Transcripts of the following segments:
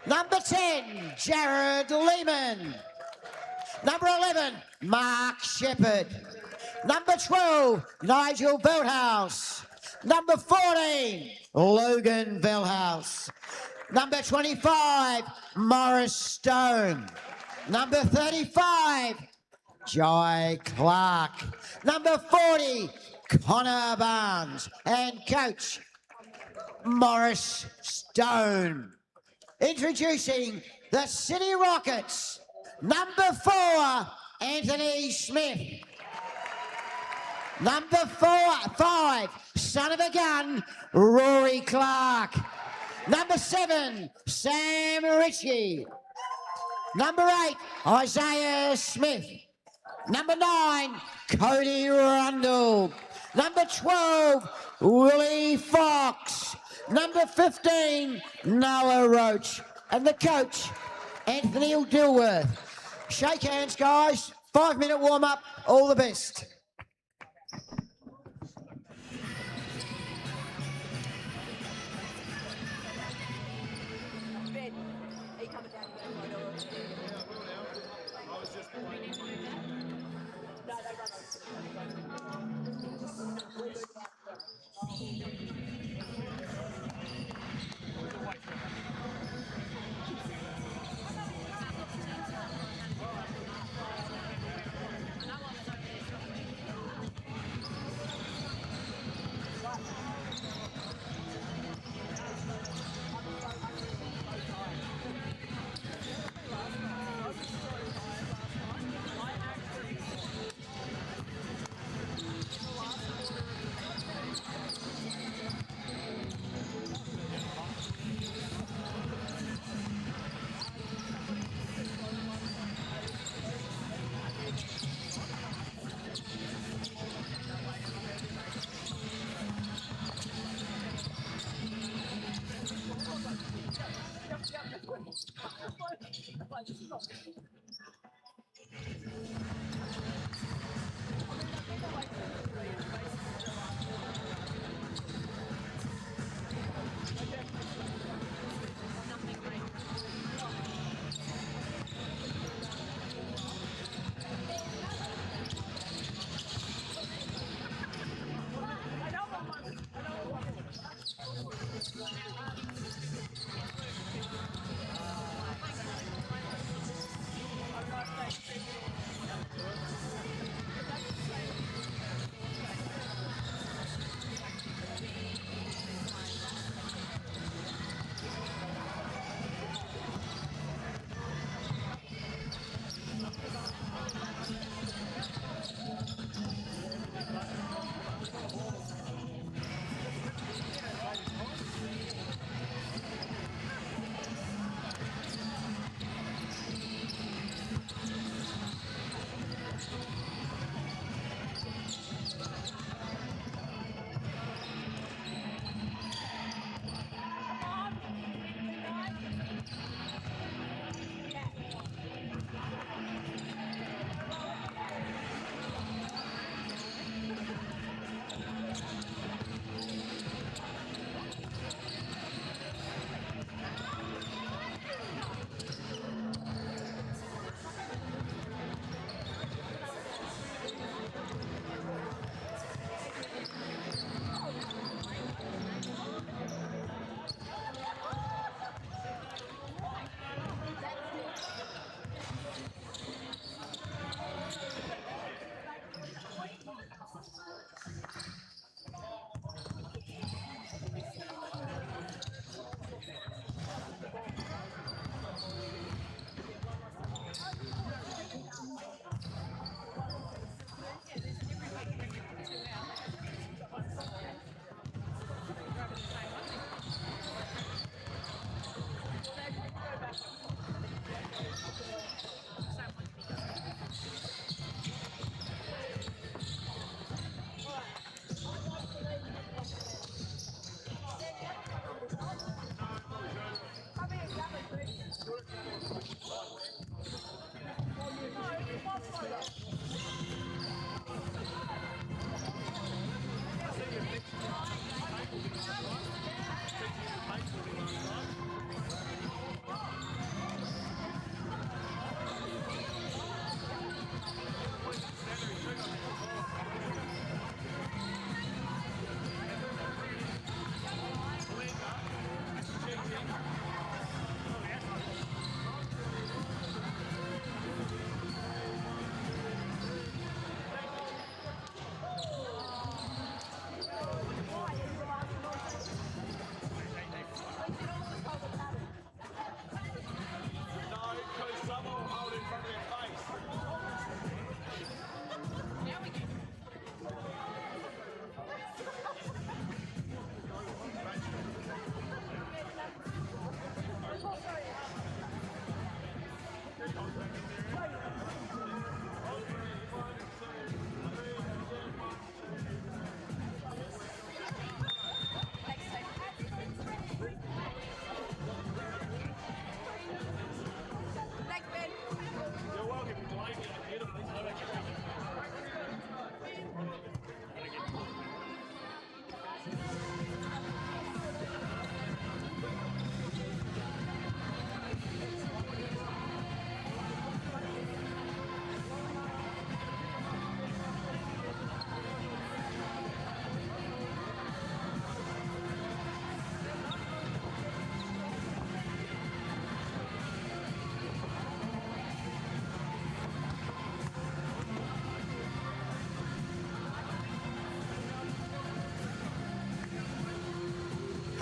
Number 10, Jared Lehman. Number 11, Mark Shepherd. Number 12, Nigel Veldhouse. Number 14, Logan Veldhouse. Number 25, Morris Stone. Number 35, Jai Clark. Number 40, Connor Barnes. And coach, Morris Stone. Introducing the City Rockets, number 4, Anthony Smith. Number 5, son of a gun, Rory Clark. Number 7, Sam Ritchie. Number 8, Isaiah Smith. Number 9, Cody Rundle. Number 12, Willie Fox. Number 15, Noah Roach. And the coach, Anthony Dilworth. Shake hands, guys. 5-minute warm-up. All the best.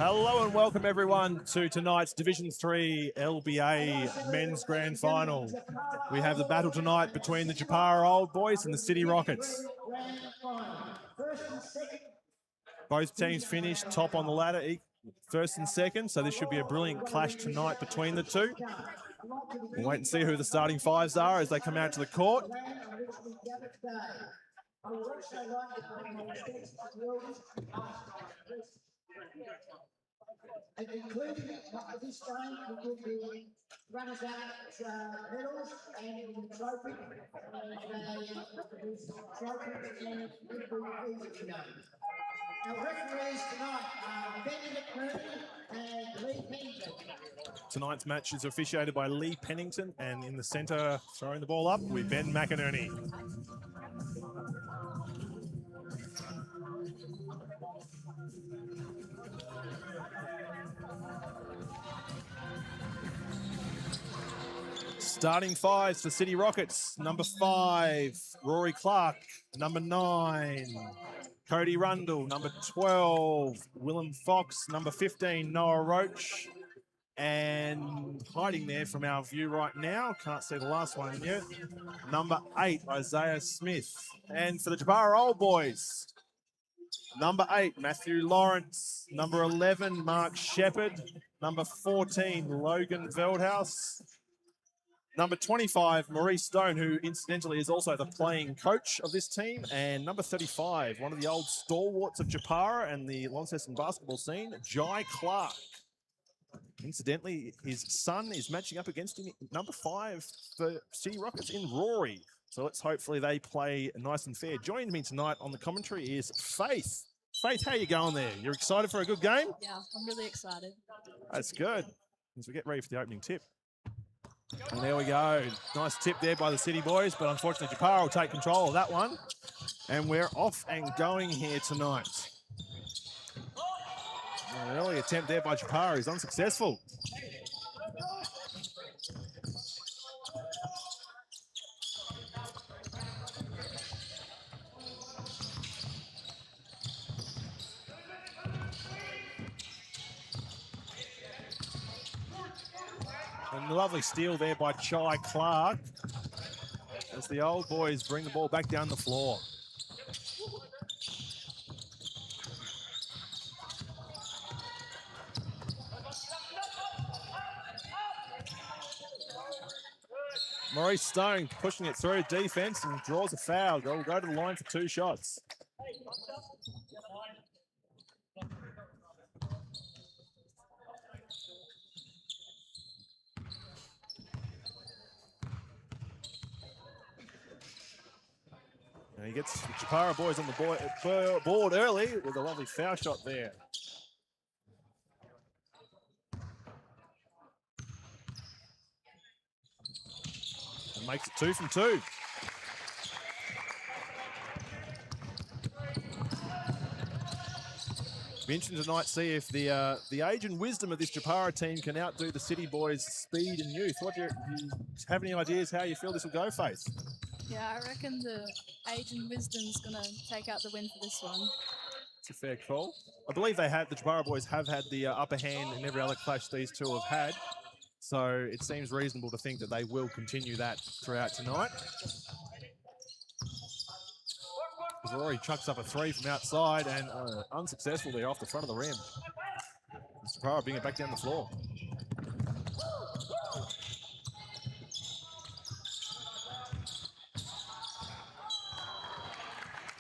Hello and welcome everyone to tonight's Division 3 LBA Men's Grand Final. We have the battle tonight between the Japara Old Boys and the City Rockets. Both teams finished top on the ladder, first and second, so this should be a brilliant clash tonight between the two. We'll wait and see who the starting fives are as they come out to the court. Including this time, we will be runners-up medals and trophy, Our referees tonight are Ben and Lee Pennington. Tonight's match is officiated by Lee Pennington, and in the centre, throwing the ball up, with Ben McInerney. Starting fives for City Rockets. Number 5, Rory Clark. Number 9, Cody Rundle. Number 12, Willem Fox. Number 15, Noah Roach. And hiding there from our view right now, can't see the last one yet, number 8, Isaiah Smith. And for the Japara Old Boys, number 8, Matthew Lawrence. Number 11, Mark Shepherd. Number 14, Logan Veldhouse. Number 25, Maurice Stone, who incidentally is also the playing coach of this team. And number 35, one of the old stalwarts of Japara and the Launceston basketball scene, Jai Clark. Incidentally, his son is matching up against him, number 5 for City Rockets in Rory. So let's hopefully they play nice and fair. Joining me tonight on the commentary is Faith. Faith, how you going there? You're excited for a good game? Yeah, I'm really excited. That's good. As we get ready for the opening tip. And there we go. Nice tip there by the City boys, but unfortunately Japara will take control of that one. And we're off and going here tonight. An early attempt there by Japara is unsuccessful. And a lovely steal there by Jai Clark as the Old Boys bring the ball back down the floor. Maurice Stone pushing it through defense and draws a foul. We'll go to the line for 2 shots. And he gets the Japara boys on the board early with a lovely foul shot there. And makes it 2 from 2. Be interesting tonight to see if the age and wisdom of this Japara team can outdo the City boys' speed and youth. What do you have any ideas how you feel this will go, Faith? Yeah, I reckon the age and wisdom's going to take out the win for this one. It's a fair call. I believe the Japara boys have had the upper hand in every other clash these two have had. So it seems reasonable to think that they will continue that throughout tonight. Rory chucks up a 3 from outside and unsuccessful there off the front of the rim. Japara bring it back down the floor.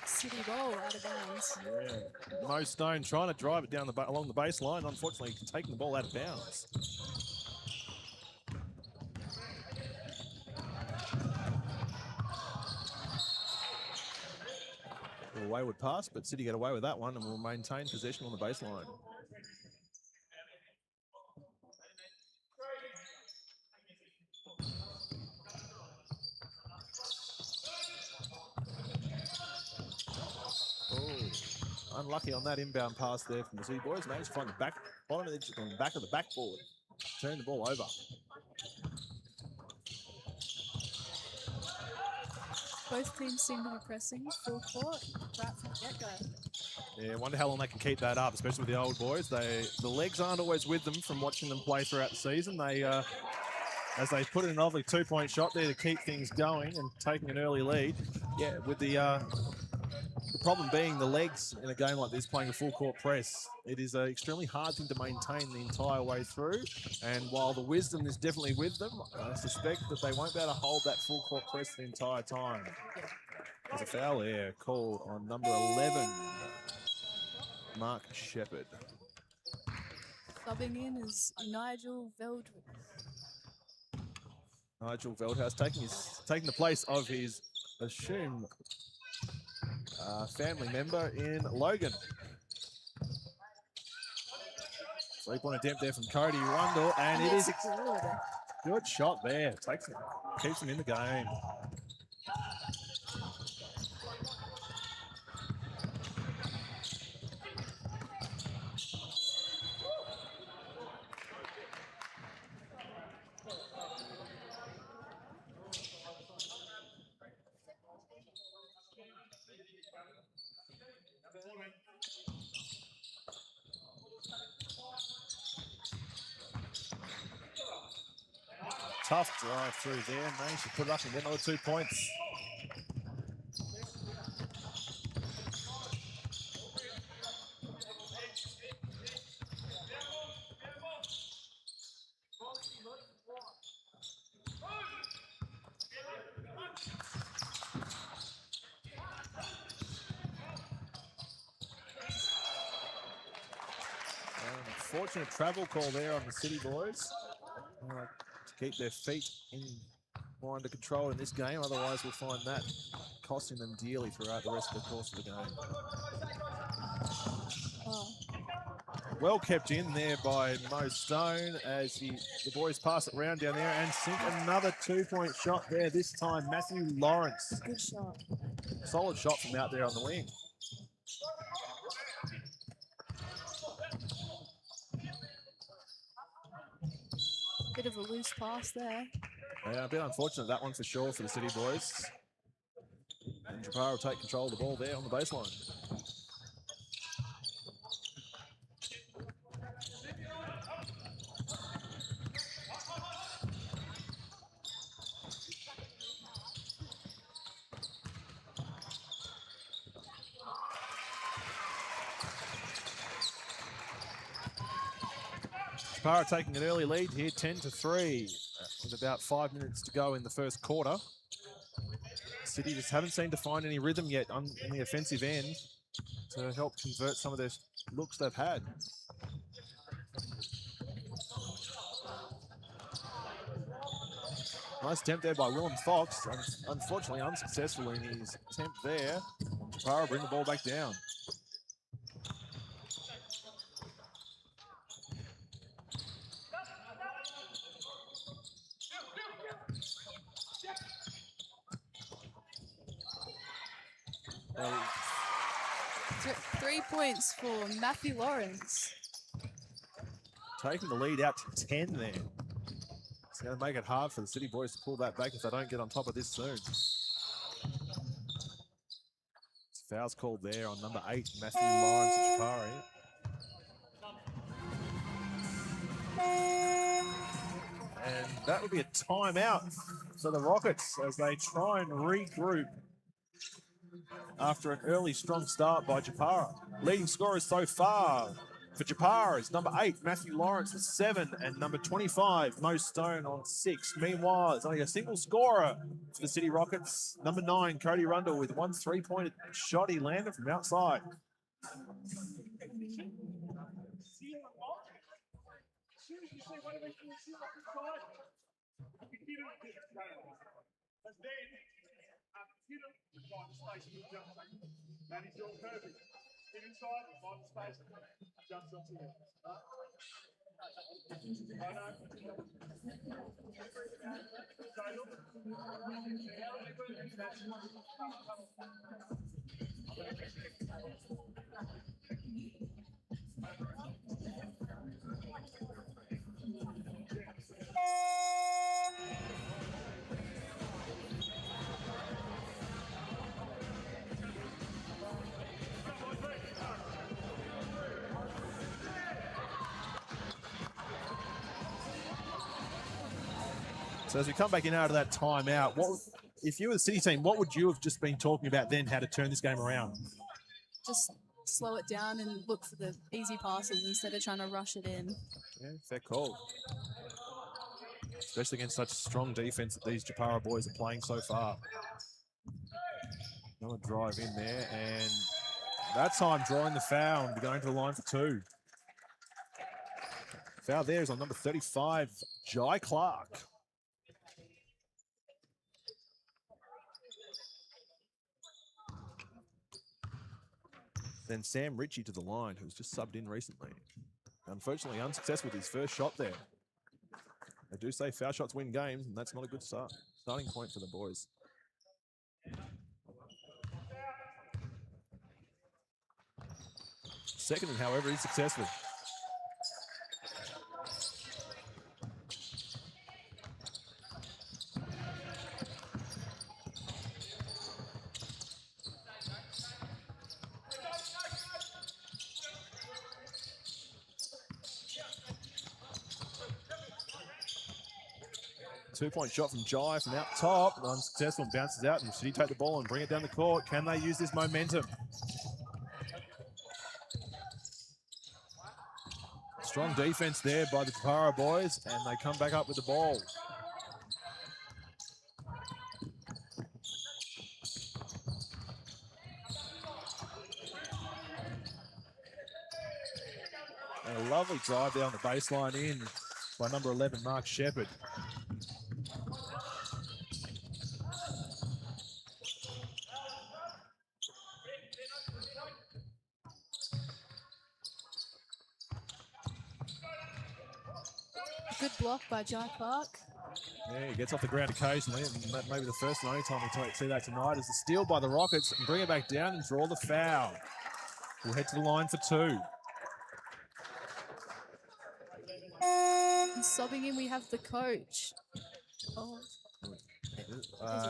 City roll out of bounds. Yeah. Mo Stone trying to drive it down along the baseline, unfortunately taking the ball out of bounds. A wayward pass, but City get away with that one and will maintain possession on the baseline. Oh, unlucky on that inbound pass there from the City boys. Managed to find the bottom of the back of the backboard. Turn the ball over. Both teams seem to be pressing full court right from the get-go. Yeah, I wonder how long they can keep that up, especially with the old boys. The legs aren't always with them from watching them play throughout the season. They, as they put in an lovely two-point shot there to keep things going and taking an early lead. Yeah, with the problem being the legs in a game like this, playing a full court press, it is an extremely hard thing to maintain the entire way through. And while the wisdom is definitely with them, I suspect that they won't be able to hold that full court press the entire time. There's a foul there called on number 11, Mark Shepherd. Subbing in is Nigel Veldwood. Nigel Veldhouse taking the place of his assumed family member in Logan. Three-point attempt there from Cody Rundle, and it is a good shot there. Keeps him in the game. Tough drive through there. Managed to put it up and get another 2 points. Unfortunate travel call there on the City boys. To keep their feet more under control in this game. Otherwise, we'll find that costing them dearly throughout the rest of the course of the game. Oh. Well kept in there by Mo Stone as the boys pass it around down there and sink another 2-point shot there. This time, Matthew Lawrence. Good shot. Solid shot from out there on the wing. Bit of a loose pass there. Yeah, a bit unfortunate, that one for sure for the City boys. And Japara will take control of the ball there on the baseline. Japara taking an early lead here, 10-3, with about 5 minutes to go in the first quarter. City just haven't seemed to find any rhythm yet on the offensive end to help convert some of their looks they've had. Nice attempt there by Willem Fox. Unfortunately unsuccessful in his attempt there. Japara bring the ball back down. Well, 3 points for Matthew Lawrence. taking the lead out to 10 there. It's going to make it hard for the City boys to pull that back if they don't get on top of this soon. Foul's called there on number 8, Matthew Lawrence of Japara. And that would be a timeout for the Rockets as they try and regroup after an early strong start by Japara. Leading scorers so far for Japara is number 8, Matthew Lawrence with 7, and number 25, Mo Stone on 6. Meanwhile, it's only a single scorer for the City Rockets. Number 9, Cody Rundle with 1 3-point shot he landed from outside. That is your perfect. Get inside, find the space, jumps onto you. So as we come back in out of that timeout, if you were the City team, what would you have just been talking about then, how to turn this game around? Just slow it down and look for the easy passes instead of trying to rush it in. Yeah, fair call. Especially against such strong defense that these Japara boys are playing so far. Another drive in there, and that time drawing the foul and going to the line for 2. Foul there is on number 35, Jai Clark. Then Sam Ritchie to the line, who's just subbed in recently. Unfortunately, unsuccessful with his first shot there. They do say foul shots win games, and that's not a good starting point for the boys. Second, however, is successful. Two-point shot from Jai from out top. Unsuccessful and bounces out, and City take the ball and bring it down the court. Can they use this momentum? Strong defense there by the Japara boys, and they come back up with the ball. And a lovely drive down the baseline in by number 11, Mark Shepherd. Good block by Jai Clark. Yeah, he gets off the ground occasionally, and that may be the first and only time we see that tonight, is the steal by the Rockets and bring it back down and draw the foul. We'll head to the line for 2. And sobbing in, we have the coach. Oh.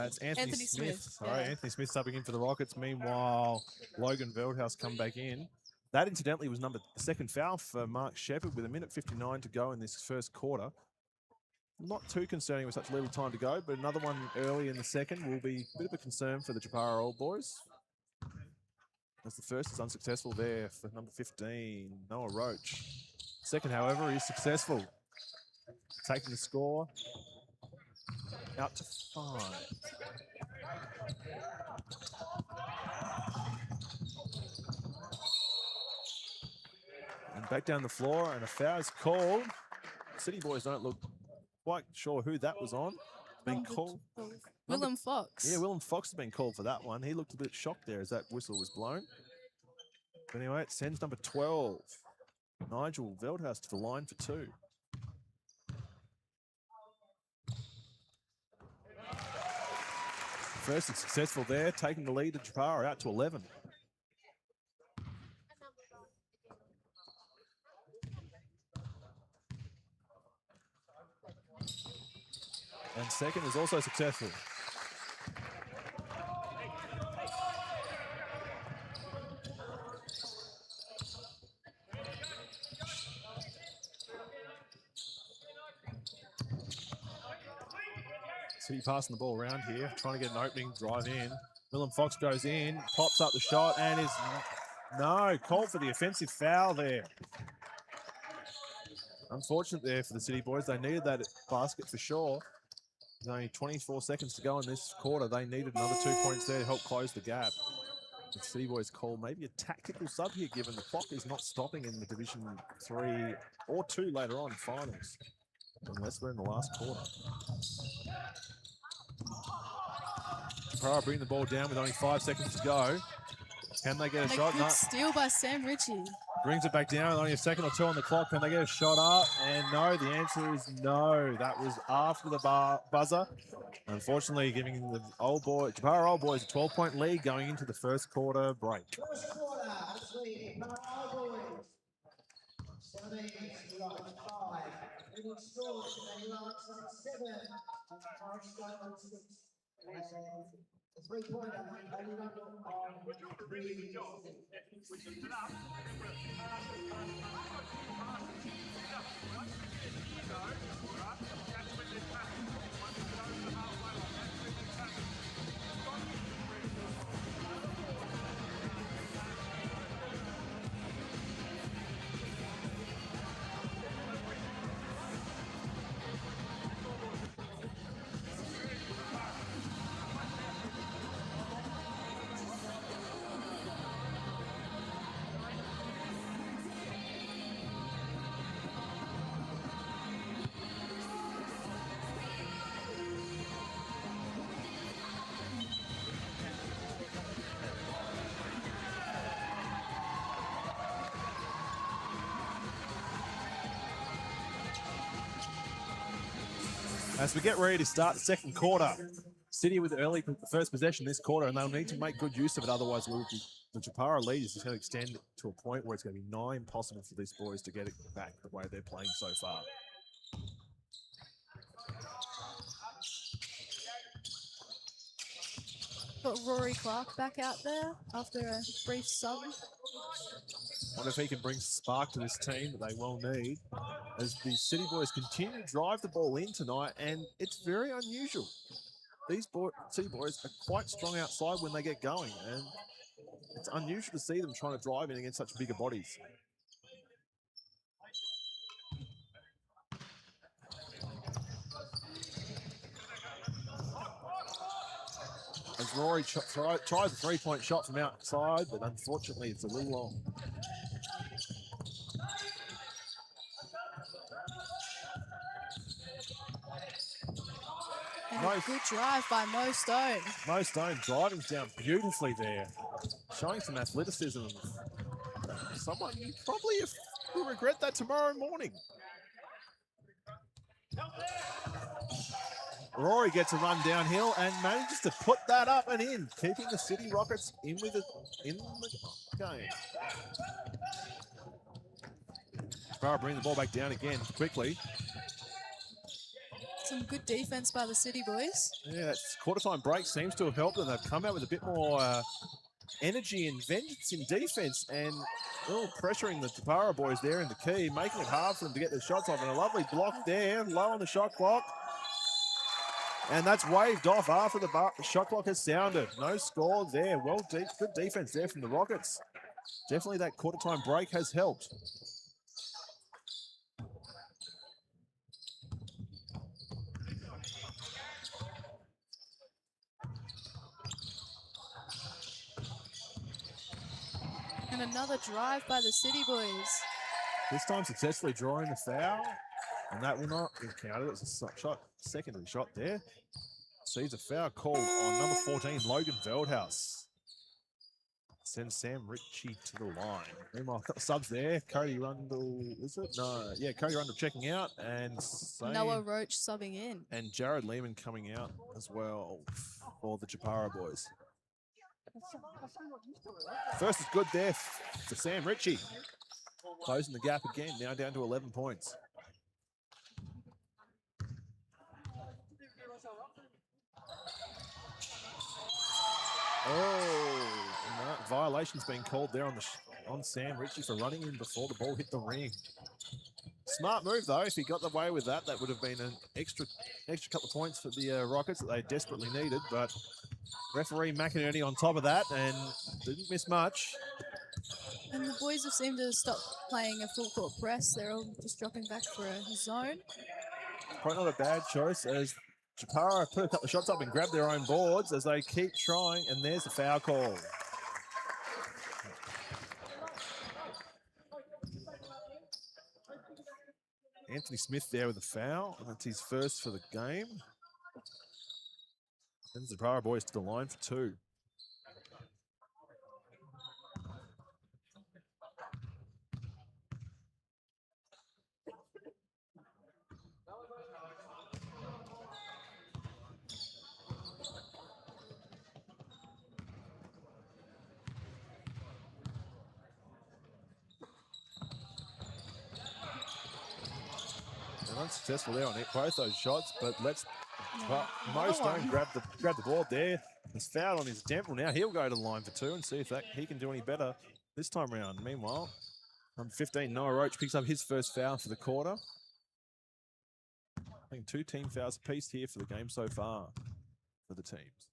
It's Anthony Smith. Sorry, yeah. Anthony Smith subbing in for the Rockets. Meanwhile, Logan Veldhouse come back in. That, incidentally, was the second foul for Mark Shepherd with 1:59 to go in this first quarter. Not too concerning with such little time to go, but another one early in the second will be a bit of a concern for the Japara Old Boys. As the first is unsuccessful there for number 15, Noah Roach. Second, however, is successful. Taking the score out to 5. And back down the floor, and a foul is called. City boys don't look quite sure who that was on. Been called. Willem Fox. Yeah, Willem Fox has been called for that one. He looked a bit shocked there as that whistle was blown. But anyway, it sends number 12, Nigel Veldhouse, to the line for 2. First is successful there, taking the lead of Japara out to 11. And second is also successful. City passing the ball around here, trying to get an opening, drive in. Willem Fox goes in, pops up the shot, and is called for the offensive foul there. Unfortunate there for the City boys. They needed that basket for sure. There's only 24 seconds to go in this quarter. They needed another 2 points there to help close the gap. The City boys call maybe a tactical sub here, given the clock is not stopping in the Division 3 or 2 later on finals, unless we're in the last quarter. Japara bring the ball down with only 5 seconds to go. Can they get a shot? Good steal by Sam Ritchie. Brings it back down with only a second or 2 on the clock. Can they get a shot up? And no, the answer is no. That was after the buzzer. Unfortunately, giving the Japara Old Boys a 12-point lead going into the first quarter break. First quarter, between Japara Old Boys, 17, Launceston 5. Leading scores in Launceston 7, and Launceston 6. The three-pointer, only number on 3. As we get ready to start the second quarter, City with the first possession this quarter, and they'll need to make good use of it. Otherwise, the Japara lead is just going to extend to a point where it's going to be nigh impossible for these boys to get it back the way they're playing so far. Got Rory Clark back out there after a brief sub. Wonder if he can bring spark to this team that they will need as the City boys continue to drive the ball in tonight, and it's very unusual. These City boys are quite strong outside when they get going, and it's unusual to see them trying to drive in against such bigger bodies. As Rory tries a three-point shot from outside, but unfortunately it's a little long. And a good drive by Mo Stone. Mo Stone driving down beautifully there, showing some athleticism. Someone you probably will regret that tomorrow morning. Rory gets a run downhill and manages to put that up and in, keeping the City Rockets in the game. Japara bring the ball back down again quickly. Some good defense by the City boys. Yeah, that quarter-time break seems to have helped them. They've come out with a bit more energy and vengeance in defense, and pressuring the Japara boys there in the key, making it hard for them to get their shots off. And a lovely block there, low on the shot clock. And that's waved off after the shot clock has sounded. No score there. Good defense there from the Rockets. Definitely that quarter-time break has helped. And another drive by the City boys. This time successfully drawing the foul. And that will not be counted. It was a secondary shot there. Sees a foul called on number 14, Logan Veldhouse. Sends Sam Ritchie to the line. Meanwhile, a couple of subs there. Cody Rundle, is it? No. Yeah, Cody Rundle checking out. And Noah Roach subbing in. And Jared Lehman coming out as well for the Japara boys. First is good there for Sam Ritchie. Closing the gap again, now down to 11 points. Oh, no, violation's been called there on Sam Ritchie for running in before the ball hit the ring. Smart move though. If he got away with that, that would have been an extra couple of points for the Rockets that they desperately needed. But referee McInerney on top of that and didn't miss much. And the boys have seemed to stop playing a full court press. They're all just dropping back for a zone. Probably not a bad choice as Japara put a couple of shots up and grabbed their own boards as they keep trying, and there's the foul call. Anthony Smith there with a foul, and that's his first for the game. And the Japara boys to the line for two. Unsuccessful there on both those shots, but Mo Stone grab the board there. He's fouled on his temple. Now he'll go to the line for two and see if he can do any better this time around. Meanwhile, number 15, Noah Roach picks up his first foul for the quarter. I think 2 team fouls apiece here for the game so far for the teams.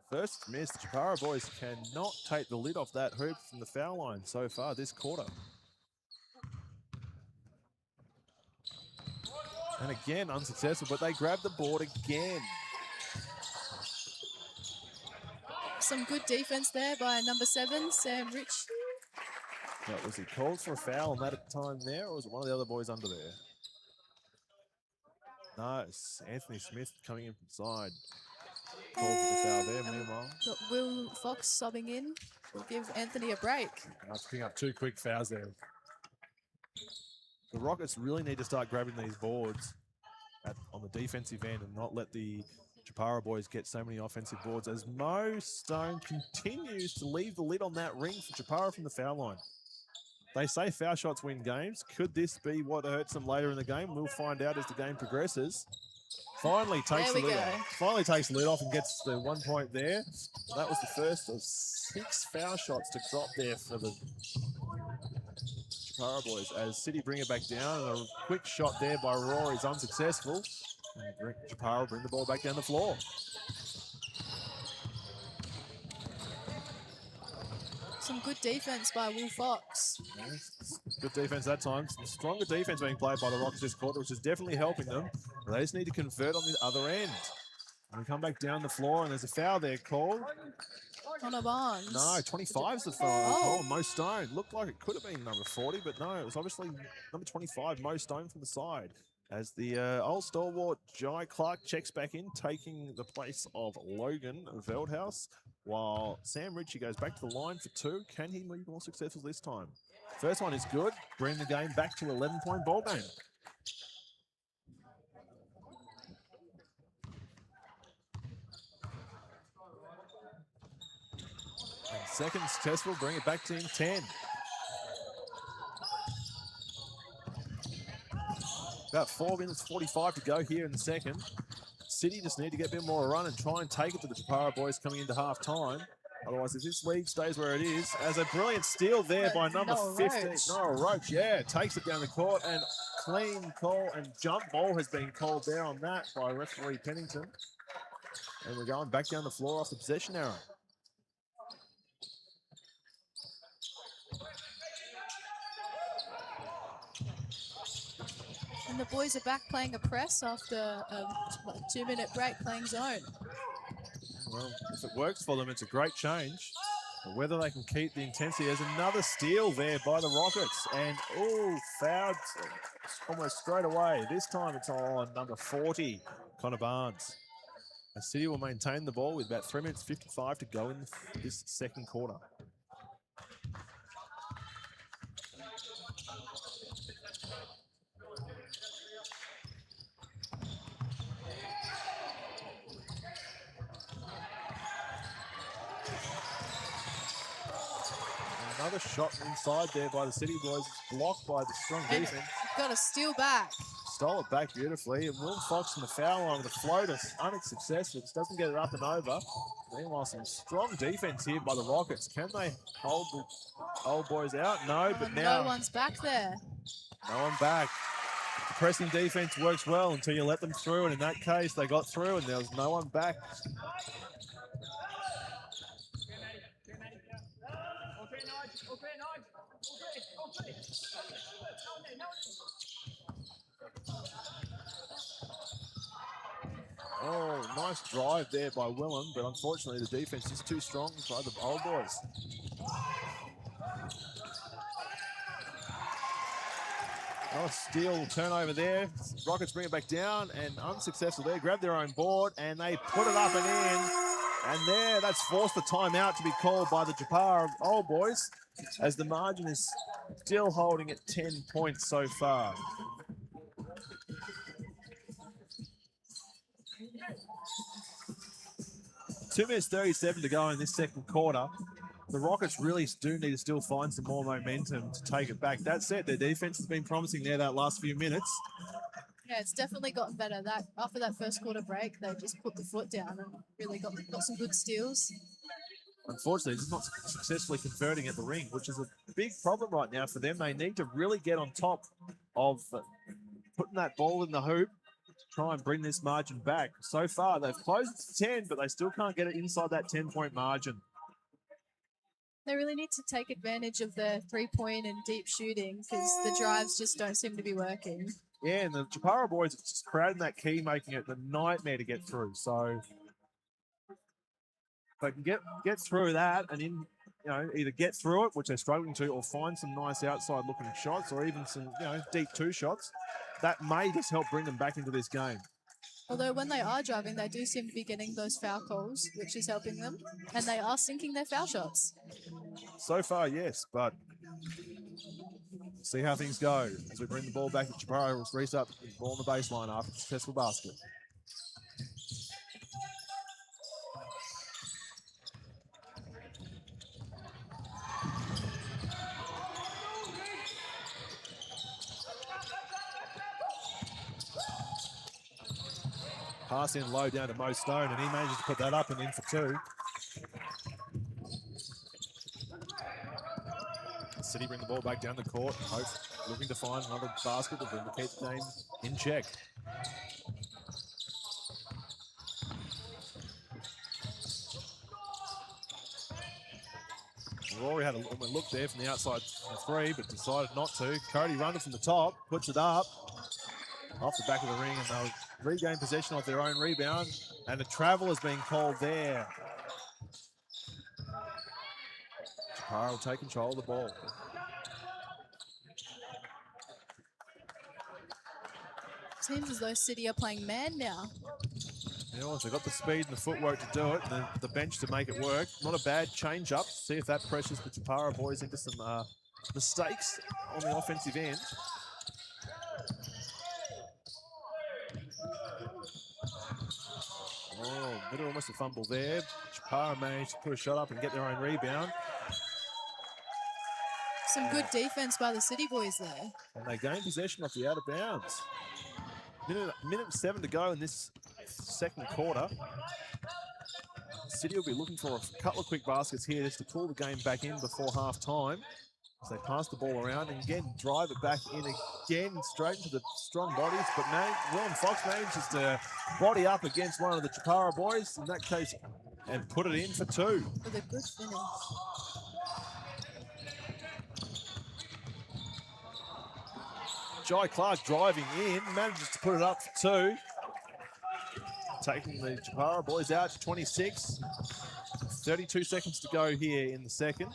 First miss, the Japara boys cannot take the lid off that hoop from the foul line so far this quarter. And again, unsuccessful, but they grab the board again. Some good defense there by number 7, Sam Rich. Now, was he called for a foul on that time there, or was it one of the other boys under there? No, it's Anthony Smith coming in from side. Called for the foul there, meanwhile. Got Will Fox subbing in. Will give Anthony a break. Picking up 2 quick fouls there. The Rockets really need to start grabbing these boards on the defensive end and not let the Japara boys get so many offensive boards as Mo Stone continues to leave the lid on that ring for Japara from the foul line. They say foul shots win games. Could this be what hurts them later in the game? We'll find out as the game progresses. Finally takes the lid off. Finally takes the lid off and gets the 1 point there. That was the first of 6 foul shots to drop there for the Japara boys as City bring it back down. And a quick shot there by Rory is unsuccessful. And Japara bring the ball back down the floor. Some good defense by Will Fox. Good defense that time. Some stronger defense being played by the Rockets this quarter, which is definitely helping them. But they just need to convert on the other end. And we come back down the floor, and there's a foul there called. Connor Barnes. No, 25 is the foul call. Mo Stone. Looked like it could have been number 40, but no, it was obviously number 25, Mo Stone from the side. As the old stalwart Jai Clark checks back in, taking the place of Logan Veldhouse, while Sam Ritchie goes back to the line for 2. Can he be more successful this time? First one is good. Bring the game back to 11-point ball game. And second successful, bring it back to 10. About 4 minutes 45 to go here in the second. City just need to get a bit more run and try and take it to the Japara boys coming into half time. Otherwise, if this league stays where it is, as a brilliant steal there by number 15, Noah Roach, takes it down the court, and clean call and jump ball has been called there on that by referee Pennington. And we're going back down the floor off the possession arrow. And the boys are back playing a press after a 2-minute break playing zone. Well, if it works for them, it's a great change. But whether they can keep the intensity, there's another steal there by the Rockets. And, fouled almost straight away. This time it's on number 40, Connor Barnes. And City will maintain the ball with about 3 minutes 55 to go in this second quarter. Another shot inside there by the City boys. It's blocked by the strong defense. Got a steal back. Stole it back beautifully. And Will Fox in the foul line with a floater, unsuccessful. Just doesn't get it up and over. Meanwhile, some strong defense here by the Rockets. Can they hold the old boys out? No, but now... No one's back there. No one back. The pressing defense works well until you let them through. And in that case, they got through and there was no one back. Oh, nice drive there by Willem, but unfortunately the defense is too strong by the old boys. Another steal turnover there. Rockets bring it back down and unsuccessful there. Grab their own board and they put it up and in. And there, that's forced the timeout to be called by the Japara old boys as the margin is still holding at 10 points so far. Two minutes 37 to go in this second quarter. The Rockets really do need to still find some more momentum to take it back. That said, their defense has been promising there that last few minutes. Yeah, it's definitely gotten better. That after that first quarter break, they just put the foot down and really got some good steals. Unfortunately, it's not successfully converting at the ring, which is a big problem right now for them. They need to really get on top of putting that ball in the hoop, try and bring this margin back. So far, they've closed it to 10, but they still can't get it inside that 10-point margin. They really need to take advantage of their three-point and deep shooting because the drives just don't seem to be working. Yeah, and the Japara boys are just crowding that key, making it the nightmare to get through. So if they can get through that and either get through it, which they're struggling to, or find some nice outside-looking shots, or even some deep two shots, that may just help bring them back into this game. Although when they are driving, they do seem to be getting those foul calls, which is helping them. And they are sinking their foul shots. So far, yes, but see how things go as we bring the ball back to Japara. Will restart the ball on the baseline after a successful basket. Pass in low down to Mo Stone, and he manages to put that up and in for two. City bring the ball back down the court, looking to find another basket to keep the game in check. Rory had a look there from the outside three, but decided not to. Cody Rundle from the top, puts it up off the back of the ring, and they'll regain possession of their own rebound, and a travel has been called there. Japara will take control of the ball. Seems as though City are playing man now. You know, they've got the speed and the footwork to do it, and the bench to make it work. Not a bad change-up. See if that pressures the Japara boys into some mistakes on the offensive end. Oh, bit of almost a fumble there. Japara managed to put a shot up and get their own rebound. Some good defense by the City boys there. And they gain possession off the out of bounds. Minute 7 to go in this second quarter. City will be looking for a couple of quick baskets here just to pull the game back in before half time. As they pass the ball around and again drive it back in again straight into the strong bodies. But Willem Fox manages to body up against one of the Japara boys in that case and put it in for two. With a good finish. Jai Clark driving in, manages to put it up for two. Taking the Japara boys out to 26. 32 seconds to go here in the second.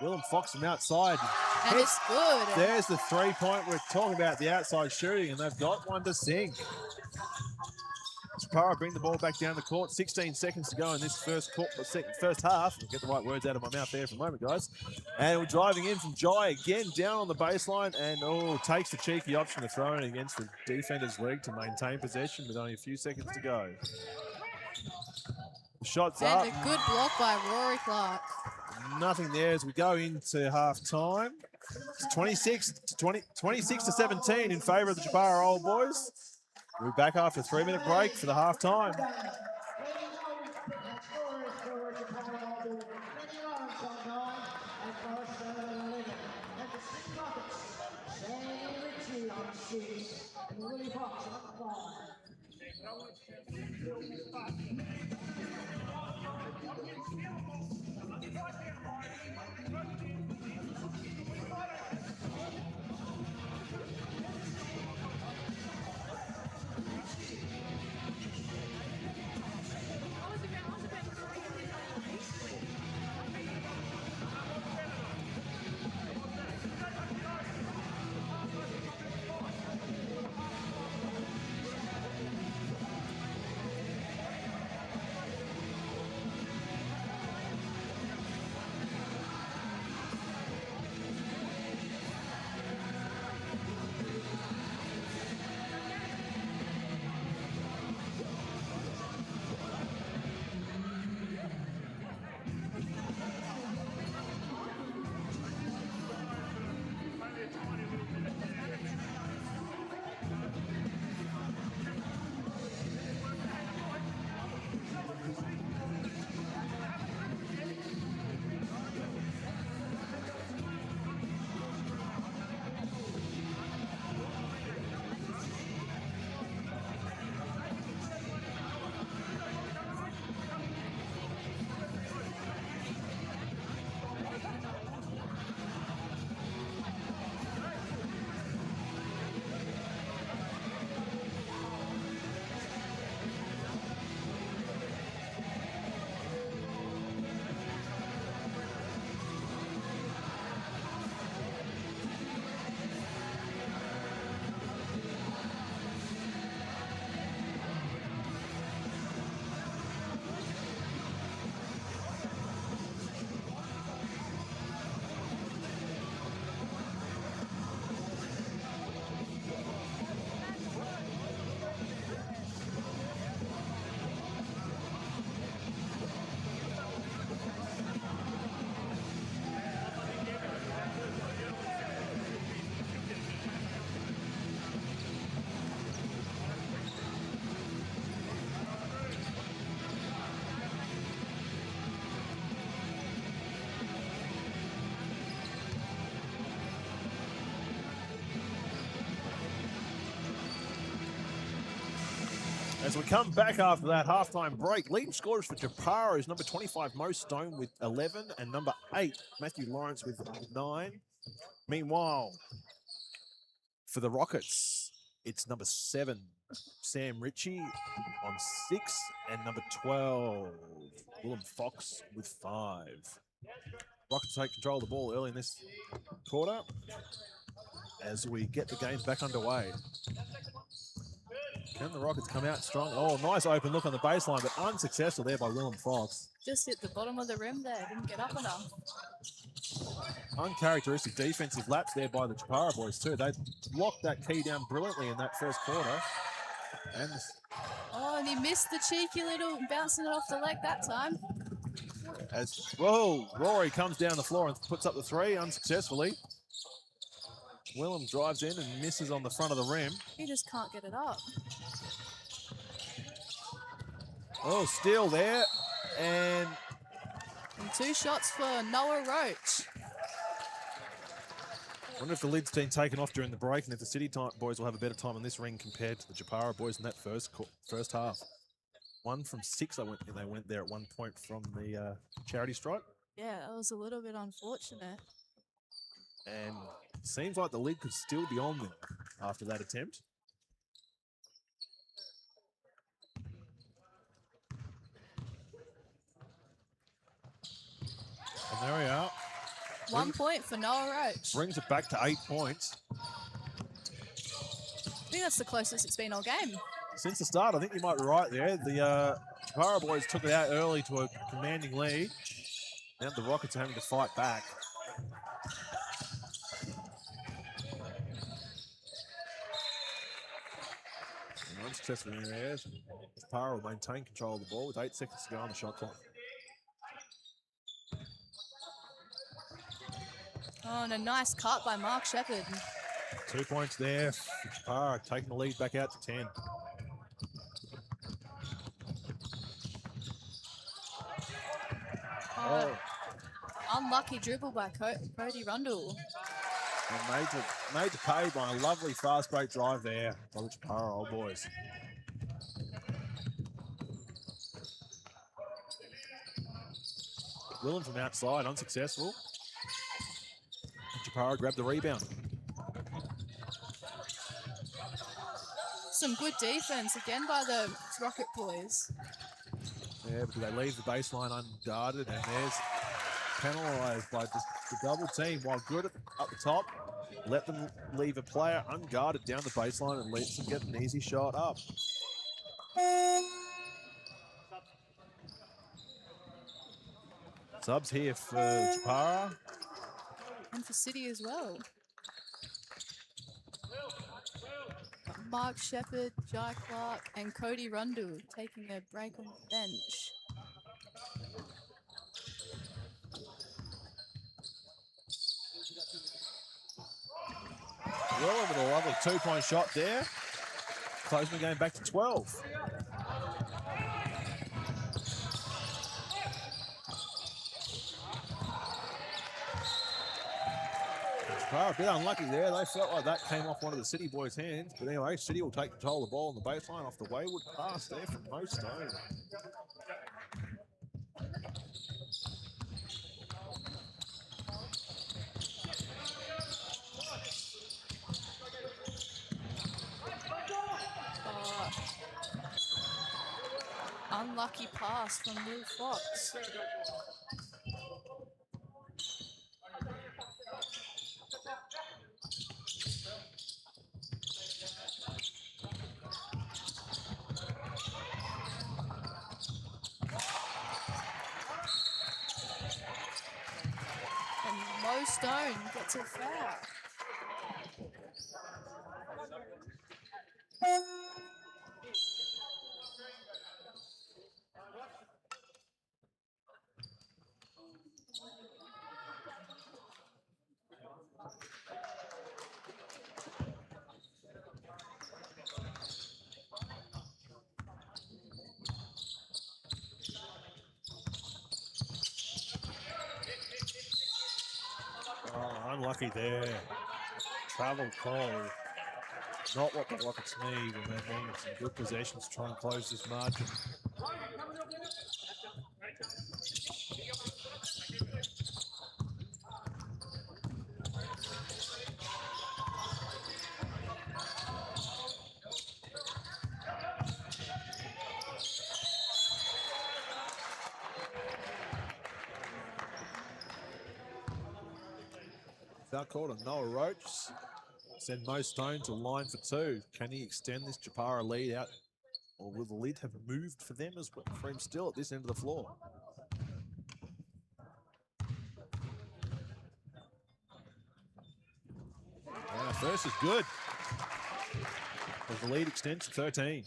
Willem Fox from outside. And it's good. There's the three-point. We're talking about the outside shooting, and they've got one to sink. Japara bring the ball back down the court. 16 seconds to go in this first half. I'll get the right words out of my mouth there for a moment, guys. And we're driving in from Jai again, down on the baseline, and takes the cheeky option to throw it against the defender's leg to maintain possession with only a few seconds to go. The shot's up. And a good block by Rory Clark. Nothing there as we go into half time. It's 26 to 17 in favour of the Japara Old Boys. We'll be back after a 3-minute break for the half time. As we come back after that halftime break, leading scorers for Japara is number 25, Mo Stone with 11, and number 8, Matthew Lawrence with 9. Meanwhile, for the Rockets, it's number 7, Sam Ritchie on 6, and number 12, Willem Fox with 5. Rockets take control of the ball early in this quarter as we get the game back underway. Can the Rockets come out strong? Oh, nice open look on the baseline, but unsuccessful there by Willem Fox. Just hit the bottom of the rim there. Didn't get up enough. Uncharacteristic defensive laps there by the Japara boys too. They locked that key down brilliantly in that first quarter. And Oh, and he missed the cheeky little bouncing it off the leg that time. as, whoa, Rory comes down the floor and puts up the 3 unsuccessfully. Willem drives in and misses on the front of the rim. He just can't get it up. Oh, steal there. And 2 shots for Noah Roach. I wonder if the Lids team taken off during the break and if the City boys will have a better time on this ring compared to the Japara boys in that first half. 1 from 6, they went there at one point from the charity stripe. Yeah, that was a little bit unfortunate. And it seems like the Lid could still be on there after that attempt. And there we are. 1 point for Noah Roach. Brings it back to 8 points. I think that's the closest it's been all game. Since the start, I think you might be right there. The Japara boys took it out early to a commanding lead. Now the Rockets are having to fight back. Unsuccessful in there. Japara will maintain control of the ball with 8 seconds to go on the shot clock. Oh, and a nice cut by Mark Shepherd. 2 points there for Japara, taking the lead back out to 10. Oh. Unlucky dribble by Cody Rundle. And made to pay by a lovely fast break drive there by the Japara old boys. Willem from outside, unsuccessful. Japara grabbed the rebound. Some good defense again by the Rocket boys. Yeah, because they leave the baseline unguarded, and there's penalised by just the double team. While good up the top, let them leave a player unguarded down the baseline and lets them get an easy shot up. Subs here for Japara. And for City as well. Mark Shepherd, Jai Clark, and Cody Rundle taking a break on the bench. Well, with a lovely 2-point shot there. Closing the game back to 12. A bit unlucky there. They felt like that came off one of the City boys' hands. But anyway, City will take control of the ball on the baseline off the wayward pass there from Mo Stone. Unlucky pass from Will Fox. Mo Stone gets a foul. Oh, unlucky there. Travel call. not what the Rockets need, and they need some good possessions to try and close this margin. Foul called on Noah Roach. Send Mo Stone to line for two. Can he extend this Japara lead out, or will the lead have moved for them as well, for him still at this end of the floor? First is good, as the lead extends to 13.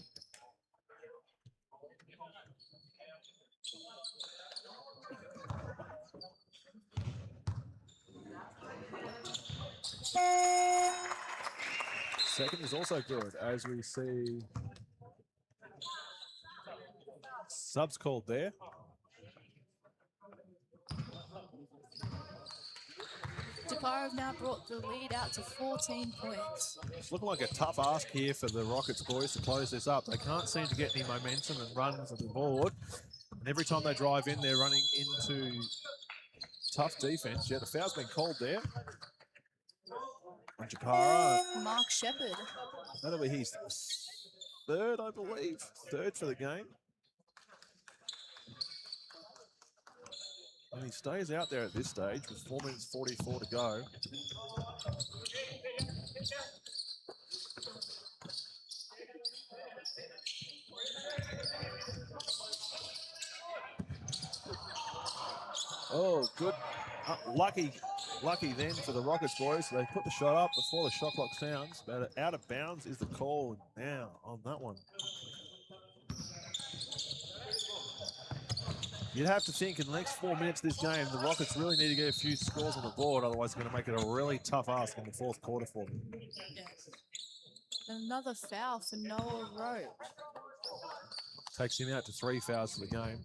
Second is also good, as we see subs called there. Japara have now brought the lead out to 14 points. It's looking like a tough ask here for the Rockets boys to close this up. They can't seem to get any momentum and runs on the board. And every time they drive in, they're running into tough defense. Yeah, the foul's been called there. And Japara. Mark Shepherd. That'll be his third, I believe. Third for the game. And he stays out there at this stage with 4 minutes 44 to go. Oh, good. Lucky then for the Rockets boys. They put the shot up before the shot clock sounds, but out of bounds is the call now on that one. You'd have to think in the next 4 minutes of this game, the Rockets really need to get a few scores on the board, otherwise they're going to make it a really tough ask in the fourth quarter for them. Yes. Another foul for Noah Roach. Takes him out to 3 fouls for the game.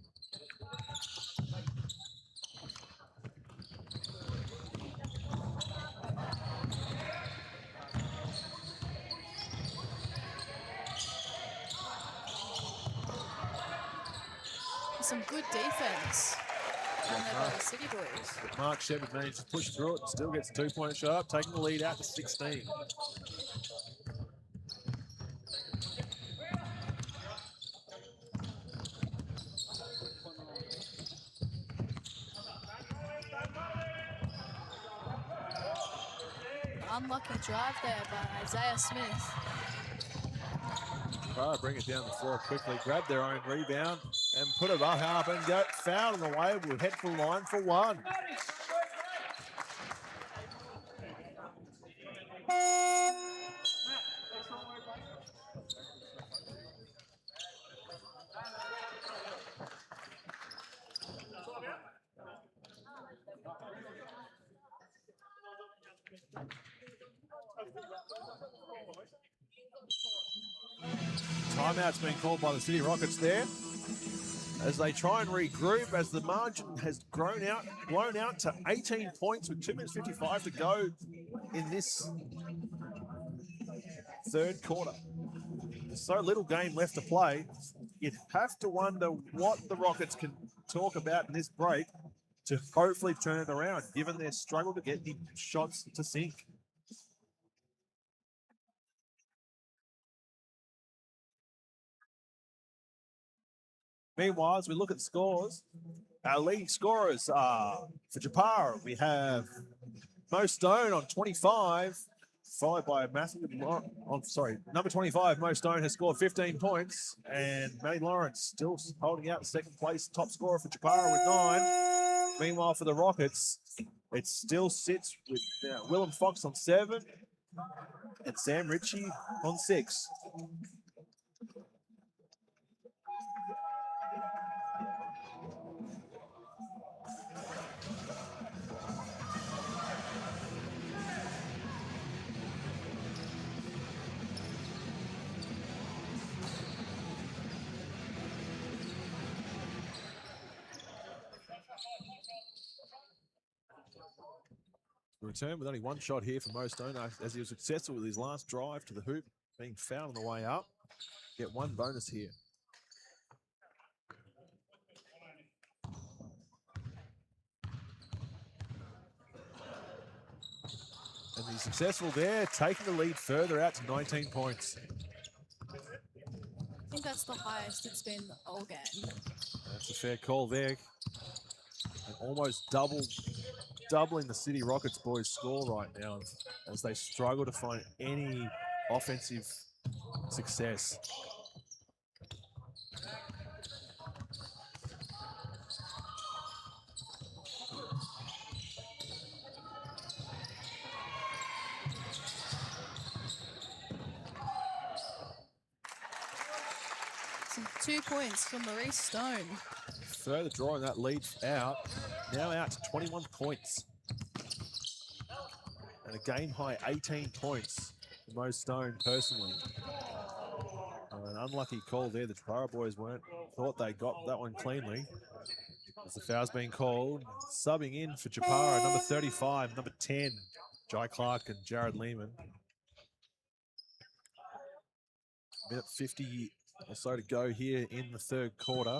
Some good defense down there by the City boys. Mark Shepherd managed to push through it, still gets a 2-point shot, taking the lead out to 16. Unlucky drive there by Isaiah Smith. Bring it down the floor quickly, grab their own rebound and put it up and get fouled on the way. We'll head for line for one. Timeout's been called by the City Rockets there as they try and regroup, as the margin has blown out to 18 points with 2 minutes 55 to go in this third quarter. There's so little game left to play. You'd have to wonder what the Rockets can talk about in this break to hopefully turn it around, given their struggle to get the shots to sink. Meanwhile, as we look at scores, our leading scorers are for Japara, we have Mo Stone on 25, followed by number 25, Mo Stone has scored 15 points, and Matty Lawrence still holding out second place, top scorer for Japara with 9. Meanwhile, for the Rockets, it still sits with Willem Fox on 7 and Sam Ritchie on 6. Return with only one shot here for Mo Stone as he was successful with his last drive to the hoop being fouled on the way up. Get one bonus here. And he's successful there, taking the lead further out to 19 points. I think that's the highest it's been all game. That's a fair call there. And almost doubling the City Rockets boys' score right now as they struggle to find any offensive success. Some 2 points for Maurice Stone. Further drawing that lead out, now out to 21 points. And a game high 18 points for Mo Stone personally. An unlucky call there. The Japara boys thought they got that one cleanly. As the foul's being called, subbing in for Japara, number 35, number 10, Jai Clark and Jared Lehman. Minute 50 or so to go here in the third quarter.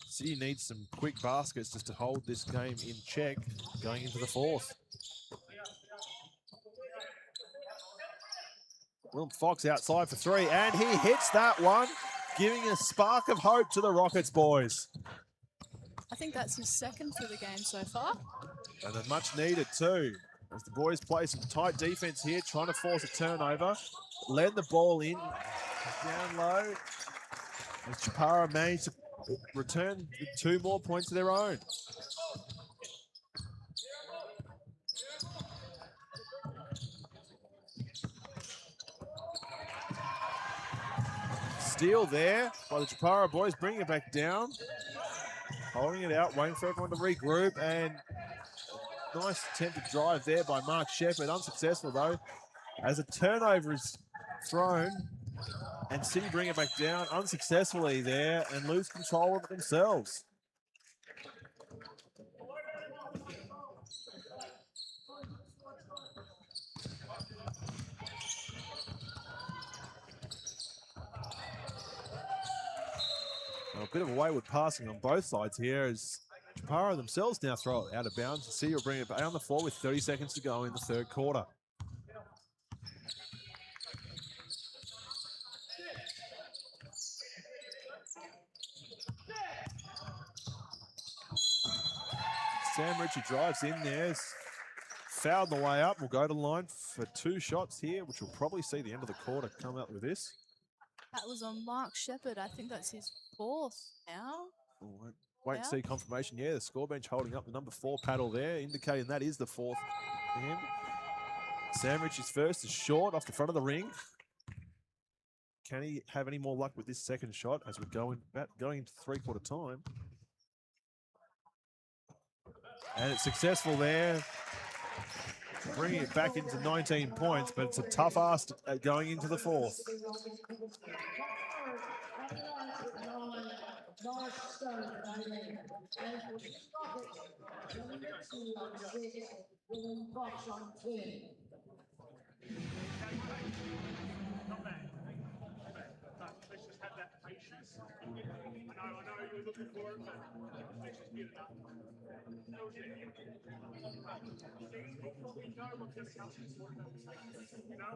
City needs some quick baskets just to hold this game in check going into the fourth. Willem Fox outside for three, and he hits that one, giving a spark of hope to the Rockets boys. I think that's his second for the game so far. And a much needed too, as the boys play some tight defense here, trying to force a turnover. Led the ball in, down low, as Japara managed to return with 2 more points of their own. Steal there by the Japara boys, bringing it back down. Holding it out, waiting for everyone to regroup, and nice attempted drive there by Mark Shepherd. Unsuccessful though, as a turnover is thrown, and City bring it back down unsuccessfully there and lose control of it themselves. A bit of a wayward passing on both sides here as Japara themselves now throw it out of bounds. City will bring it back on the floor with 30 seconds to go in the third quarter. Sam Ritchie drives in there, fouled the way up, will go to the line for 2 shots here, which will probably see the end of the quarter come up with this. That was on Mark Shepherd. I think that's his 4th now. Wait and see confirmation. Yeah, the score bench holding up the number 4 paddle there, indicating that is the 4th for him. Sam Ritchie's first is short off the front of the ring. Can he have any more luck with this second shot as we're going into three-quarter time? And it's successful there, bringing it back into 19 points, but it's a tough ask going into the fourth. I know you're looking for it, but let's just get it up.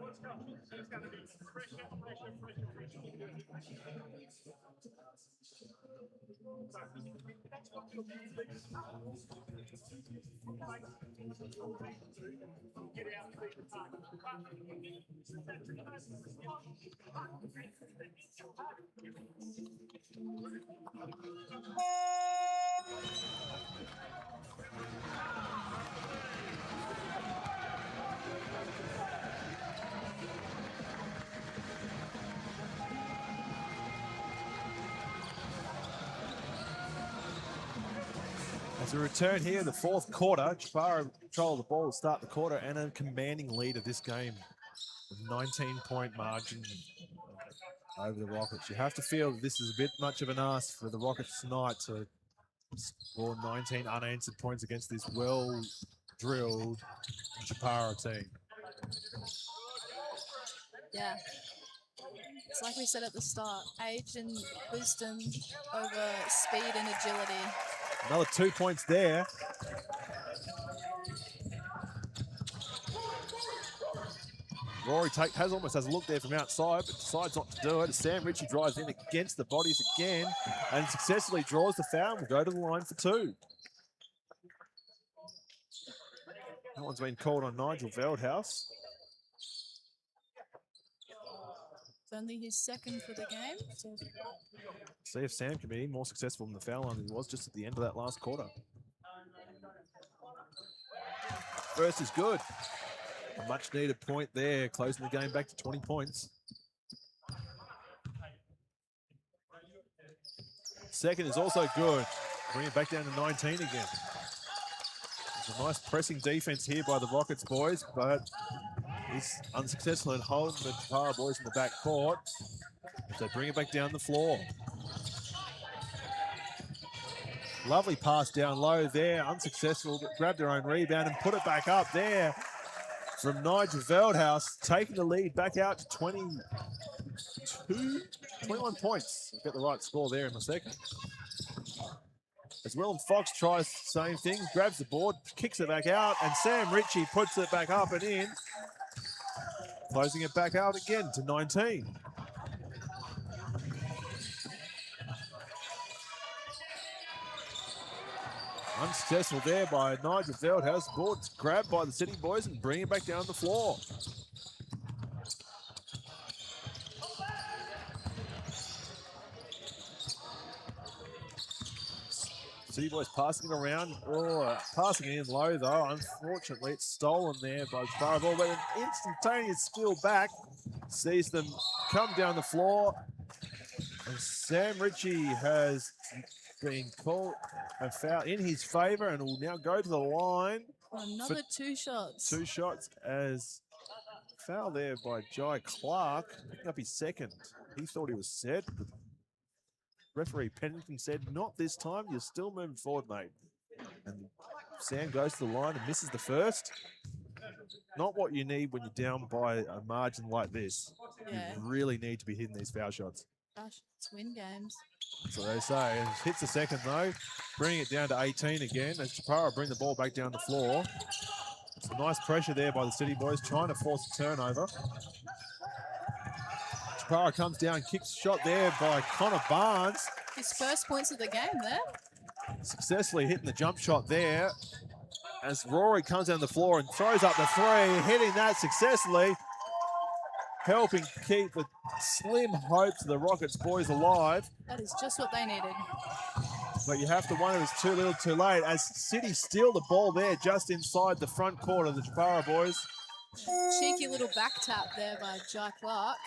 Let's go. It's got to be pressure. Get out and beat the target. As we return here in the fourth quarter, Japara control the ball to start the quarter and a commanding lead of this game. 19-point margin over the Rockets. You have to feel that this is a bit much of an ask for the Rockets tonight to score 19 unanswered points against this well-drilled Japara team. Yeah. It's like we said at the start, age and wisdom over speed and agility. Another 2 points there. Rory almost has a look there from outside, but decides not to do it. Sam Ritchie drives in against the bodies again and successfully draws the foul and will go to the line for 2. That one's been called on Nigel Veldhouse. It's only his second for the game. So See if Sam can be more successful in the foul line than he was just at the end of that last quarter. First is good. A much needed point there, closing the game back to 20 points. Second is also good. Bring it back down to 19 again. There's a nice pressing defense here by the Rockets boys, but he's unsuccessful at holding the Japara boys in the back court as they bring it back down the floor. Lovely pass down low there, unsuccessful, but grabbed their own rebound and put it back up there from Nigel Veldhouse, taking the lead back out to 21 points. I'll get the right score there in a second. As Willem Fox tries the same thing, grabs the board, kicks it back out, and Sam Ritchie puts it back up and in, closing it back out again to 19. Unsuccessful there by Nigel Veldhouse. Board's grabbed by the City boys and bring it back down the floor. City boys passing it around. Oh, passing it in low though. Unfortunately, it's stolen there by Japara ball, but an instantaneous steal back sees them come down the floor. And Sam Ritchie has been called a foul in his favour and will now go to the line. another 2 shots. 2 shots as foul there by Jai Clark, picking up his second. He thought he was set. Referee Pennington said, not this time, you're still moving forward, mate. And Sam goes to the line and misses the first. Not what you need when you're down by a margin like this. Yeah. You really need to be hitting these foul shots. Gosh, it's win games. So they say. And hits the second though, bringing it down to 18 again as Japara bring the ball back down the floor. Some nice pressure there by the City boys, trying to force a turnover. Japara comes down, kicks a shot there by Connor Barnes. His first points of the game there. Successfully hitting the jump shot there as Rory comes down the floor and throws up the 3, hitting that successfully, helping keep the slim hopes of the Rockets boys alive. That is just what they needed. But you have to wonder if it's too little too late as City steal the ball there just inside the front court of the Japara boys. Cheeky little back tap there by Jai Clark.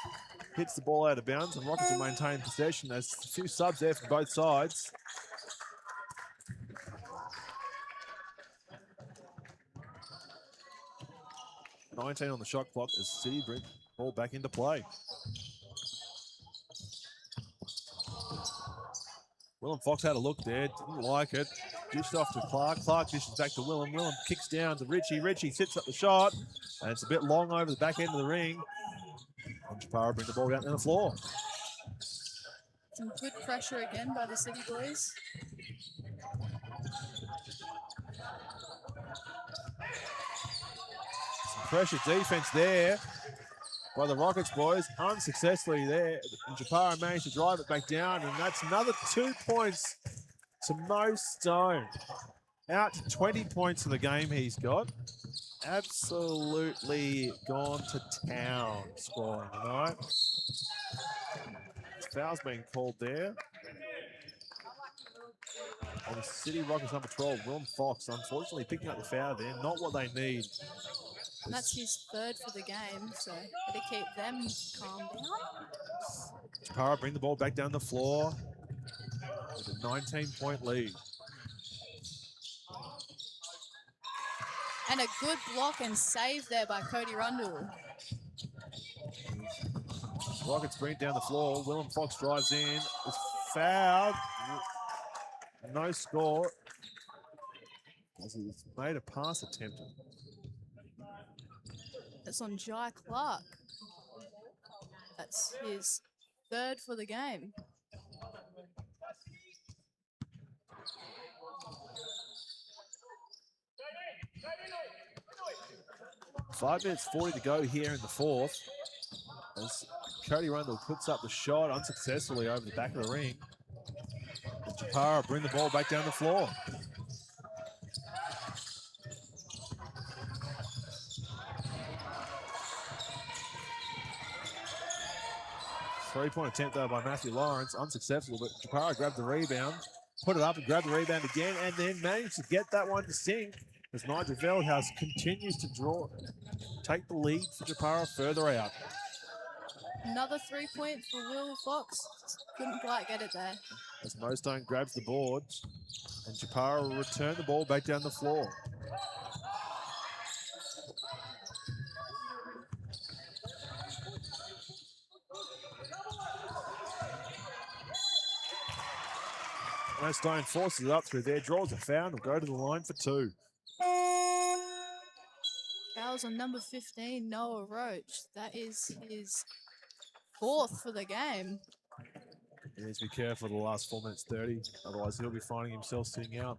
Hits the ball out of bounds and Rockets will maintain possession. There's a few subs there from both sides. $19 on the shot clock as City bring the ball back into play. Willem Fox had a look there, didn't like it. Dished off to Clark. Clark dishes back to Willem. Willem kicks down to Ritchie. Ritchie sits up the shot, and it's a bit long over the back end of the ring. And Japara bring the ball down to the floor. Some good pressure again by the City boys. Some pressure defense there by the Rockets boys. Unsuccessfully there. And Japara managed to drive it back down, and that's another 2 points to Mo Stone. Out to 20 points in the game he's got. Absolutely gone to town scoring tonight. Foul's being called there. On the City Rockets number 12, Willem Fox, unfortunately picking up the foul there. Not what they need. And that's his third for the game, so better keep them calm down. Japara bring the ball back down the floor with a 19-point lead. And a good block and save there by Cody Rundle. Rockets bring it down the floor. Willem Fox drives in. Is fouled. No score. As he's made a pass attempt. It's on Jai Clark. That's his third for the game. Five minutes 40 to go here in the fourth. As Cody Rundle puts up the shot unsuccessfully over the back of the ring. And Japara bring the ball back down the floor. Three-point attempt though by Matthew Lawrence, unsuccessful, but Japara grabbed the rebound, put it up and grabbed the rebound again, and then managed to get that one to sink as Nigel Veldhouse continues to take the lead for Japara further out. Another 3-point for Will Fox. Couldn't quite get it there. As Mostone grabs the board, and Japara will return the ball back down the floor. Mostone forces it up through there, draws a foul, and will go to the line for two. Fouls on number 15, Noah Roach. That is his fourth for the game. He needs to be careful the last 4 minutes 30, otherwise he'll be finding himself sitting out.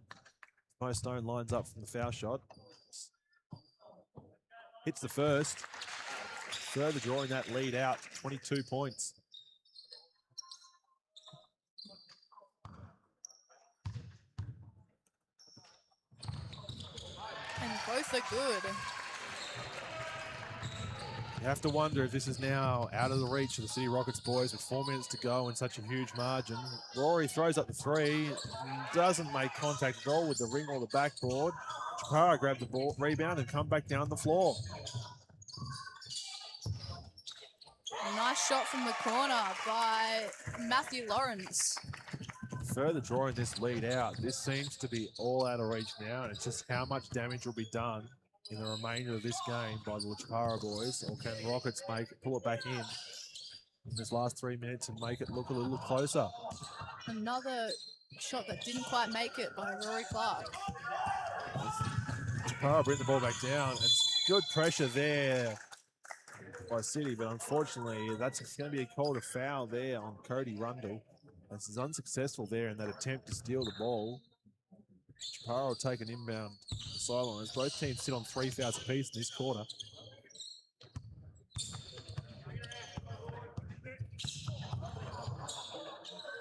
Mostone lines up from the foul shot. Hits the first. Further drawing that lead out, 22 points. And both are good. You have to wonder if this is now out of the reach of the City Rockets boys with 4 minutes to go and such a huge margin. Rory throws up the three, doesn't make contact at all with the ring or the backboard. Japara grabbed the ball, rebound, and come back down the floor. A nice shot from the corner by Matthew Lawrence. Further drawing this lead out. This seems to be all out of reach now, and it's just how much damage will be done in the remainder of this game by the Japara boys, or can Rockets pull it back in this last 3 minutes and make it look a little closer? Another shot that didn't quite make it by Rory Clark. Japara bring the ball back down, and good pressure there by City, but unfortunately that's going to be a call to foul there on Cody Rundle. This is unsuccessful there in that attempt to steal the ball. Japara will take an inbound sideline as both teams sit on 3 fouls apiece in this quarter.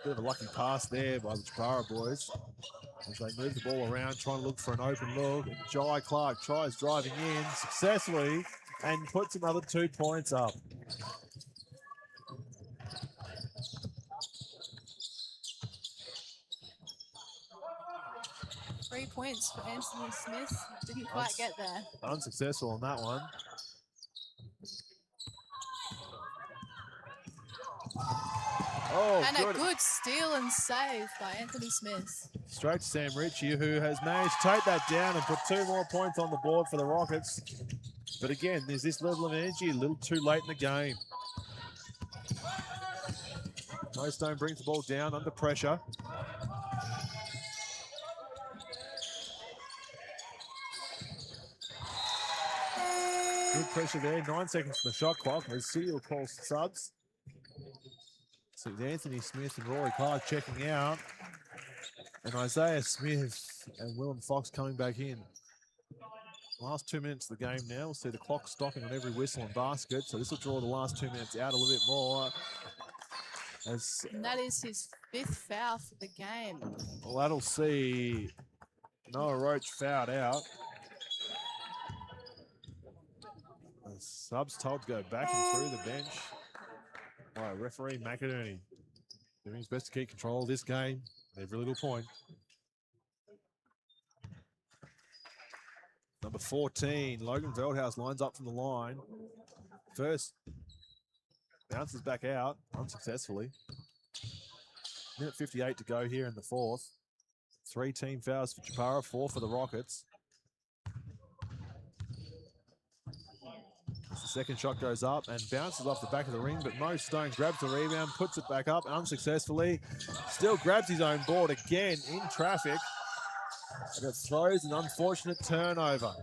Bit of a lucky pass there by the Japara boys as they move the ball around, trying to look for an open look. And Jai Clark tries driving in successfully and puts another 2 points up. Three points for Anthony Smith. Didn't quite get there. Unsuccessful on that one. Oh, and a good steal and save by Anthony Smith. Straight to Sam Ritchie, who has managed to take that down and put 2 more points on the board for the Rockets. But again, there's this level of energy a little too late in the game. Mostone brings the ball down under pressure. Good pressure there, 9 seconds from the shot clock as City will call subs. So it's Anthony Smith and Rory Clark checking out. And Isaiah Smith and Willem Fox coming back in. Last 2 minutes of the game now. We'll see the clock stopping on every whistle and basket. So this will draw the last 2 minutes out a little bit more. And that is his 5th foul for the game. Well, that'll see Noah Roach fouled out. The subs told to go back and through the bench by referee McInerney. Doing his best to keep control of this game at every little point. Number 14, Logan Veldhouse lines up from the line. First, bounces back out unsuccessfully. Minute 58 to go here in the fourth. 3 team fouls for Japara, 4 for the Rockets. As the second shot goes up and bounces off the back of the ring, but Mostone grabs the rebound, puts it back up unsuccessfully. Still grabs his own board again in traffic. And it throws an unfortunate turnover.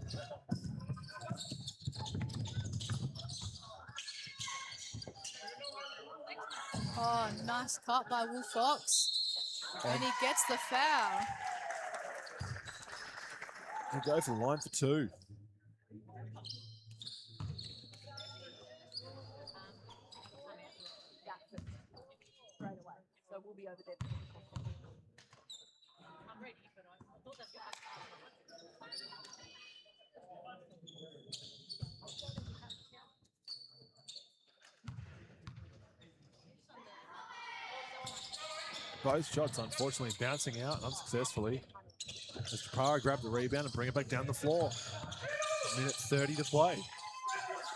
Oh, nice cut by Will Fox. And he gets the foul. He'll go for the line for 2. Both shots, unfortunately, bouncing out unsuccessfully. As Japara grabbed the rebound and bring it back down the floor. 1:30 to play.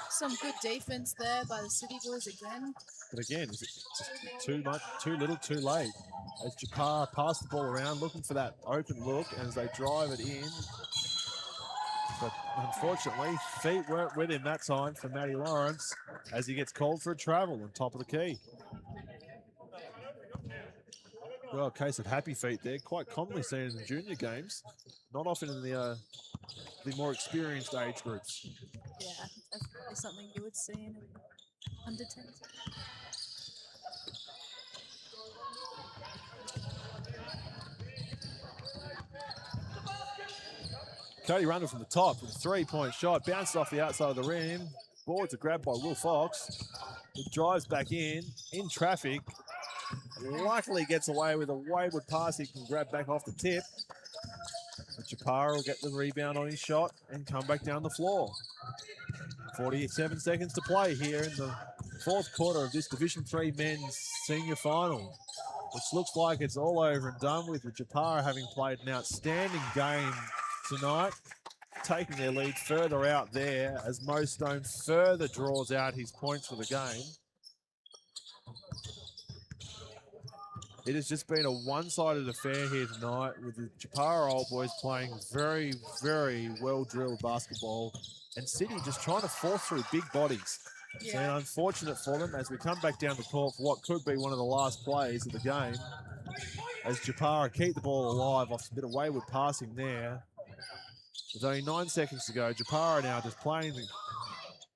Some good defense there by the City boys again. But again, is it just too much, too little, too late? As Japara passed the ball around, looking for that open look, and as they drive it in. But unfortunately, feet weren't with him that time for Matty Lawrence as he gets called for a travel on top of the key. Well, a case of happy feet there, quite commonly seen in the junior games, not often in the more experienced age groups. Yeah, definitely something you would see in under 10. Cody Rundle from the top with a 3-point shot, bounced off the outside of the rim. Boards are grabbed by Will Fox. He drives back in traffic. Luckily gets away with a wayward pass he can grab back off the tip. But Japara will get the rebound on his shot and come back down the floor. 47 seconds to play here in the fourth quarter of this Division 3 men's senior final, which looks like it's all over and done with Japara having played an outstanding game tonight, taking their lead further out there as Mo Stone further draws out his points for the game. It has just been a one-sided affair here tonight with the Japara Old Boys playing very, very well-drilled basketball and City just trying to force through big bodies. Yeah. So unfortunate for them as we come back down the court for what could be one of the last plays of the game as Japara keep the ball alive off a bit of wayward passing there. With only 9 seconds to go, Japara now just playing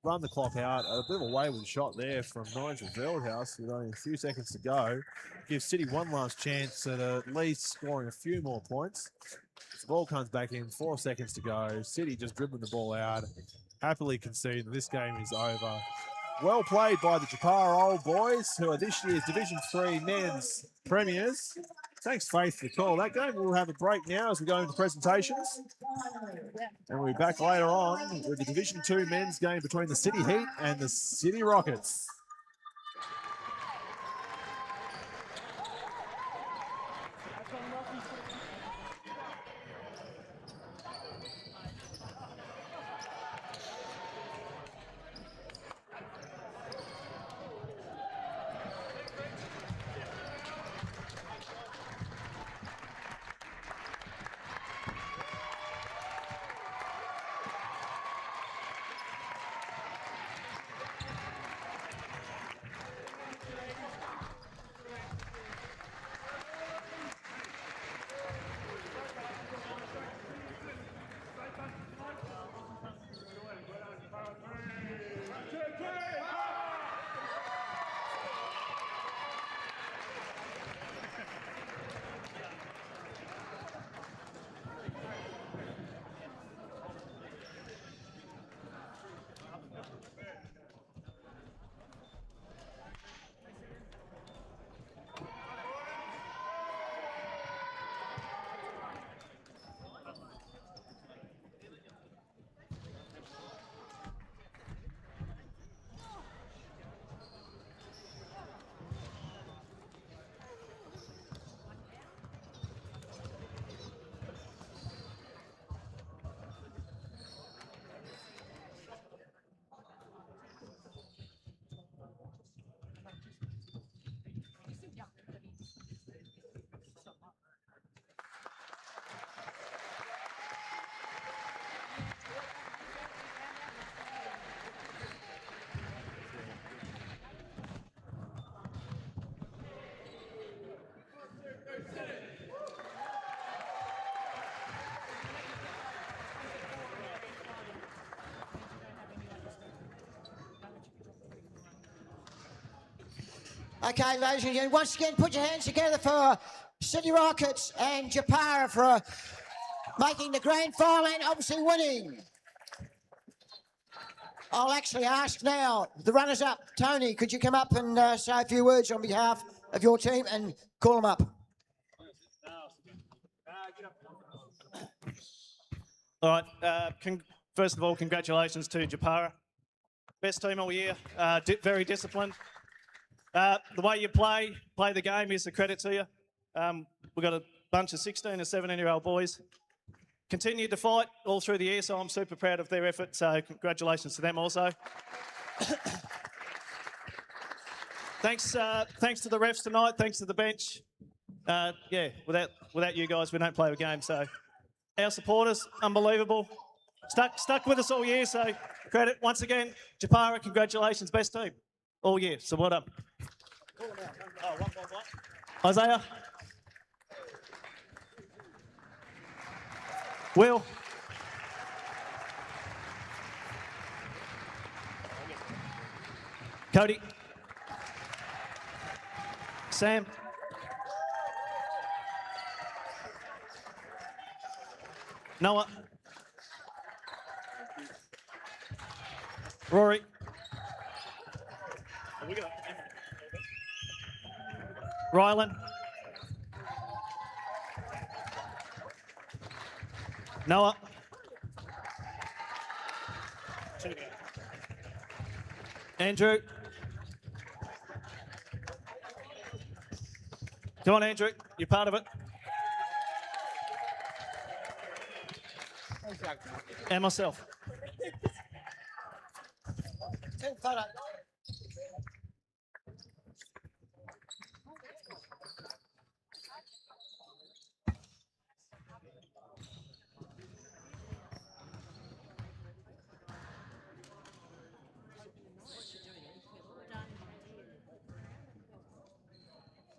run the clock out. A bit of a wayward shot there from Nigel Veldhouse with only a few seconds to go. Gives City one last chance at least scoring a few more points. The ball comes back in, 4 seconds to go. City just dribbling the ball out. Happily conceding that this game is over. Well played by the Japara Old Boys, who are this year's Division 3 men's premiers. Thanks, Faith, for the call. That game, we'll have a break now as we go into presentations. And we'll be back later on with the Division 2 men's game between the City Heat and the City Rockets. Okay, ladies and gentlemen, once again, put your hands together for City Rockets and Japara for making the grand final and obviously winning. I'll actually ask now, the runners-up, Tony, could you come up and say a few words on behalf of your team and call them up? All right. First of all, congratulations to Japara. Best team all year. Very disciplined. The way you play the game is a credit to you. We've got a bunch of 16 and 17-year-old boys. Continued to fight all through the year, so I'm super proud of their effort. So congratulations to them also. Thanks to the refs tonight. Thanks to the bench. Yeah, without you guys, we don't play a game. So our supporters, unbelievable. Stuck with us all year. So credit once again, Japara. Congratulations, best team all year. So well done. Isaiah. Will. Cody. Sam. Noah. Rory. Rylan. Noah. Andrew. Come on, Andrew. You're part of it. And myself.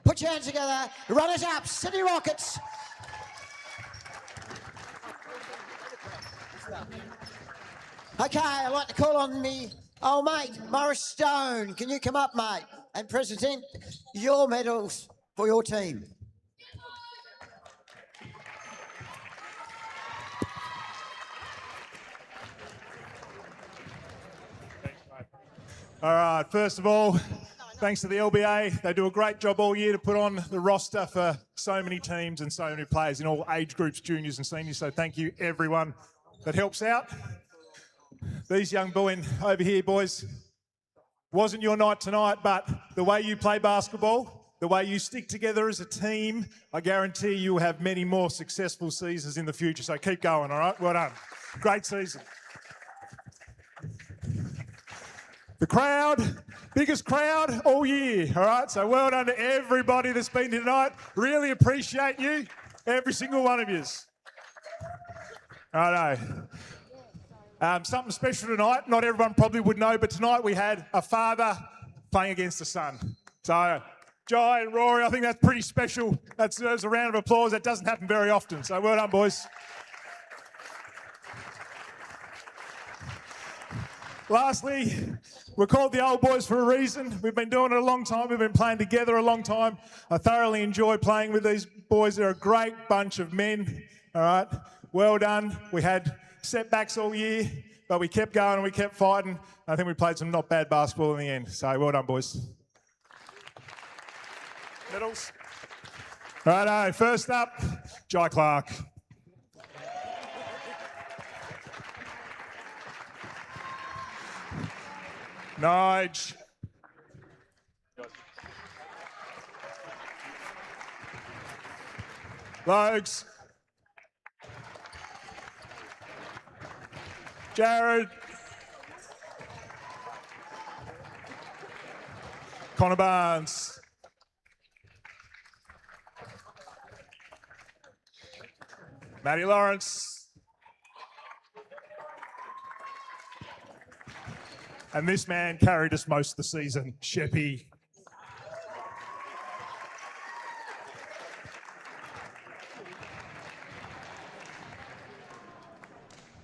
Put your hands together. Runners up, City Rockets. Okay, I'd like to call on me old mate, Morris Stone. Can you come up, mate, and present your medals for your team? All right, first of all, thanks to the LBA. They do a great job all year to put on the roster for so many teams and so many players in all age groups, juniors and seniors. So thank you, everyone that helps out. These young boys over here, boys, wasn't your night tonight, but the way you play basketball, the way you stick together as a team, I guarantee you will have many more successful seasons in the future. So keep going, all right? Well done. Great season. The crowd, biggest crowd all year, all right? So well done to everybody that's been here tonight. Really appreciate you, every single one of you. Righto. Something special tonight, not everyone probably would know, but tonight we had a father playing against a son. So, Jai and Rory, I think that's pretty special. That deserves a round of applause. That doesn't happen very often. So well done, boys. Lastly, we're called the old boys for a reason. We've been doing it a long time. We've been playing together a long time. I thoroughly enjoy playing with these boys. They're a great bunch of men. All right, well done. We had setbacks all year, but we kept going and we kept fighting. I think we played some not bad basketball in the end. So well done, boys. Medals. Righto, first up, Jai Clark. Nige. Logs. Jared. Connor Barnes. Matty Lawrence. And this man carried us most of the season, Sheppy.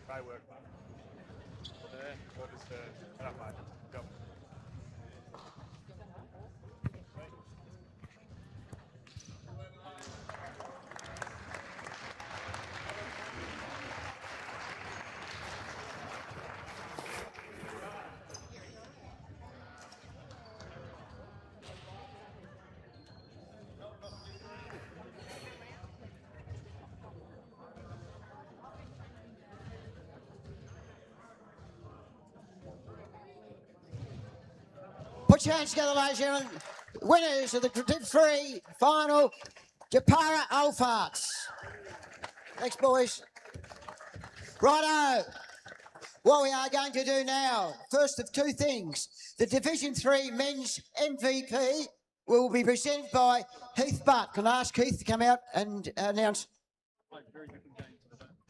Great work, mate. What is the... Oh, mate. Go. Put your hands together, ladies and gentlemen. Winners of the Div 3 final, Japara Alfarts. Thanks, boys. Righto. What we are going to do now, first of two things. The Division 3 Men's MVP will be presented by Heath Butt. Can I ask Heath to come out and announce?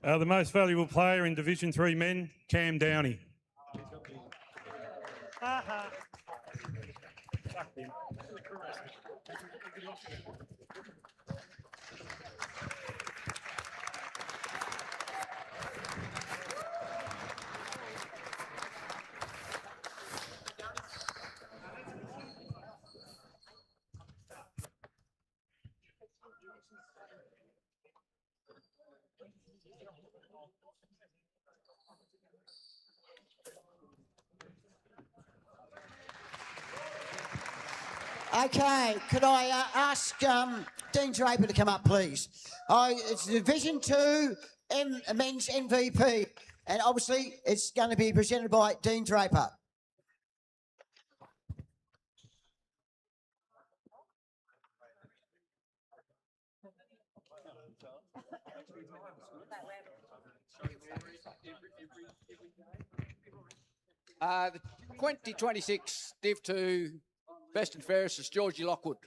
The most valuable player in Division 3 men, Cam Downey. Okay, could I ask Dean Draper to come up, please? It's Division 2 Men's MVP, and obviously it's going to be presented by Dean Draper. The 2026 Div 2 Best and Fairest is Georgie Lockwood.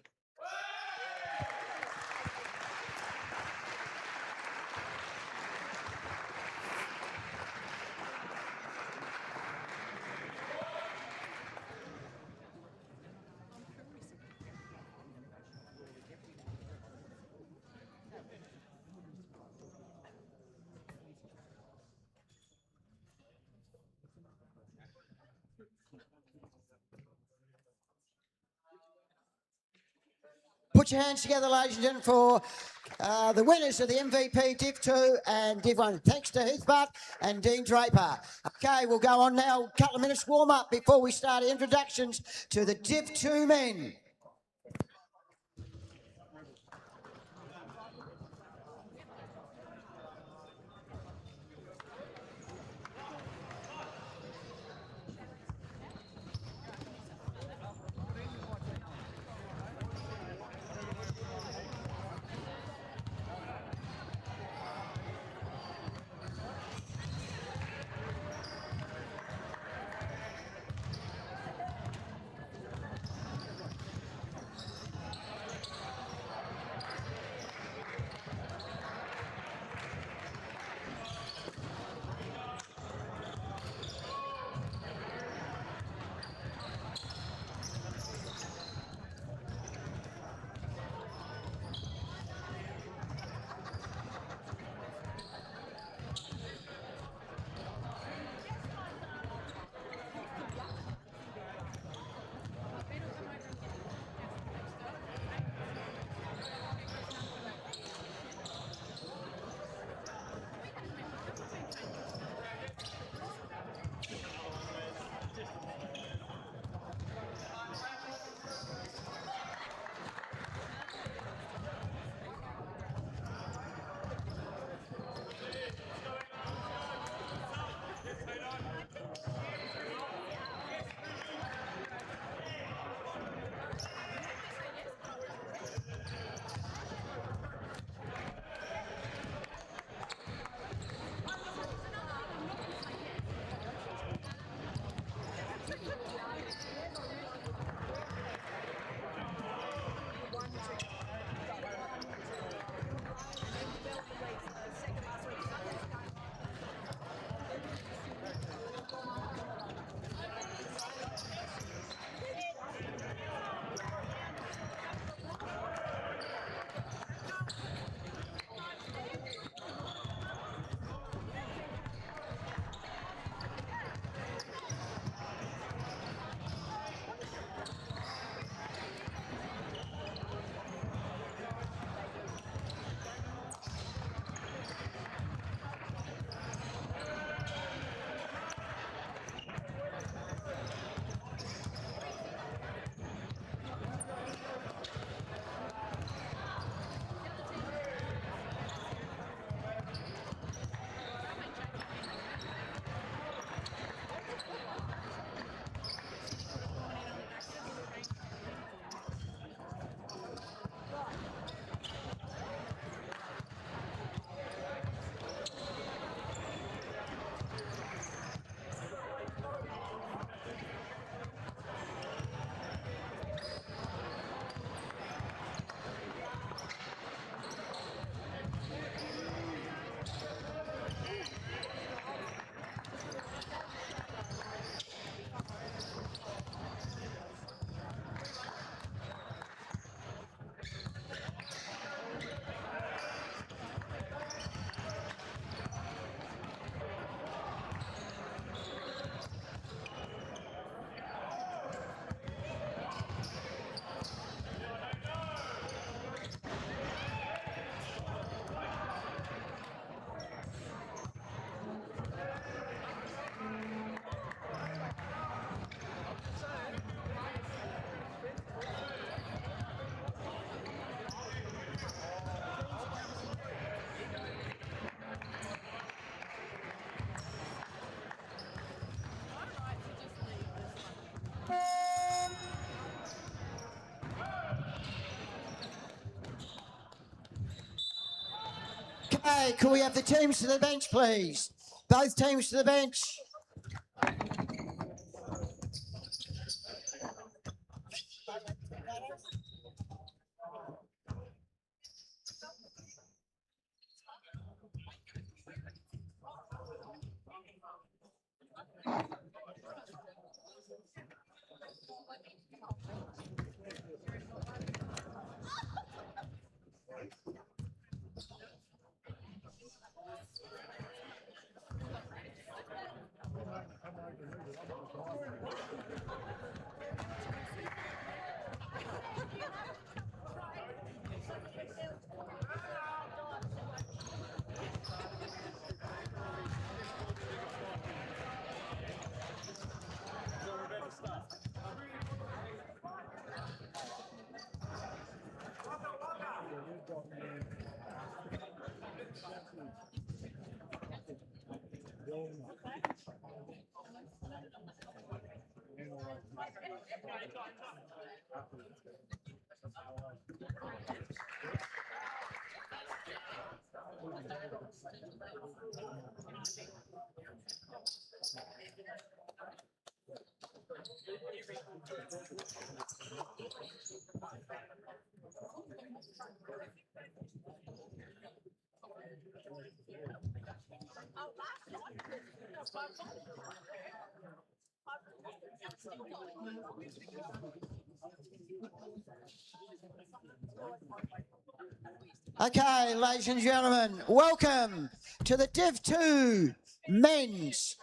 Put your hands together, ladies and gentlemen, for the winners of the MVP Div 2 and Div 1. Thanks to Heath Butt and Dean Draper. Okay, we'll go on now. A couple of minutes warm up before we start introductions to the Div 2 men. Okay, can we have the teams to the bench, please? Both teams to the bench. Okay, ladies and gentlemen, welcome to the Div 2 men's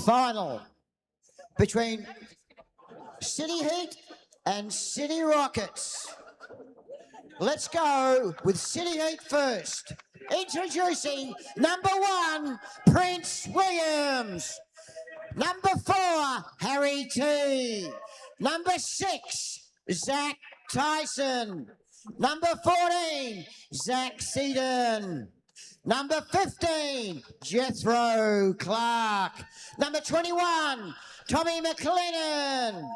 final between City Heat and City Rockets. Let's go with City Heat first. Introducing number 1, Prince Williams. Number 4, Harry T. Number 6, Zach Tyson. Number 14, Zach Seaton. Number 15, Jethro Clark. Number 21, Tommy McLennan.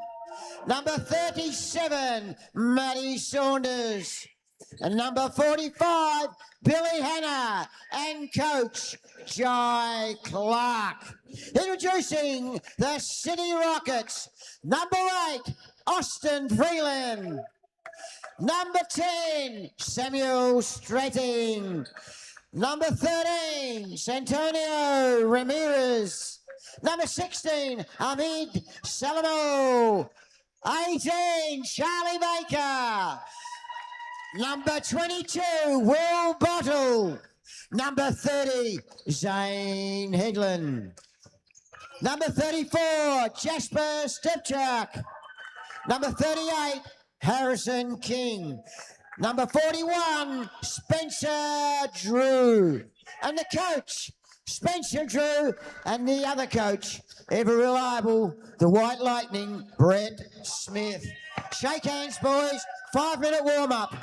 Number 37, Matty Saunders. And number 45, Billy Hanna and coach Jai Clark. Introducing the City Rockets, number 8, Austin Freeland. Number 10, Samuel Stratting. Number 13, Santonio Ramirez. Number 16, Hamid Salamo. 18, Charlie Baker. Number 22, Will Bottle. Number 30, Zane Headland. Number 34, Jasper Stepchuk. Number 38, Harrison King. Number 41, Spencer Drew. And the coach, Spencer Drew, and the other coach, ever reliable, the White Lightning, Brett Smith. Shake hands, boys. 5-minute warm-up.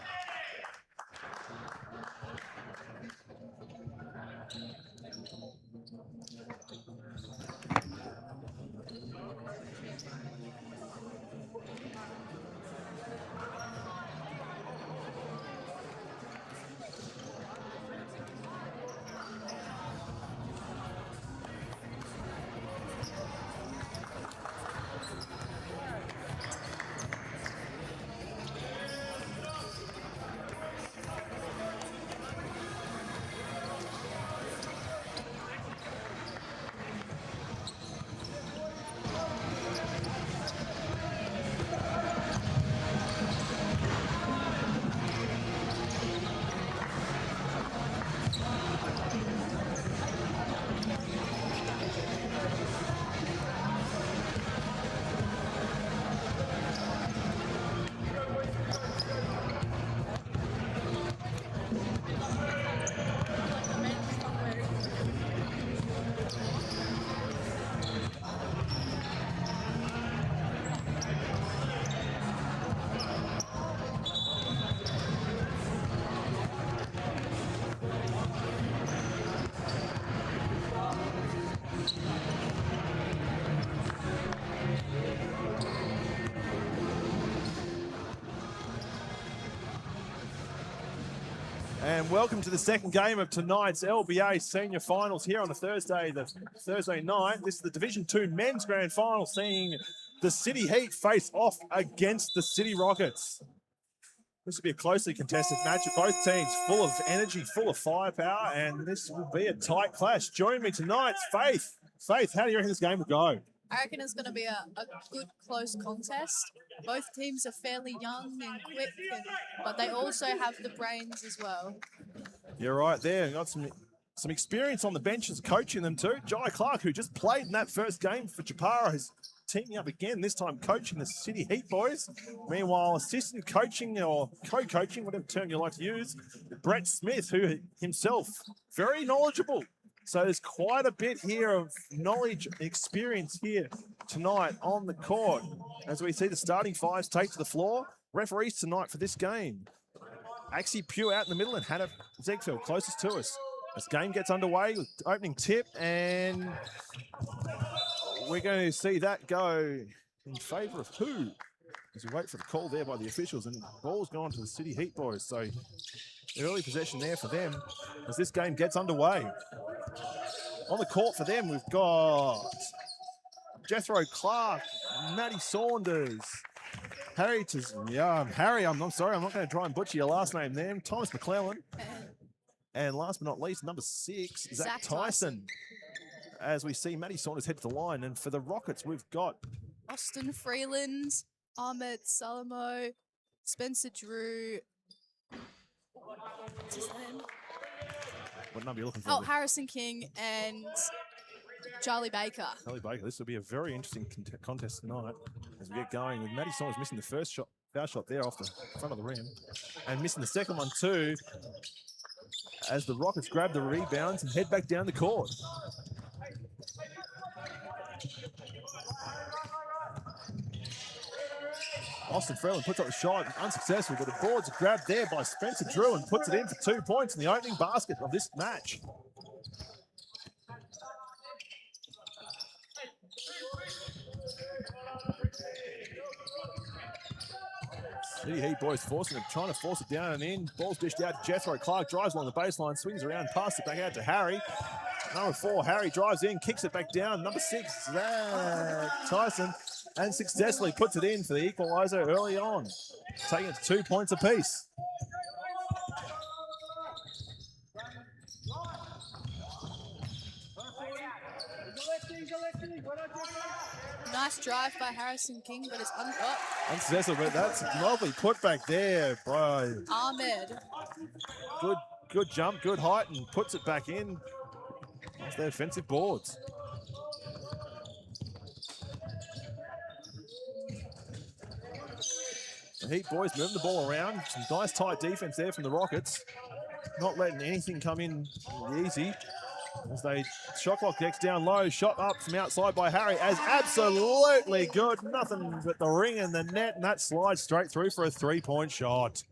And welcome to the second game of tonight's LBA Senior Finals here on the Thursday night. This is the Division 2 Men's Grand Final, seeing the City Heat face off against the City Rockets. This will be a closely contested match. Both teams full of energy, full of firepower, and this will be a tight clash. Join me tonight, Faith. Faith, how do you reckon this game will go? I reckon it's going to be a good, close contest. Both teams are fairly young and quick, but they also have the brains as well. You're right there. Got some experience on the benches coaching them too. Jai Clark, who just played in that first game for Japara, is teaming up again, this time coaching the City Heat boys. Meanwhile, assistant coaching or co-coaching, whatever term you like to use, Brett Smith, who himself very knowledgeable. So there's quite a bit here of knowledge, experience here tonight on the court as we see the starting fives take to the floor. Referees tonight for this game: Axie Pugh out in the middle and Hannah Zegfeld closest to us. This game gets underway with opening tip, and we're going to see that go in favour of who? As we wait for the call there by the officials, and the ball's gone to the City Heat boys. So early possession there for them as this game gets underway. On the court for them, we've got Jethro Clark, Maddie Saunders, Harry, I'm sorry, I'm not going to try and butcher your last name there, Thomas McClellan. And last but not least, number 6, Zach Tyson. As we see Maddie Saunders head to the line. And for the Rockets, we've got Austin Freeland, Ahmed Salamo, Spencer Drew. What's his name? What number are you looking for? Oh, Harrison King and Charlie Baker. Charlie Baker. This will be a very interesting contest tonight as we get going, with Maddie Saunders missing the first foul shot there off the front of the rim, and missing the second one too, as the Rockets grab the rebounds and head back down the court. Austin Freeland puts up a shot, unsuccessful, but the boards are grabbed there by Spencer Drew and puts it in for 2 points in the opening basket of this match. City Heat boys trying to force it down and in. Ball's dished out to Jethro Clark, drives along the baseline, swings around, passes it back out to Harry. Number 4, Harry drives in, kicks it back down. Number 6, Tyson, and successfully puts it in for the equaliser early on, taking it to 2 points apiece. Nice drive by Harrison King, but it's unsuccessful, but that's a lovely putback there by Ahmed. Good jump, good height, and puts it back in. That's their offensive boards. The Heat boys moving the ball around. Some nice tight defense there from the Rockets. Not letting anything come in easy. As they shot clock gets down low, shot up from outside by Harry as absolutely good. Nothing but the ring and the net, and that slides straight through for a 3-point shot.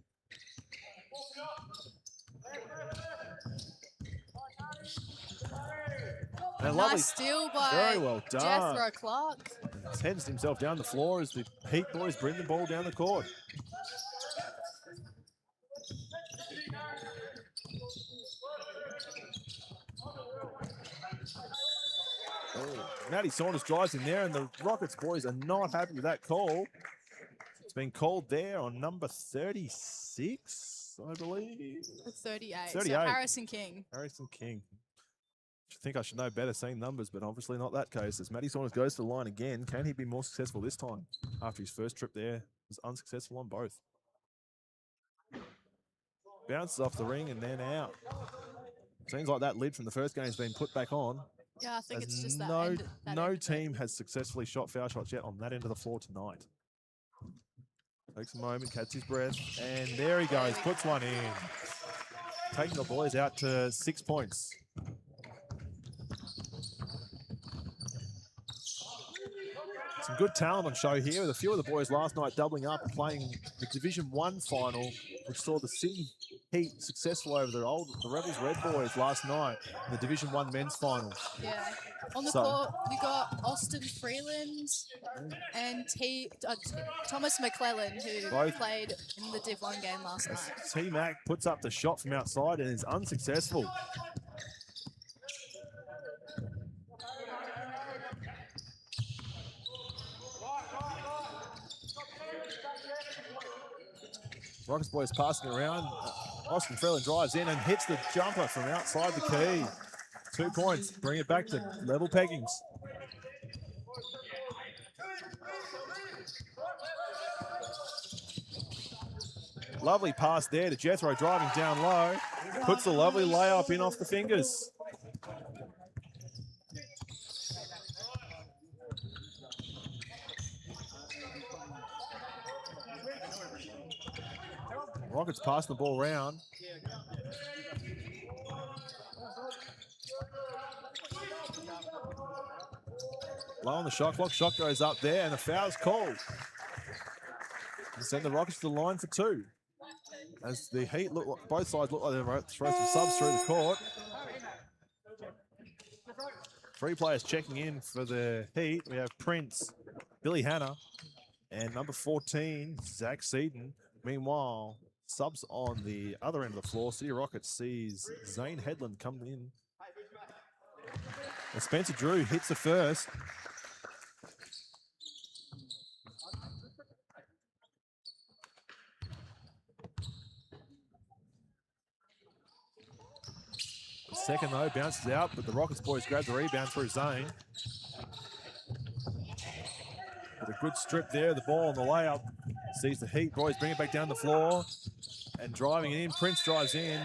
Nice steal by very well done. Jethro Clark. Heads himself down the floor as the Heat boys bring the ball down the court. Maddie Saunders drives in there, and the Rockets boys are not happy with that call. It's been called there on number 36, I believe. 38. 38. So Harrison King. Harrison King. I think I should know better seeing numbers, but obviously not that case. As Maddie Saunders goes to the line again, can he be more successful this time? After his first trip there, was unsuccessful on both. Bounces off the ring and then out. Seems like that lid from the first game has been put back on. Yeah, I think it's just no team has successfully shot foul shots yet on that end of the floor tonight. Takes a moment, catches his breath, and there he goes, puts one in. Taking the boys out to 6 points. Some good talent on show here with a few of the boys last night doubling up and playing the Division 1 final, which saw the City Heat successful over the Rebels Red Boys last night in the Division 1 men's finals. Yeah. On the So- court, we got Austin Freeland and Thomas McClellan, who Both- played in the Div 1 game last night. T-Mac puts up the shot from outside and is unsuccessful. Rockets boys passing it around. Austin Freeland drives in and hits the jumper from outside the key. 2 points, bring it back to level peggings. Lovely pass there to Jethro, driving down low. Puts the lovely layup in off the fingers. Rockets passing the ball around. Low on the shot clock. Shot goes up there and a foul's called. And send the Rockets to the line for 2. As the Heat look like, both sides look like they're throwing some subs through the court. 3 players checking in for the Heat. We have Prince, Billy Hanna, and number 14, Zach Seaton. Meanwhile, subs on the other end of the floor. City Rockets sees Zane Headland coming in. And Spencer Drew hits the first. The second though bounces out, but the Rockets boys grab the rebound through Zane. With a good strip there, the ball on the layup. Sees the Heat boys bring it back down the floor. And driving it in, Prince drives in.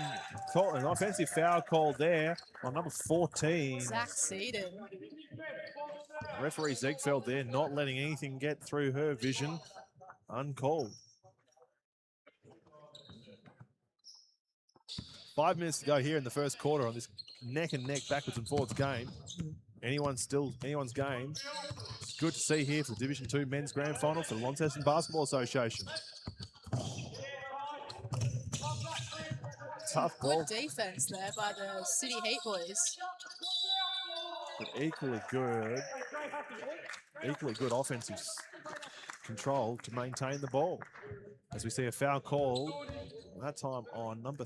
An offensive foul called there on number 14. Zach Seaton. Referee Ziegfeld there, not letting anything get through her vision. Uncalled. 5 minutes to go here in the first quarter on this neck and neck backwards and forwards game. Anyone's game. It's good to see here for the Division 2 men's grand final for the Launceston Basketball Association. Tough ball. Good defense there by the City Heat boys. But equally good offensive control to maintain the ball. As we see a foul called, that time on number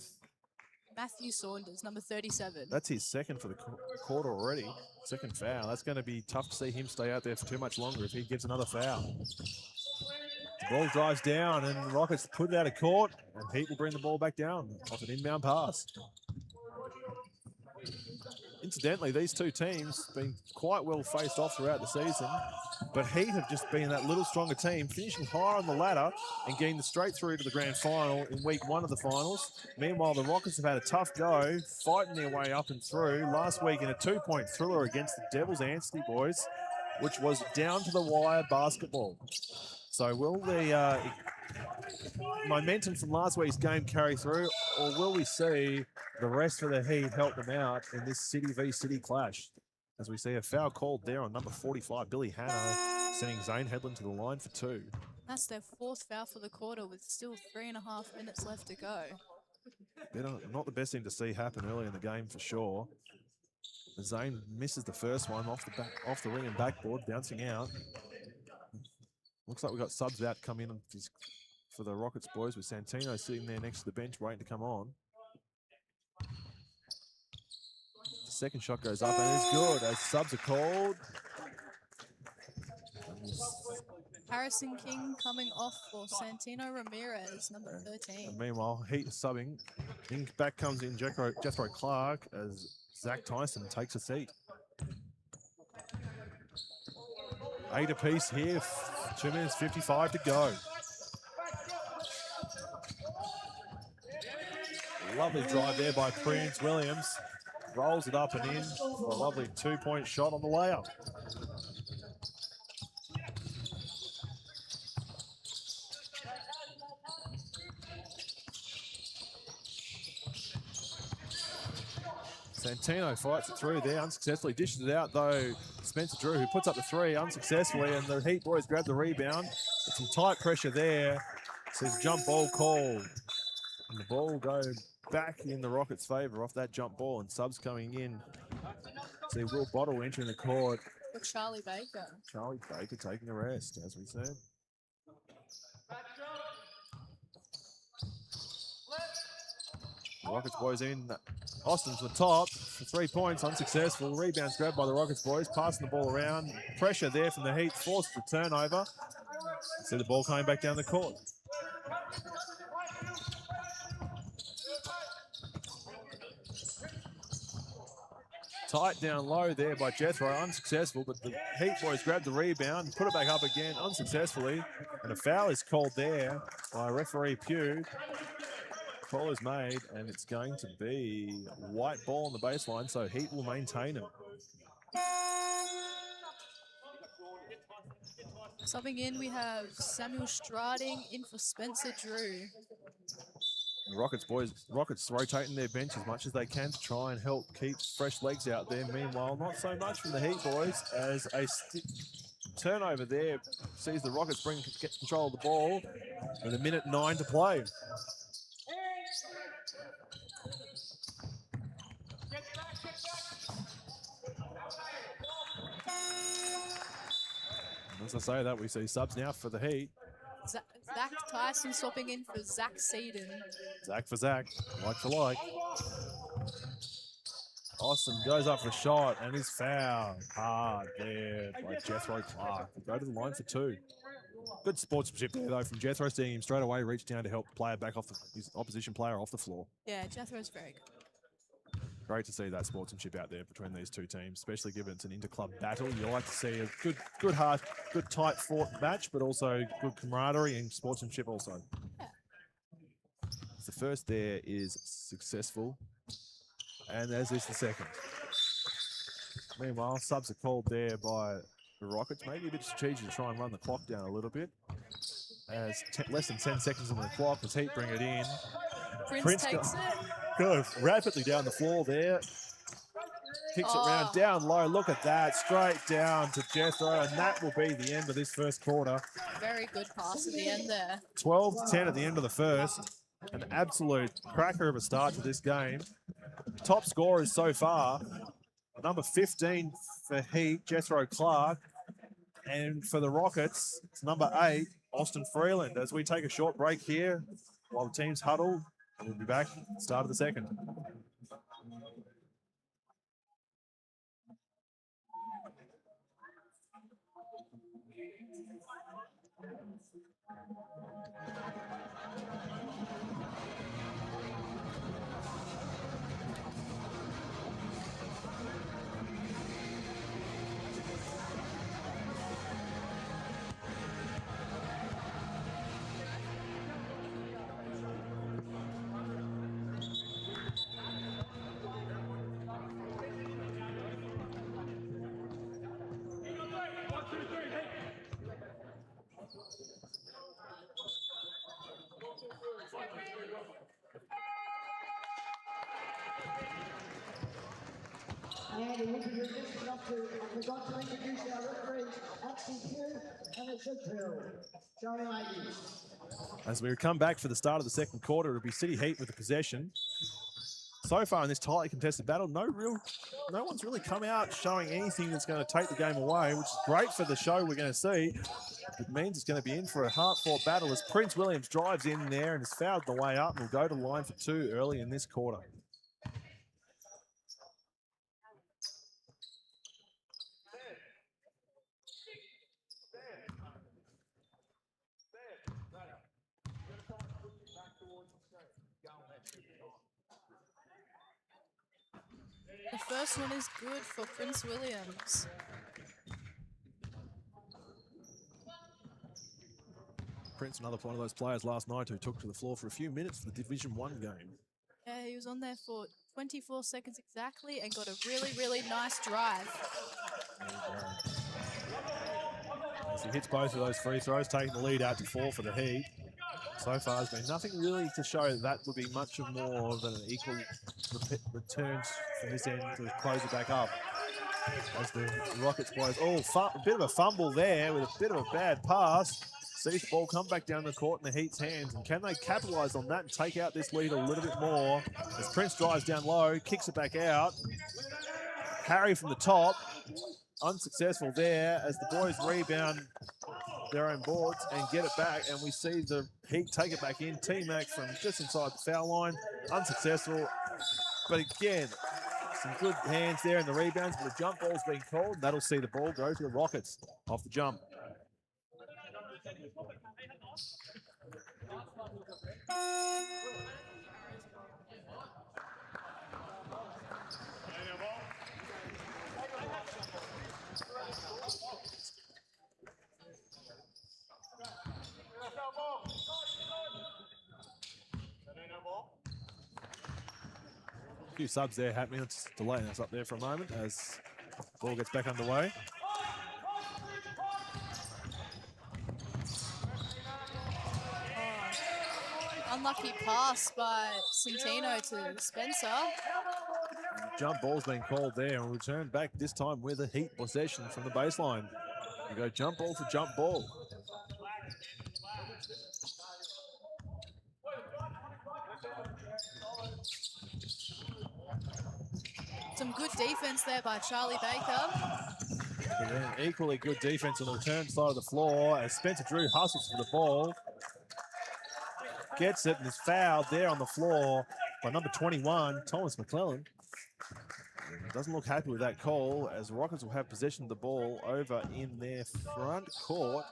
Matthew Saunders, number 37. that's his second for the quarter already. Second foul. That's going to be tough to see him stay out there for too much longer if he gives another foul. The ball drives down and the Rockets put it out of court and Heat will bring the ball back down off an inbound pass. Incidentally, these two teams have been quite well faced off throughout the season, but Heat have just been that little stronger team, finishing higher on the ladder and getting straight through to the grand final in week 1 of the finals. Meanwhile, the Rockets have had a tough go, fighting their way up and through last week in a 2-point thriller against the Devils Anstey boys, which was down to the wire basketball. So will the momentum from last week's game carry through, or will we see the rest of the Heat help them out in this City v City clash? As we see a foul called there on number 45, Billy Hanna, sending Zane Headland to the line for 2. That's their 4th foul for the quarter with still 3.5 minutes left to go. Not the best thing to see happen early in the game for sure. Zane misses the first one off the ring and backboard, bouncing out. Looks like we've got subs about to come in for the Rockets boys, with Santino sitting there next to the bench waiting to come on. The second shot goes up and it's good as subs are called. Harrison King coming off for Santino Ramirez, number 13. And meanwhile, Heat subbing. In back comes in Jethro Clark as Zach Tyson takes a seat. 8 apiece here, 2 minutes 55 to go. Lovely drive there by Prince Williams. Rolls it up and in for a lovely 2-point shot on the layup. Santino fights it through there, unsuccessfully dishes it out though. Spencer Drew, who puts up the 3 unsuccessfully, and the Heat boys grab the rebound. With some tight pressure there. Says jump ball called. And the ball back in the Rockets' favour off that jump ball, and subs coming in. See Will Bottle entering the court. For Charlie Baker. Charlie Baker taking a rest, as we said. The Rockets boys in. Austin to the top for 3 points, unsuccessful. Rebounds grabbed by the Rockets boys, passing the ball around. Pressure there from the Heat, forced the turnover. See the ball coming back down the court. Tight down low there by Jethro, unsuccessful, but the Heat boys grabbed the rebound, put it back up again unsuccessfully, and a foul is called there by referee Pugh. Call is made, and it's going to be white ball on the baseline, so Heat will maintain it. Subbing in, we have Samuel Strading in for Spencer Drew. The Rockets boys, Rockets rotating their bench as much as they can to try and help keep fresh legs out there. Meanwhile, not so much from the Heat boys, as a turnover there sees the Rockets get control of the ball with 1:09 to play. As I say that, we see subs now for the Heat. Zach Tyson swapping in for Zach Seaton. Zach for Zach, like for like. Austin goes up for a shot and is fouled hard there by Jethro Clark. Go to the line for 2. Good sportsmanship there, though, from Jethro, seeing him straight away reach down to help player back off his opposition player off the floor. Yeah, Jethro's very good. Great to see that sportsmanship out there between these two teams, especially given it's an inter-club battle. You like to see a good tight fought match, but also good camaraderie and sportsmanship also. Yeah. The first there is successful, and as is the second. Meanwhile, subs are called there by the Rockets. Maybe a bit strategic to try and run the clock down a little bit. As less than 10 seconds on the clock as Heat bring it in. Prince takes it. Go rapidly down the floor there. Kicks it round down low. Look at that. Straight down to Jethro. And that will be the end of this first quarter. Very good pass at the end there. 12-10 at the end of the first. An absolute cracker of a start to this game. Top scorers so far. Number 15 for Heat, Jethro Clark. And for the Rockets, it's number 8, Austin Freeland. As we take a short break here while the teams huddle. And we'll be back at the start of the second. And we forgot to introduce our referees, Axel Pugh and Richard Hill. Johnny Ladies. As we come back for the start of the second quarter, it'll be City Heat with the possession. So far in this tightly contested battle, no one's really come out showing anything that's going to take the game away, which is great for the show we're going to see. It means it's going to be in for a hard-fought battle as Prince Williams drives in there and is fouled the way up and will go to the line for 2 early in this quarter. The first one is good for Prince Williams. Prince, another one of those players last night who took to the floor for a few minutes for the Division 1 game. Yeah, he was on there for 24 seconds exactly and got a really, really nice drive. As he hits both of those free throws, taking the lead out to 4 for the Heat. So far, there's been nothing really to show that would be much more than an equal return from this end to close it back up. As the Rockets boys, a bit of a fumble there with a bit of a bad pass. sees the ball come back down the court in the Heat's hands, and can they capitalise on that and take out this lead a little bit more? As Prince drives down low, kicks it back out. Harry from the top, unsuccessful there as the boys rebound their own boards and get it back, and we see the Heat take it back in. T-Mac from just inside the foul line, unsuccessful, but again, some good hands there in the rebounds, but the jump ball's been called, and that'll see the ball go to the Rockets off the jump. A few subs there happening. Let's delay us up there for a moment as the ball gets back underway. Unlucky pass by Centino to Spencer. Jump ball's been called there and returned back this time with a Heat possession from the baseline. We go jump ball to jump ball. Some good defense there by Charlie Baker. And then equally good defense on the return side of the floor as Spencer Drew hustles for the ball. Gets it and is fouled there on the floor by number 21, Thomas McClellan. Doesn't look happy with that call as the Rockets will have possession of the ball over in their front court.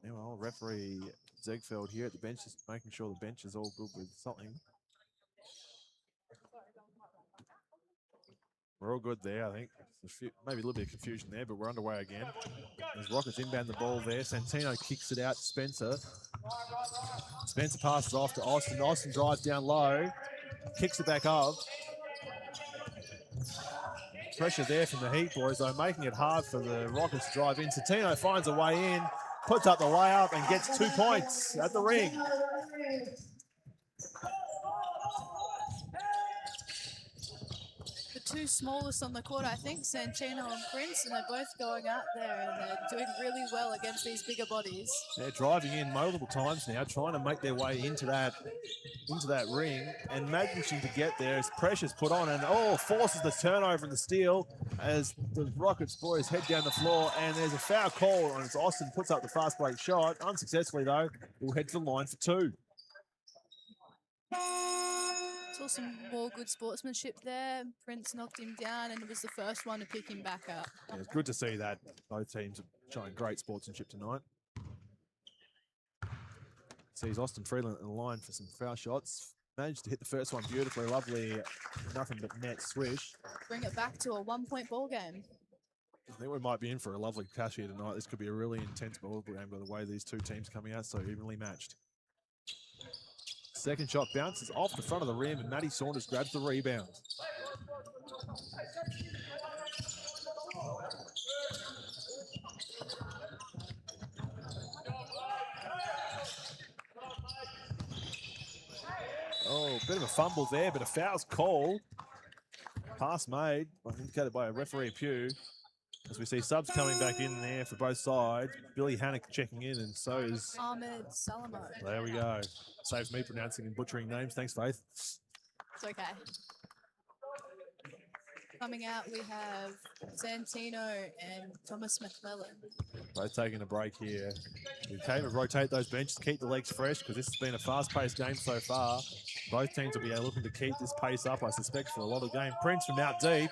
Meanwhile, referee Zegfeld here at the bench is making sure the bench is all good with something. We're all good there, I think. Maybe a little bit of confusion there, but we're underway again. As Rockets inbound the ball there, Santino kicks it out to Spencer. Spencer passes off to Austin. Austin drives down low, kicks it back up. Pressure there from the Heat boys, though, making it hard for the Rockets to drive in. Santino finds a way in, puts up the layup, and gets 2 points at the ring. Two smallest on the court, I think, Santino and Prince, and they're both going out there and they're doing really well against these bigger bodies. They're driving in multiple times now, trying to make their way into that ring and managing to get there as pressure's put on and forces the turnover and the steal as the Rockets boys head down the floor, and there's a foul call on as Austin puts up the fast break shot. Unsuccessfully though, we'll head to the line for 2. Saw some more good sportsmanship there. Prince knocked him down and it was the first one to pick him back up. Yeah, it's good to see that both teams are showing great sportsmanship tonight. Sees Austin Freeland in the line for some foul shots. Managed to hit the first one beautifully, lovely, nothing but net swish. Bring it back to a 1-point ball game. I think we might be in for a lovely clash here tonight. This could be a really intense ball game by the way these two teams coming out so evenly matched. Second shot bounces off the front of the rim and Matty Saunders grabs the rebound. Oh, bit of a fumble there, but a foul's called. Pass made, indicated by a referee Pugh. As we see subs coming back in there for both sides. Billy Hannock checking in, and so is Ahmed Salamo. There we go. Saves me pronouncing and butchering names. Thanks, Faith. It's okay. Coming out, we have Santino and Thomas McClellan. Both taking a break here. We came to rotate those benches, keep the legs fresh, because this has been a fast-paced game so far. Both teams will be looking to keep this pace up, I suspect, for a lot of the game. Prince from out deep.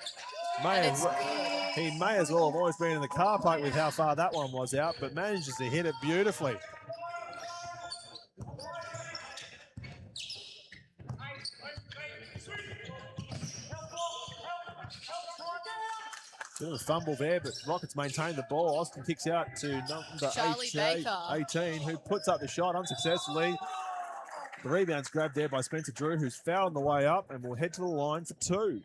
He may as well have always been in the car park with how far that one was out, but manages to hit it beautifully. Bit of a fumble there, but Rockets maintain the ball. Austin kicks out to number 18, who puts up the shot unsuccessfully. The rebound's grabbed there by Spencer Drew, who's fouled on the way up, and will head to the line for 2.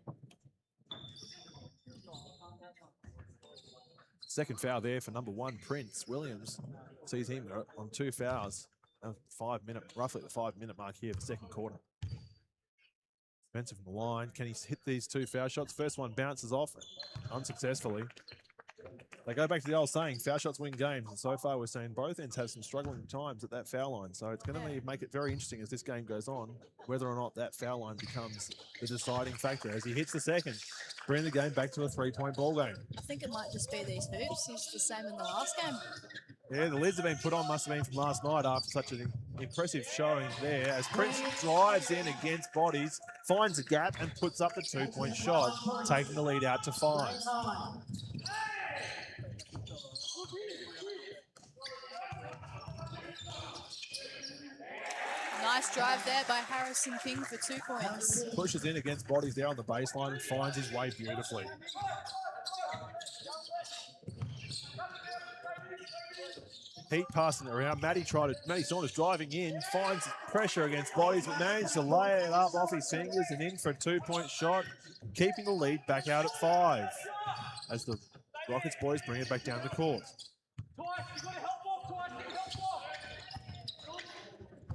Second foul there for number 1, Prince Williams. Sees him on 2 fouls. Roughly the 5-minute mark here for the second quarter. Spencer from the line. Can he hit these 2 foul shots? First one bounces off unsuccessfully. They go back to the old saying, foul shots win games. And so far, we're seeing both ends have some struggling times at that foul line. So it's going to make it very interesting as this game goes on, whether or not that foul line becomes the deciding factor. As he hits the second, bring the game back to a 3-point ball game. I think it might just be these hoops. He's the same in the last game. Yeah, the lids have been put on, must have been from last night after such an impressive showing there. As Prince drives in against bodies, finds a gap and puts up the 2-point shot, taking the lead out to 5. Nice drive there by Harrison King for 2 points. Pushes in against bodies there on the baseline and finds his way beautifully. Heat passing it around. Matty Saunders driving in, finds pressure against bodies, but managed to lay it up off his fingers and in for a 2-point shot, keeping the lead back out at 5 as the Rockets boys bring it back down the court.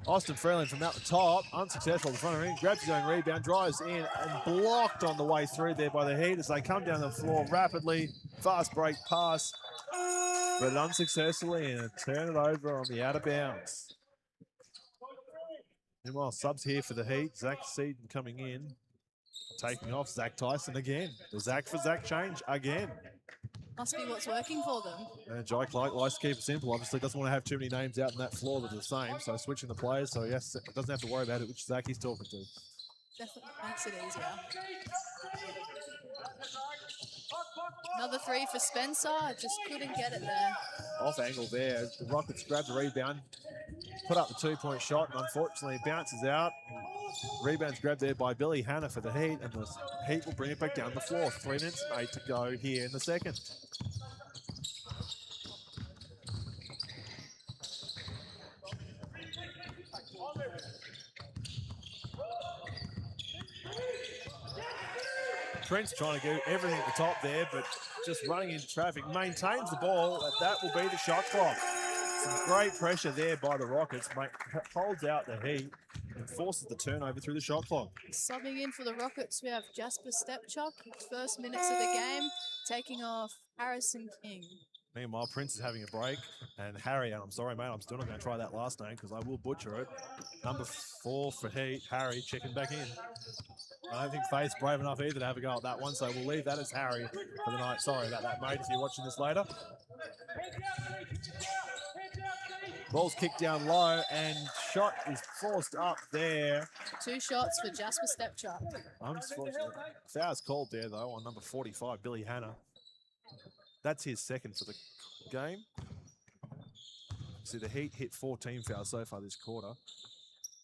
Austin Freeland from out the top, unsuccessful in the front of the ring, grabs his own rebound, drives in and blocked on the way through there by the Heat as they come down the floor rapidly. Fast break pass, but unsuccessfully, and turn it over on the out of bounds. Meanwhile, subs here for the Heat. Zach Seaton coming in, taking off Zach Tyson again. The Zach for Zach change again. Must be what's working for them. And Jai Clark likes to keep it simple. Obviously, doesn't want to have too many names out on that floor that are the same. So switching the players, so yes, doesn't have to worry about it, which Zach he's talking to. Definitely makes it easier. Another 3 for Spencer. Just couldn't get it there. Off angle there. The Rockets grab the rebound, put up the 2-point shot, and unfortunately it bounces out. Rebound's grabbed there by Billy Hanna for the Heat, and the Heat will bring it back down the floor. 3 minutes and 8 to go here in the second. Prince trying to do everything at the top there, but just running into traffic. Maintains the ball, and that will be the shot clock. Some great pressure there by the Rockets. Holds out the Heat and forces the turnover through the shot clock. Subbing in for the Rockets, we have Jasper Stepchuk, first minutes of the game, taking off Harrison King. Meanwhile, Prince is having a break, and Harry, and I'm sorry, mate, I'm still not going to try that last name because I will butcher it. Number 4 for Heat, Harry, checking back in. I don't think Faith's brave enough either to have a go at that one, so we'll leave that as Harry for the night. Sorry about that, mate, if you're watching this later. Ball's kicked down low, and shot is forced up there. 2 shots for Jasper Stepchuk. Unfortunately, foul's called there, though, on number 45, Billy Hanna. That's his second for the game. See, the Heat hit 14 fouls so far this quarter.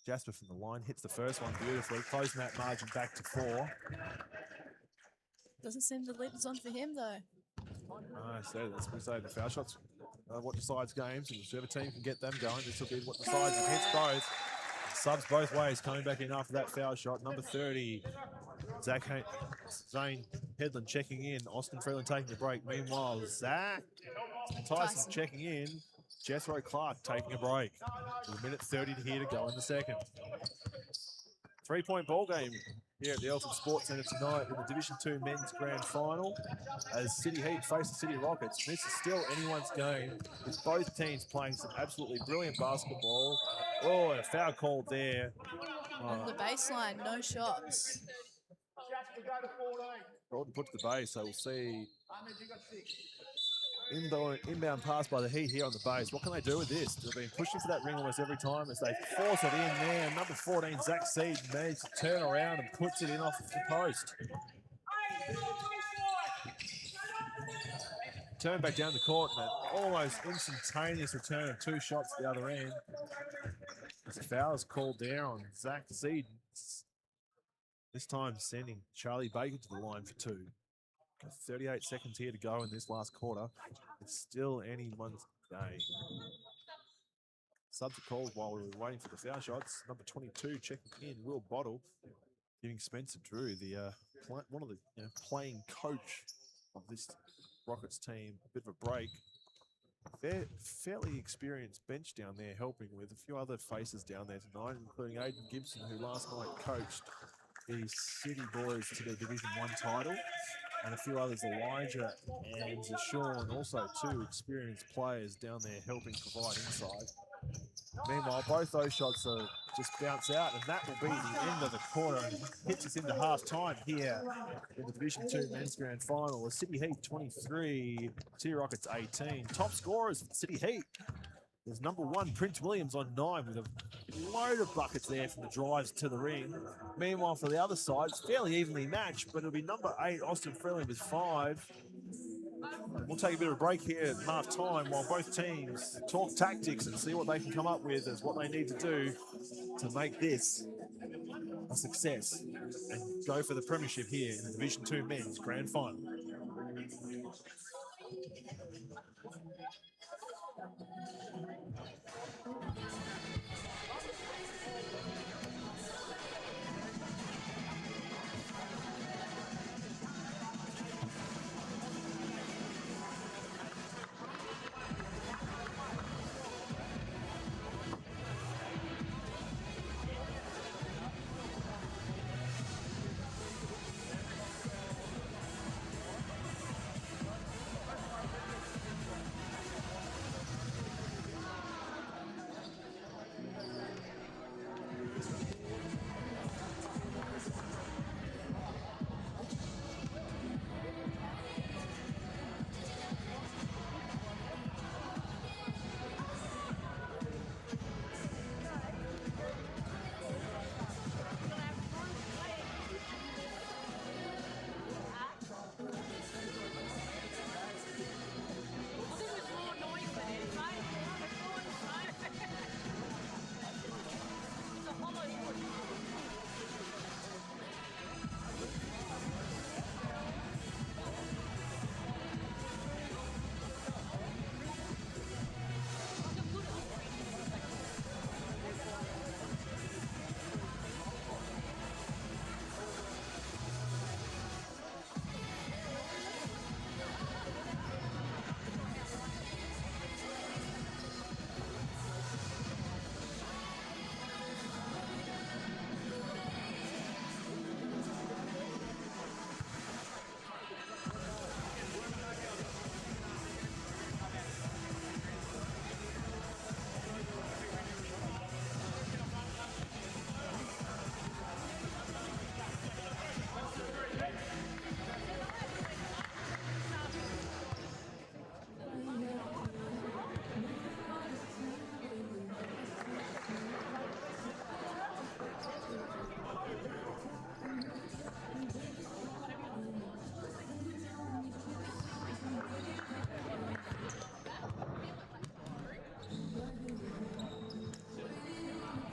Jasper from the line hits the first one beautifully, closing that margin back to 4. Doesn't seem the lid is on for him, though. So that's what we say, the foul shots what decides games, and whichever team can get them going, this will be what decides. It hits both. Subs both ways, coming back in after that foul shot. Number 30, Zane Headland checking in. Austin Freeland taking a break. Meanwhile, Zach Tyson checking in. Jethro Clark taking a break. With 1:30 here to go in the second. 3-point ball game here at the Eltham Sports Centre tonight in the Division 2 Men's Grand Final as City Heat face the City Rockets. This is still anyone's game with both teams playing some absolutely brilliant basketball. Oh, a foul called there. On the baseline, no shots. Gordon put to the base, so we'll see. Inbound pass by the Heat here on the base. What can they do with this? They've been pushing for that ring almost every time as they force it in there. Number 14, Zach Seed, managed to turn around and puts it in off the post. Turn back down the court and an almost instantaneous return of 2 shots at the other end. As a foul is called there on Zach Seed. This time sending Charlie Baker to the line for 2. 38 seconds here to go in this last quarter. It's still anyone's day. Subs are called while we were waiting for the foul shots. Number 22 checking in, Will Bottle, giving Spencer Drew, the one of the playing coach of this Rockets team, a bit of a break. Fairly experienced bench down there, helping with a few other faces down there tonight, including Aiden Gibson, who last night coached the City Boys to their Division 1 title. and a few others, Elijah and Zashawn, also two experienced players down there helping provide inside. Meanwhile, both those shots are just bounce out, and that will be the end of the quarter and hits us into half time here in the Division 2 Men's Grand Final. The City Heat 23, City Rockets 18. Top scorers for the City Heat. There's number 1, Prince Williams on 9 with a load of buckets there from the drives to the ring. Meanwhile, for the other side, it's fairly evenly matched, but it'll be number 8, Austin Freeland with 5. We'll take a bit of a break here at half time while both teams talk tactics and see what they can come up with as what they need to do to make this a success and go for the premiership here in the Division 2 Men's Grand Final.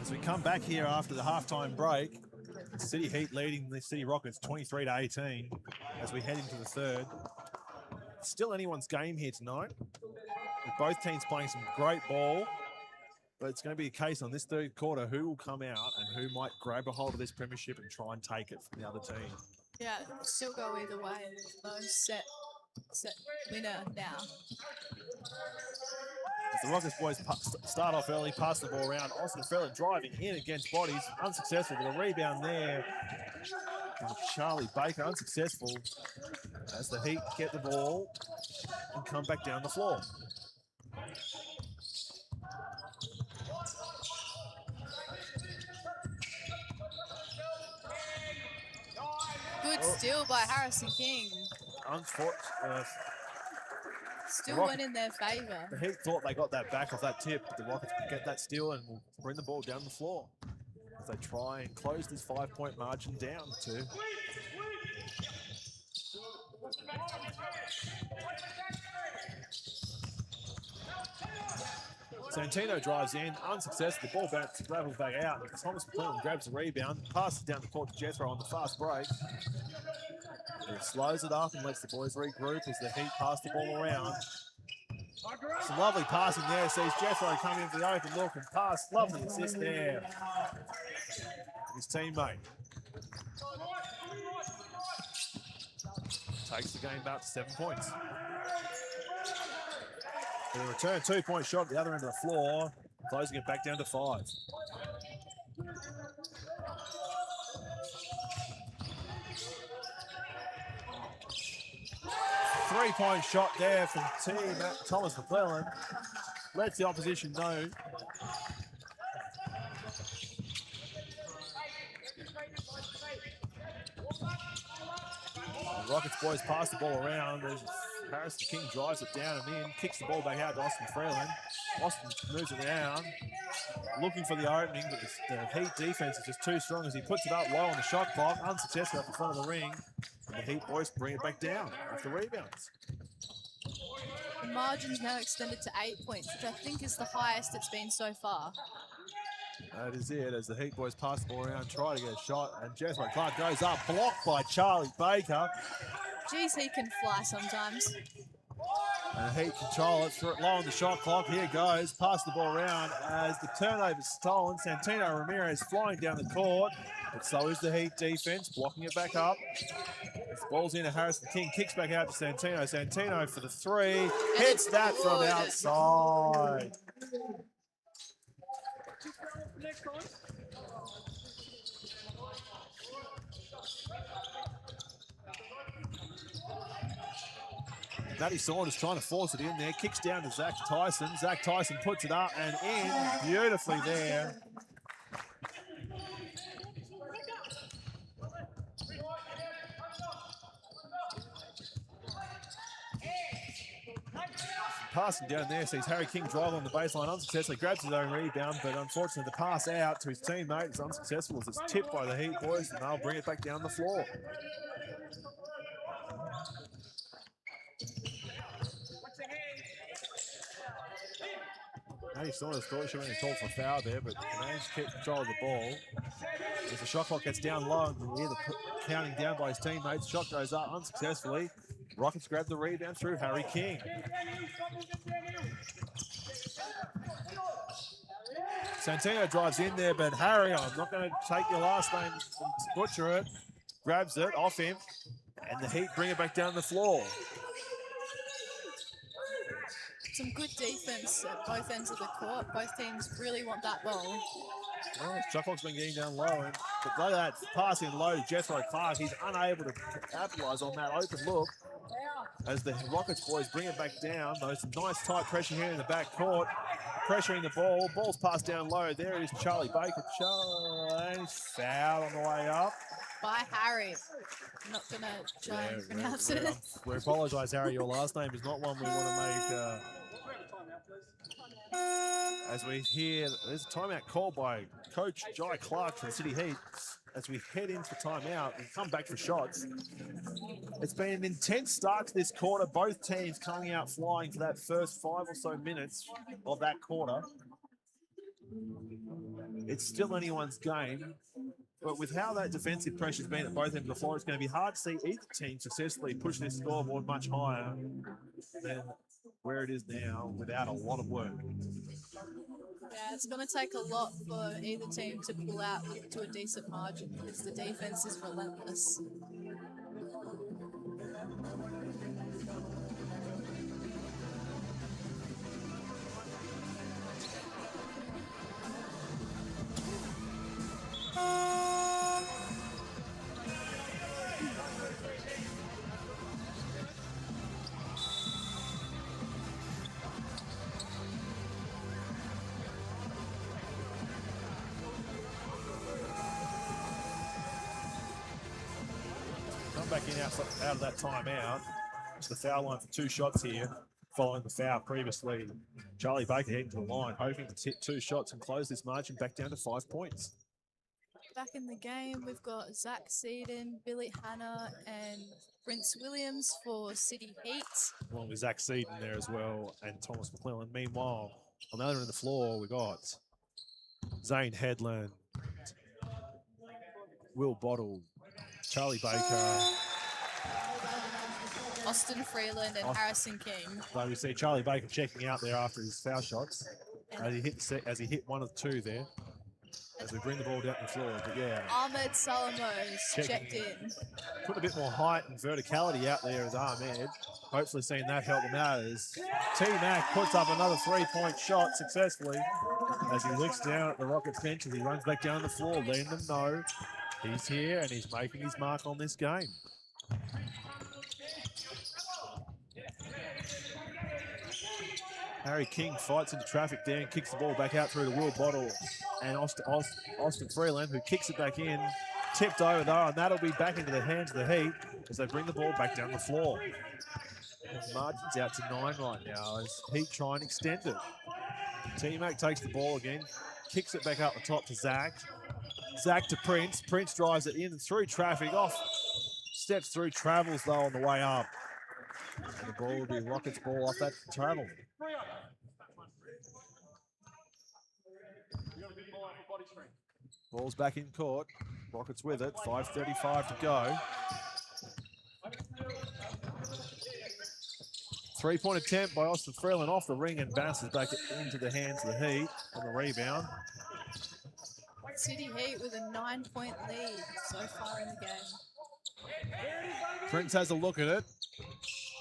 As we come back here after the halftime break, City Heat leading the City Rockets 23-18 as we head into the third. It's still anyone's game here tonight, with both teams playing some great ball, but it's going to be a case on this third quarter who will come out and who might grab a hold of this premiership and try and take it from the other team. Yeah, still go either way. No set winner now. As the Rockets boys start off early, pass the ball around. Austin Freeland driving in against bodies, unsuccessful with a rebound there. And Charlie Baker unsuccessful as the Heat get the ball and come back down the floor. Good steal by Harrison King. Unfortunate. Still went in their favour. The Heat thought they got that back off that tip, but the Rockets can get that steal and will bring the ball down the floor as they try and close this 5-point margin down to. Santino drives in, unsuccessful. The ball bounces, travels back out. Thomas McClellan grabs the rebound, passes down the court to Jethro on the fast break. He slows it up and lets the boys regroup as the Heat pass the ball around. Some lovely passing there. Sees Jethro come in for the open look and pass. Lovely assist there. His teammate. Takes the game back to 7 points. For the return 2-point shot at the other end of the floor, closing it back down to 5. three-point shot there from team Thomas McClellan. Lets the opposition know. The Rockets boys pass the ball around. Harrison King drives it down and in, kicks the ball back out to Austin Freeland. Austin moves it around, looking for the opening, but the Heat defense is just too strong as he puts it up low on the shot clock, unsuccessful at the front of the ring. And the Heat boys bring it back down after rebounds. The margin's now extended to 8 points, which I think is the highest it's been so far. That is it, as the Heat boys pass the ball around, try to get a shot, and Jasmine Clark goes up, blocked by Charlie Baker. Geez, he can fly sometimes. And the Heat control it, throw it low on the shot clock. Here goes, pass the ball around as the turnover's stolen. Santino Ramirez flying down the court, but so is the Heat defense, blocking it back up. This ball's into Harrison King, kicks back out to Santino. Santino for the three, hits that from outside. Matty Saunders trying to force it in there, kicks down to Zach Tyson. Zach Tyson puts it up and in beautifully there. Passing down there, sees Harry King drive on the baseline unsuccessfully, grabs his own rebound, but unfortunately the pass out to his teammate is unsuccessful as it's tipped by the Heat boys and they'll bring it back down the floor. Matty Saunders thought he should have been called for a foul there, but managed to keep control of the ball. As the shot clock gets down low and you hear the counting down by his teammates, shot goes up unsuccessfully. Rockets grab the rebound through Harry King. Santino drives in there, but Harry, I'm not going to take your last name and butcher it, grabs it off him, and the Heat bring it back down the floor. Some good defense at both ends of the court. Both teams really want that ball. Well, shot clock's been getting down low, but look at that passing low to Jethro Clark. He's unable to capitalize on that open look as the Rockets boys bring it back down. Those nice tight pressure here in the back court, pressuring the ball. Ball's passed down low. There is Charlie Baker. Charlie foul on the way up. By Harry. I'm not going to try and pronounce it. We apologise, Harry. Your last name is not one we want to make. As we hear, there's a timeout called by Coach Jai Clark from City Heat. As we head into timeout and come back for shots. It's been an intense start to this quarter. Both teams coming out flying for that first 5 or so minutes of that quarter. It's still anyone's game. But with how that defensive pressure's been at both ends of the floor, it's going to be hard to see either team successfully push this scoreboard much higher than where it is now without a lot of work. Yeah, it's going to take a lot for either team to pull out to a decent margin because the defense is relentless. Back in out of that timeout. It's the foul line for 2 shots here, following the foul previously. Charlie Baker heading to the line, hoping to hit 2 shots and close this margin back down to 5 points. Back in the game, we've got Zach Seaton, Billy Hanna, and Prince Williams for City Heat. Along with Zach Seaton there as well, and Thomas McClellan. Meanwhile, on the other end of the floor, we got Zane Headland, Will Bottle, Charlie Baker, Austin Freeland and Harrison King. So we see Charlie Baker checking out there after his foul shots as he hit 1 of 2 there. As we bring the ball down the floor, but yeah. Ahmed Salamos checked in. Put a bit more height and verticality out there as Ahmed. Hopefully seeing that help him out as T-Mac puts up another 3-point shot successfully as he looks down at the Rockets bench as he runs back down the floor, letting them know he's here and he's making his mark on this game. Harry King fights into traffic there and kicks the ball back out through the Will Bottle and Austin Freeland, who kicks it back in, tipped over though, and that'll be back into the hands of the Heat as they bring the ball back down the floor. And margin's out to 9 right now as Heat try and extend it. T-Mac takes the ball again, kicks it back up the top to Zach. Zach to Prince. Prince drives it in and through traffic, off, steps through, travels though on the way up. And the ball will be Rockets ball off that travel. Ball's back in court. Rockets with it. 5:35 to go. Three-point attempt by Austin Freeland off the ring and bounces back into the hands of the Heat on the rebound. City Heat with a 9-point lead so far in the game. Prince has a look at it.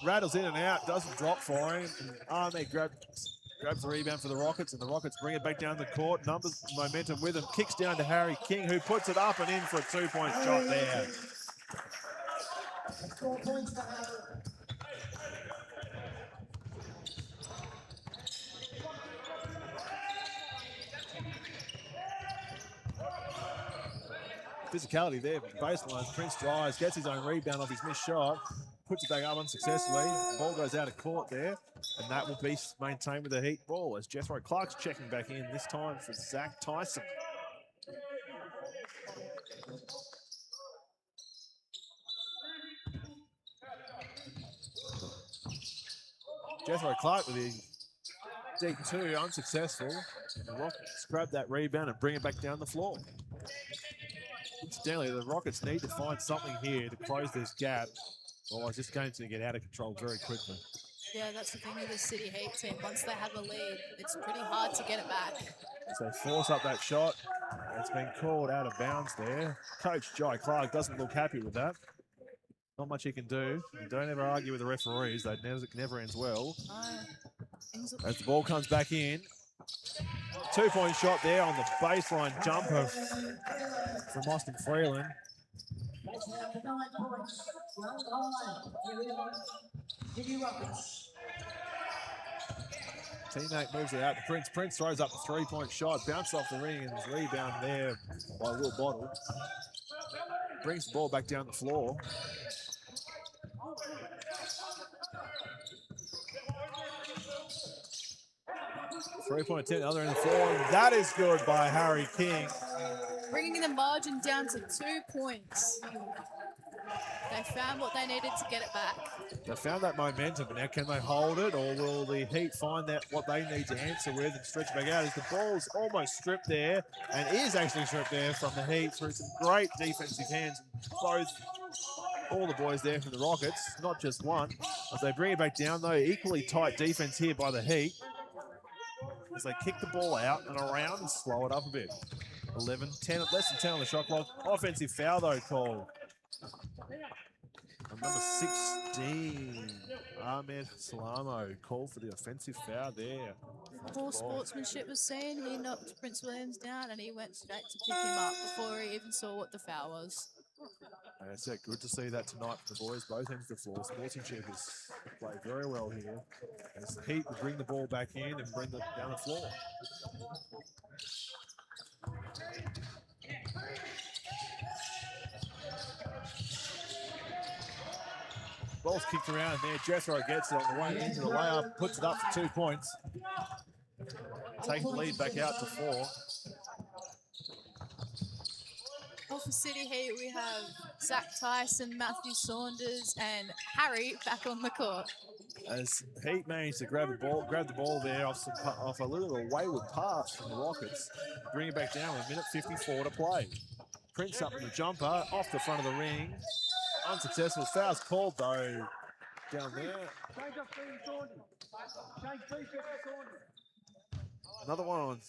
Rattles in and out, doesn't drop for him. And Ahmed grabs the rebound for the Rockets, and the Rockets bring it back down the court. Numbers, momentum with him. Kicks down to Harry King, who puts it up and in for a 2-point shot there. 4 points to Harry. Physicality there, baseline. Prince drives, gets his own rebound off his missed shot, puts it back up unsuccessfully. The ball goes out of court there, and that will be maintained with the Heat ball as Jethro Clark's checking back in, this time for Zach Tyson. Jethro Clark with the deep 2, unsuccessful. The Rockets grab that rebound and bring it back down the floor. Incidentally, the Rockets need to find something here to close this gap, otherwise this game's going to get out of control very quickly. Yeah, that's the thing with the City Heat team. Once they have a lead, it's pretty hard to get it back. As they force up that shot, it's been called out of bounds there. Coach Jai Clark doesn't look happy with that. Not much he can do. You don't ever argue with the referees. That never ends well. As the ball comes back in, 2-point shot there on the baseline jumper from Austin Freeland. Teammate moves it out to Prince. Prince throws up a 3-point shot, bounces off the ring, and his rebound there by Will Bottle. Brings the ball back down the floor. Three-point attempt, the other end of the floor. That is good by Harry King. Bringing the margin down to 2 points. They found what they needed to get it back. They found that momentum, but now can they hold it, or will the Heat find that what they need to answer with and stretch back out? As the ball's almost stripped there, and is actually stripped there from the Heat through some great defensive hands. All the boys there from the Rockets, not just one. As they bring it back down, though, equally tight defense here by the Heat. As they kick the ball out and around and slow it up a bit. 11, 10, less than 10 on the shot clock. Offensive foul, though, called. And number 16, Ahmed Salamo, called for the offensive foul there. Poor sportsmanship was seen. He knocked Prince Williams down and he went straight to pick him up before he even saw what the foul was. That's it. Good to see that tonight for the boys, both ends of the floor. Sportsmanship has played very well here. As the Heat will bring the ball back in and bring it down the floor. Ball's kicked around there. Jethro gets it on the way into the layup, puts it up for 2 points. Taking the lead back out to 4. Well, for City Heat, we have Zach Tyson, Matthew Saunders, and Harry back on the court. As Heat managed to grab the ball there off a little wayward pass from the Rockets, bring it back down with 1:54 to play. Prince up in the jumper, off the front of the ring. Unsuccessful. Foul's called, though, down there. Another one on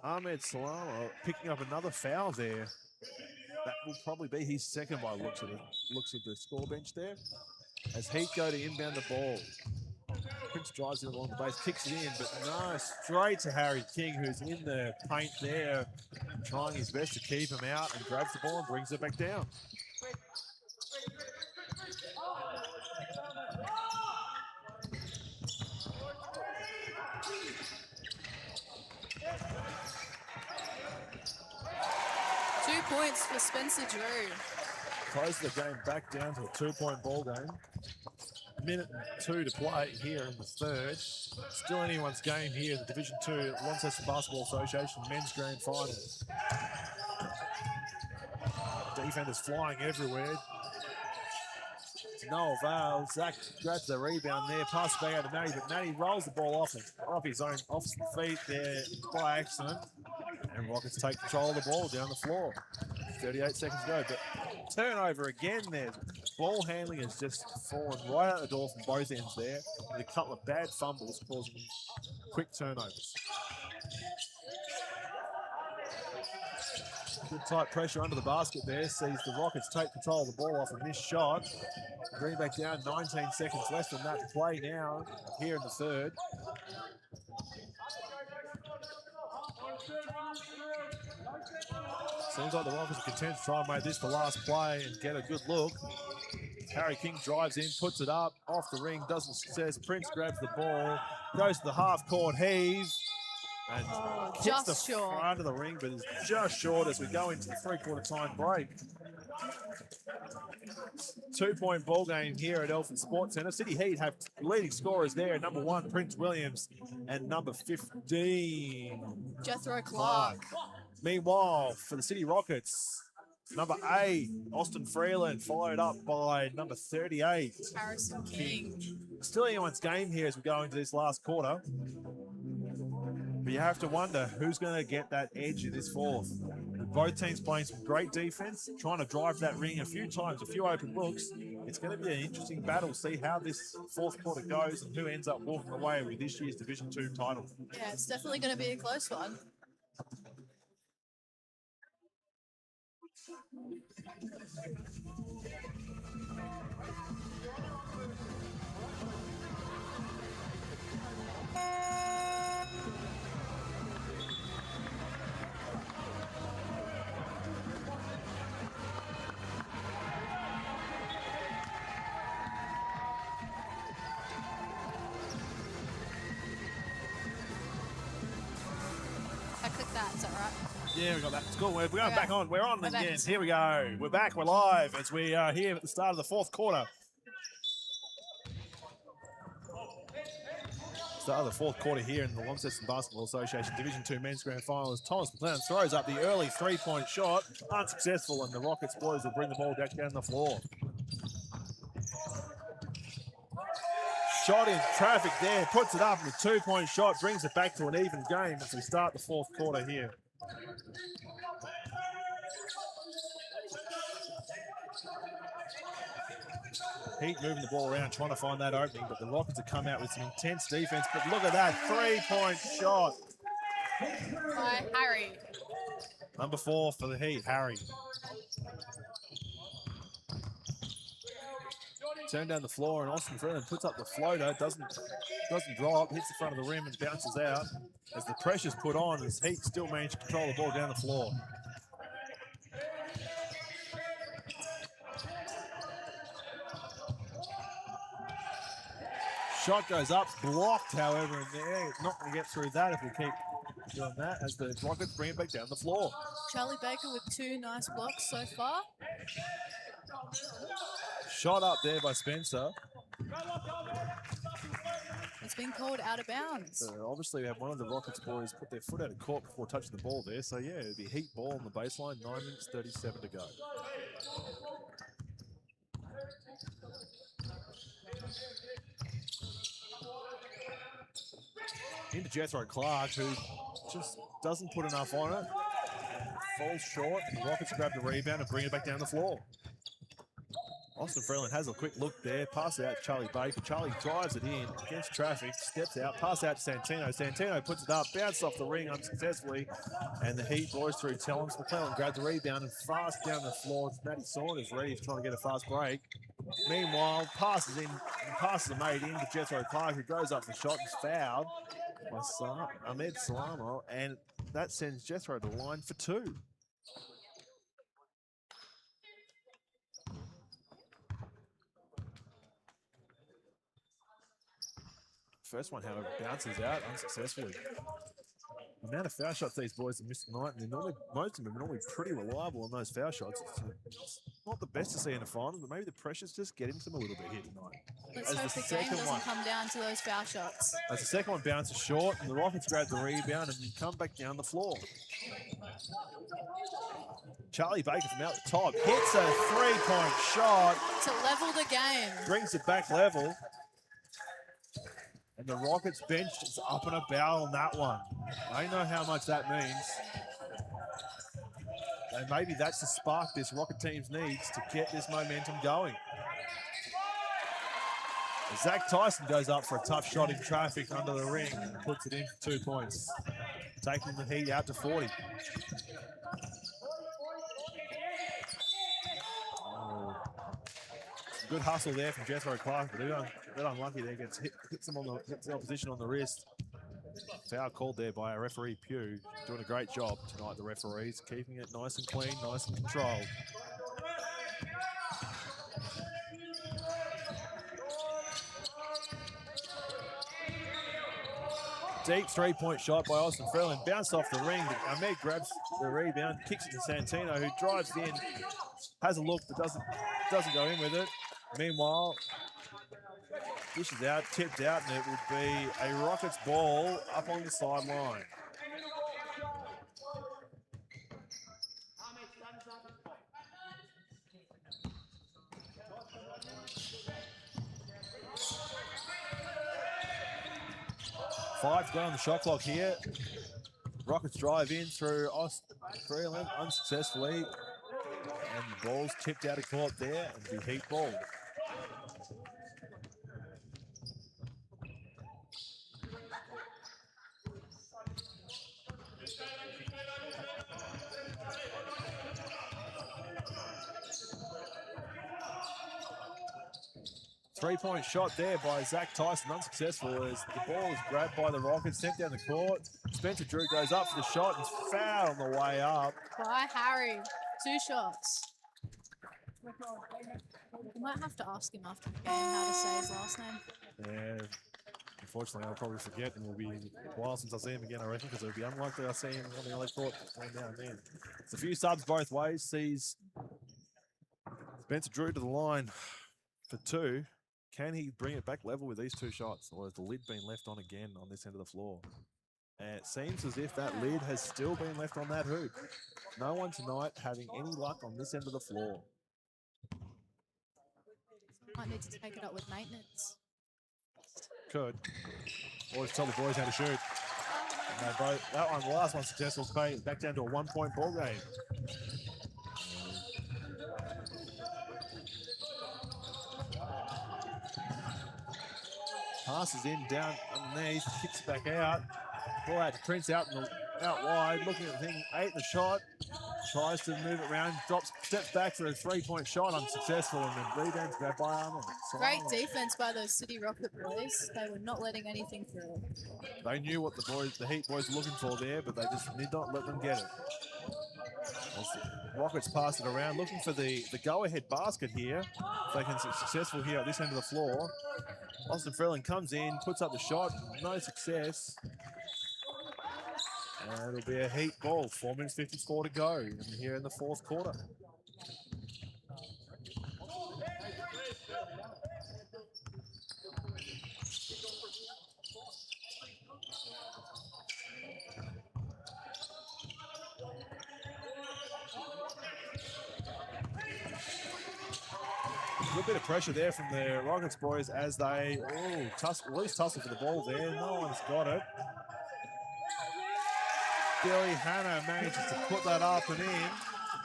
Ahmed Salamo, picking up another foul there. That will probably be his second by looks of the score bench there. As Heat go to inbound the ball. Prince drives it along the base, kicks it in, but no, straight to Harry King, who's in the paint there, trying his best to keep him out, and grabs the ball and brings it back down. points for Spencer Drew. Close the game back down to a 2-point ball game. Minute and 2 to play here in the third. Still anyone's game here in the Division 2 Launceston Basketball Association Men's Grand Final. Defenders flying everywhere. It's no avail. Zach grabs the rebound there, passes back out to Matty, but Matty rolls the ball off his own off feet there by accident. And Rockets take control of the ball down the floor. 38 seconds to go, but turnover again there. Ball handling has just fallen right out the door from both ends there. With a couple of bad fumbles causing quick turnovers. Good tight pressure under the basket there. Sees the Rockets take control of the ball off a missed shot. Bring back down, 19 seconds less than that to play now here in the third. Seems like the Rockets are content to try and make this the last play and get a good look. Harry King drives in, puts it up, off the ring, doesn't success. Prince grabs the ball, goes to the half-court heave, and hits the front of the ring, but is just short as we go into the three-quarter time break. 2-point ball game here at Elfin Sports Centre. City Heat have leading scorers there. Number 1, Prince Williams, and number 15, Jethro Clark. Meanwhile, for the City Rockets, number 8, Austin Freeland, followed up by number 38, Harrison King. Still anyone's game here as we go into this last quarter. But you have to wonder who's going to get that edge in this fourth. Both teams playing some great defense, trying to drive that ring a few times, a few open looks. It's going to be an interesting battle. See how this fourth quarter goes and who ends up walking away with this year's Division 2 title. Yeah, it's definitely going to be a close one. I clicked that, is that right? Yeah, we got that. It's cool. We're going back on. We're on again. back. Here we go. We're back. We're live as we are here at the start of the fourth quarter. Start of the fourth quarter here in the Launceston Basketball Association Division 2 Men's Grand Final as Thomas McLennan throws up the early three-point shot. Unsuccessful, and the Rockets boys will bring the ball back down the floor. Shot in traffic there, puts it up with a 2-point shot, brings it back to an even game as we start the fourth quarter here. Heat moving the ball around, trying to find that opening, but the Rockets have come out with some intense defense. But look at that, 3-point shot. By Harry. Number 4 for the Heat, Harry. Turn down the floor, and Austin Freeland puts up the floater, doesn't drop, hits the front of the rim and bounces out. As the pressure's put on, as Heat still manage to control the ball down the floor. Shot goes up, blocked, however, in there. Not going to get through that if we keep doing that, as the Rockets bring it back down the floor. Charlie Baker with 2 nice blocks so far. Shot up there by Spencer. It's been called out of bounds. So obviously, we have one of the Rockets boys put their foot out of court before touching the ball there. So yeah, it'd be Heat ball on the baseline, 9 minutes 37 to go. Into Jethro Clark, who just doesn't put enough on it. Falls short, and the Rockets grab the rebound and bring it back down the floor. Austin Freeland has a quick look there, pass it out to Charlie Baker. Charlie drives it in against traffic, steps out, pass out to Santino. Santino puts it up, bounces off the ring unsuccessfully, and the Heat boys through Tellens. McClellan grabs the rebound and fast down the floor. It's Matty Saunders. Reeves trying to get a fast break. Meanwhile, passes a mate into Jethro Clark, who goes up for the shot and is fouled by Ahmed Salamo, and that sends Jethro to the line for 2. First one, however, bounces out unsuccessfully. The amount of foul shots these boys have missed tonight, and most of them are normally pretty reliable on those foul shots. It's not the best to see in a final, but maybe the pressure's just getting to them a little bit here tonight. Let's As hope the the game second doesn't one- come down to those foul shots. As the second one bounces short, and the Rockets grab the rebound and come back down the floor. Charlie Baker from out the top hits a three-point shot. To level the game. Brings it back level. And the Rockets bench is up and about on that one. They know how much that means. And maybe that's the spark this Rocket team needs to get this momentum going. Zach Tyson goes up for a tough shot in traffic under the ring and puts it in for 2 points, taking the Heat out to 40. Good hustle there from Jethro Clark, but a bit unlucky there. Hits the opposition on the wrist. Foul called there by our referee Pugh. Doing a great job tonight, the referees, keeping it nice and clean, nice and controlled. Deep three-point shot by Austin Ferland. Bounced off the ring, but Ahmed grabs the rebound, kicks it to Santino, who drives in, has a look, but doesn't go in with it. Meanwhile, dishes out, tipped out, and it would be a Rockets ball up on the sideline. Five to go on the shot clock here. Rockets drive in through Freeland unsuccessfully. And the ball's tipped out of court there and the Heat ball. Three-point shot there by Zach Tyson, unsuccessful as the ball is grabbed by the Rockets, sent down the court. Spencer Drew goes up for the shot and is fouled on the way up. By Harry. 2 shots. We might have to ask him after the game how to say his last name. Yeah, unfortunately I'll probably forget, and it'll be a while since I see him again, I reckon, because it'll be unlikely I see him on the LA court now and then. It's a few subs both ways, sees Spencer Drew to the line for 2. Can he bring it back level with these 2 shots, or has the lid been left on again on this end of the floor? And it seems as if that lid has still been left on that hoop. No one tonight having any luck on this end of the floor. Might need to take it up with maintenance. Could. Or just tell the boys how to shoot. And they both, that one, the last one successful, back down to a 1-point ball game. Passes in, down underneath, kicks it back out. Ball out to Prince out wide, looking at the thing, 8 the shot. Tries to move it around, steps back for a 3-point shot, unsuccessful, and then rebounds grabbed by Arnold. Great defense by those City Rocket boys. They were not letting anything through. They knew what the Heat boys were looking for there, but they just did not let them get it. As the Rockets pass it around, looking for the go-ahead basket here. If they can be successful here at this end of the floor. Austin Freeland comes in, puts up the shot, no success. And it'll be a Heat ball, 4 minutes 54 to go here in the 4th quarter. A little bit of pressure there from the Rockets boys as they loose tussle for the ball there. No one's got it. Billy Hanna manages to put that up and in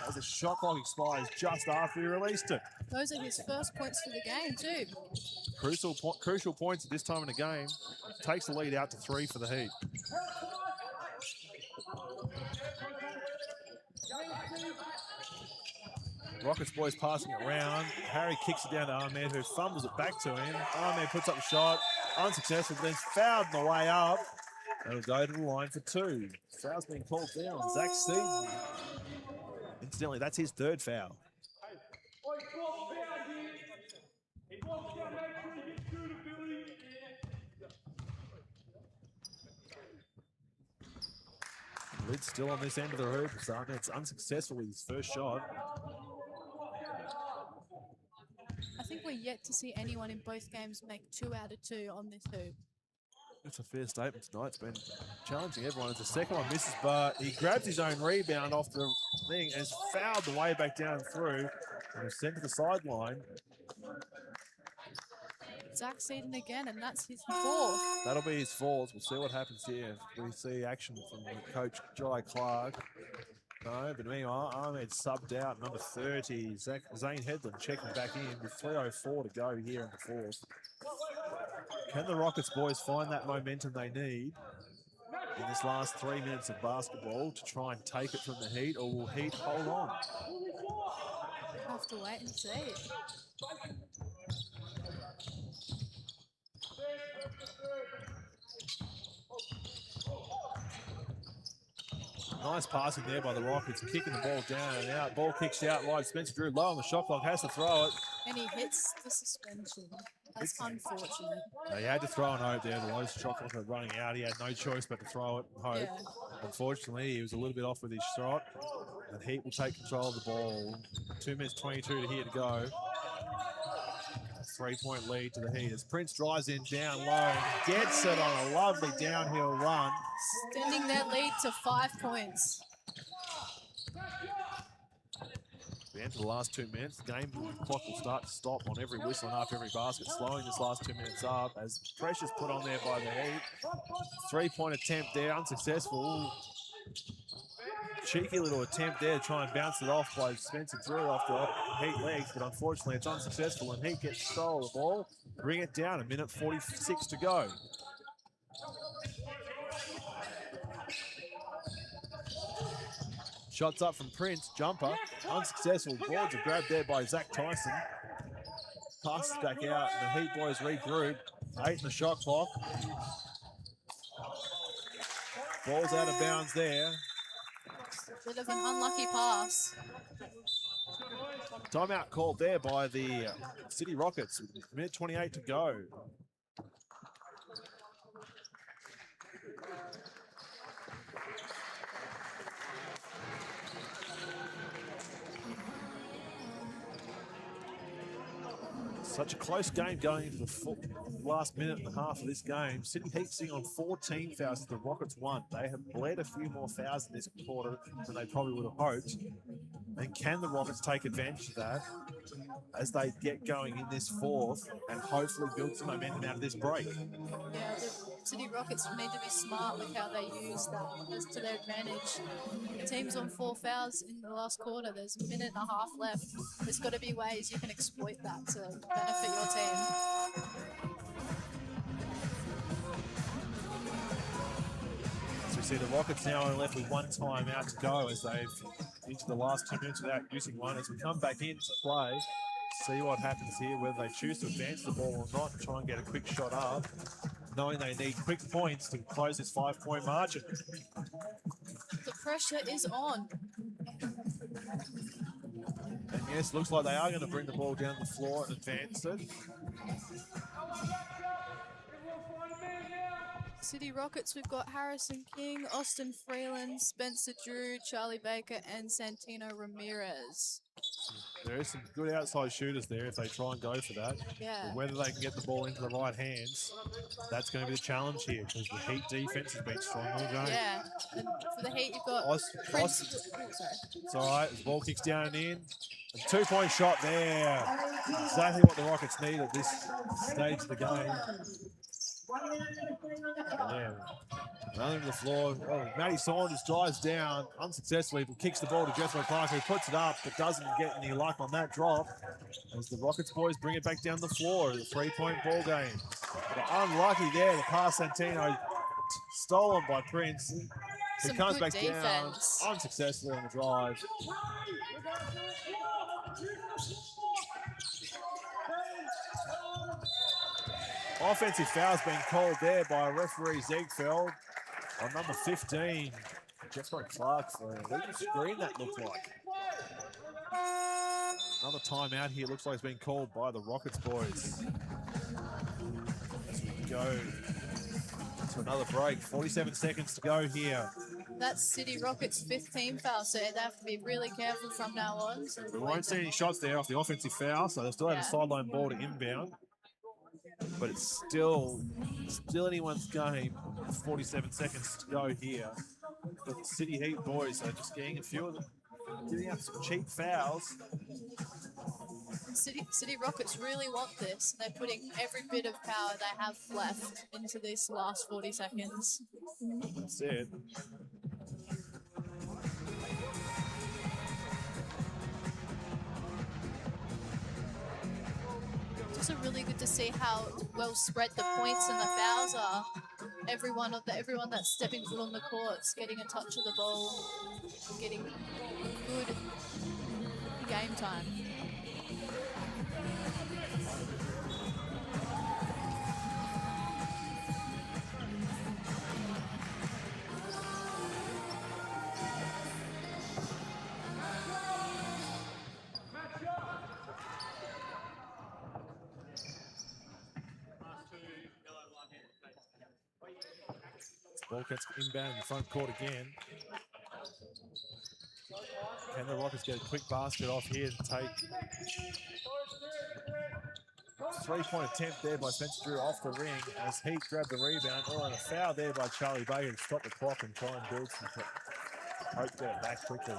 as the shot clock expires just after he released it. Those are his first points for the game too. Crucial points at this time in the game. Takes the lead out to 3 for the Heat. Rockets boys passing it around. Harry kicks it down to Ahmed, who fumbles it back to him. Ahmed puts up a shot, unsuccessful, but then fouled on the way up. It'll go to the line for 2. Foul's been called down on Zach Stevenson. Incidentally, that's his 3rd foul. Lid's still on this end of the hoop. It's unsuccessful with his first shot. I think we're yet to see anyone in both games make 2 out of 2 on this hoop. That's a fair statement tonight. It's been challenging everyone. As the second one misses, but he grabs his own rebound off the thing and has fouled the way back down through and was sent to the sideline. Zach Seaton again, and that's his 4th. That'll be his 4th. We'll see what happens here. We see action from coach Jai Clark. No, but meanwhile, Ahmed subbed out, number 30. Zane Headland checking back in with 3:04 to go here in the 4th. Can the Rockets boys find that momentum they need in this last 3 minutes of basketball to try and take it from the Heat, or will Heat hold on? We'll have to wait and see. Nice passing there by the Rockets, kicking the ball down and out. Ball kicks out wide. Spencer Drew low on the shot clock, has to throw it. And he hits the suspension. That's unfortunate. He had to throw an hope there. The low shot clock was running out. He had no choice but to throw it and hope. Yeah. Unfortunately, he was a little bit off with his shot. And Heat will take control of the ball. 2 minutes 22 to go. 3-point lead to the Heat as Prince drives in down low and gets it on a lovely downhill run. Extending their lead to 5 points. We enter the last 2 minutes. The game clock will start to stop on every whistle and after every basket, slowing this last 2 minutes up as pressure's put on there by the Heat. 3-point attempt there, unsuccessful. Cheeky little attempt there to try and bounce it off by Spencer Drew off the Heat legs, but unfortunately it's unsuccessful and Heat gets control of the ball. Bring it down, 1:46 to go. Shots up from Prince, jumper, unsuccessful. Boards are grabbed there by Zach Tyson. Passes back out, and the Heat boys regroup. 8 in the shot clock. Ball's out of bounds there. Bit of an unlucky pass. Timeout called there by the City Rockets with 1:28 to go. Such a close game going into the last minute and a half of this game. City Heat sitting on 14 fouls, the Rockets 1. They have bled a few more fouls in this quarter than they probably would have hoped. And can the Rockets take advantage of that as they get going in this 4th and hopefully build some momentum out of this break? Yeah, the City Rockets need to be smart with how they use that as to their advantage. The team's on 4 fouls in the last quarter. There's 1.5 minutes left. There's got to be ways you can exploit that to benefit your team. So we see the Rockets now are left with 1 timeout to go as they've into the last 2 minutes without using one. As we come back into play, see what happens here, whether they choose to advance the ball or not and try and get a quick shot up, knowing they need quick points to close this 5-point margin. The pressure is on. And yes, looks like they are going to bring the ball down the floor and advance it. City Rockets, we've got Harrison King, Austin Freeland, Spencer Drew, Charlie Baker, and Santino Ramirez. There is some good outside shooters there if they try and go for that. Yeah. But whether they can get the ball into the right hands, that's going to be the challenge here because the Heat defense has been strong all game. Yeah, and for the Heat, you've got Prince. Oh, sorry. It's all right. The ball kicks down and in. A 2-point shot there. Exactly what the Rockets need at this stage of the game. Yeah. Running to the floor. Oh, Matty Saunders drives down unsuccessfully, but kicks the ball to Jethro Clark, who puts it up, but doesn't get any luck on that drop. As the Rockets boys bring it back down the floor, the 3-point ball game. But unlucky there, the pass Santino stolen by Prince. Who Some comes good back defense. down unsuccessfully on the drive. Offensive foul's been called there by referee Ziegfeld on number 15, Jethro Clark, for a legal screen that looked like. Another timeout here looks like it's been called by the Rockets boys. As we go to another break, 47 seconds to go here. That's City Rockets' 5th team foul, so they have to be really careful from now on. So We won't see any shots there off the offensive foul, so they'll still have a sideline ball to inbound. But it's still anyone's game. 47 seconds to go here. But the City Heat boys are just getting a few of them, giving up some cheap fouls. City Rockets really want this. They're putting every bit of power they have left into this last 40 seconds. That's it. It's also really good to see how well spread the points and the fouls are. Everyone that's stepping foot on the court's getting a touch of the ball, getting good game time. Ball gets inbound in the front court again. Can the Rockets get a quick basket off here to take? 3-point attempt there by Spencer Drew off the ring as Heat grabbed the rebound. Oh, and a foul there by Charlie Baker to stop the clock and try and build some hope to get it back quickly.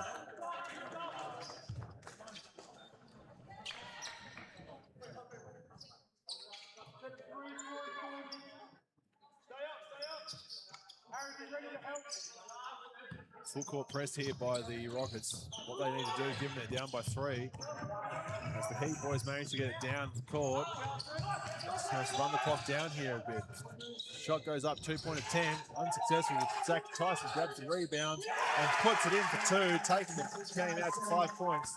Full court press here by the Rockets. What they need to do, given they're down by 3. As the Heat boys manage to get it down the court. Just run the clock down here a bit. Shot goes up, 2-point attempt. Unsuccessful. Zach Tyson grabs the rebound and puts it in for 2, taking the game out to 5 points.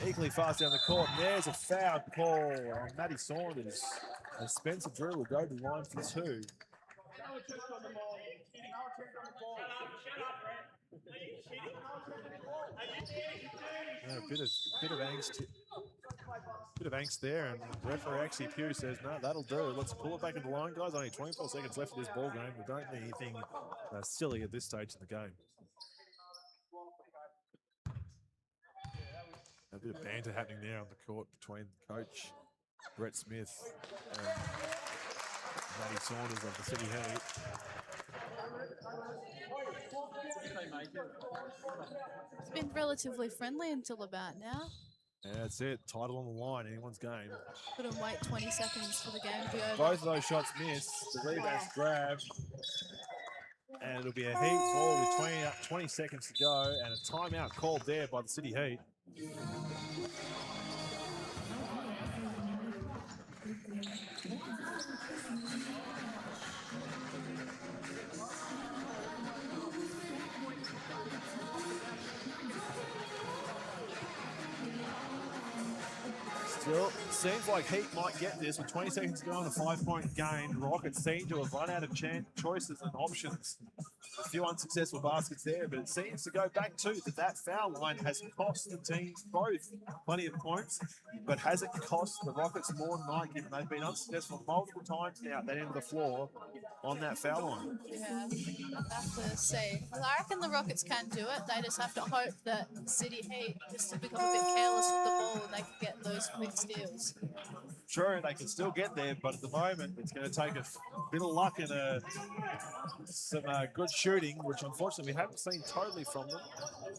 Equally fast down the court. And there's a foul call on Matty Saunders. And Spencer Drew will go to the line for 2. A bit of angst there, and the referee actually Pew says, no, that'll do. Let's pull it back in the line, guys. Only 24 seconds left of this ball game. We don't need anything silly at this stage in the game. A bit of banter happening there on the court between coach Brett Smith and Matty Saunders of the City Heat. It's been relatively friendly until about now. Yeah, that's it. Title on the line, anyone's game. Couldn't wait 20 seconds for the game to be over. Both of those shots missed. The rebound's grabbed. And it'll be a Heat ball with 20 seconds to go, and a timeout called there by the City Heat. Still, seems like Heat might get this with 20 seconds to go on a 5-point gain. Rockets seem to have run out of choices and options. A few unsuccessful baskets there, but it seems to go back to that foul line has cost the teams both plenty of points, but has it cost the Rockets more than not, given they've been unsuccessful multiple times now at that end of the floor on that foul line? Yeah, I have to say, I reckon the Rockets can do it. They just have to hope that City Heat just to become a bit careless with the ball and they can get those quick steals. Sure, they can still get there, but at the moment it's going to take a bit of luck and some good shooting, which unfortunately we haven't seen totally from them,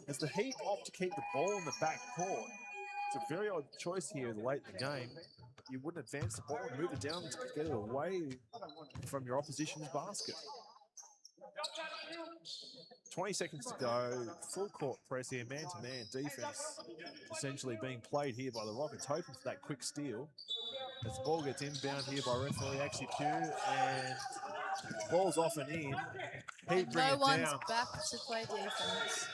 as the Heat opt to keep the ball in the back court. It's a very odd choice here late in the game. You wouldn't advance the ball and move it down to get it away from your opposition's basket. 20 seconds to go, full court press here, man-to-man defense essentially being played here by the Rockets, hoping for that quick steal. As the ball gets inbound here by referee Axie Pugh, and ball's off and in. Heat bring No it one's down. back to play defense.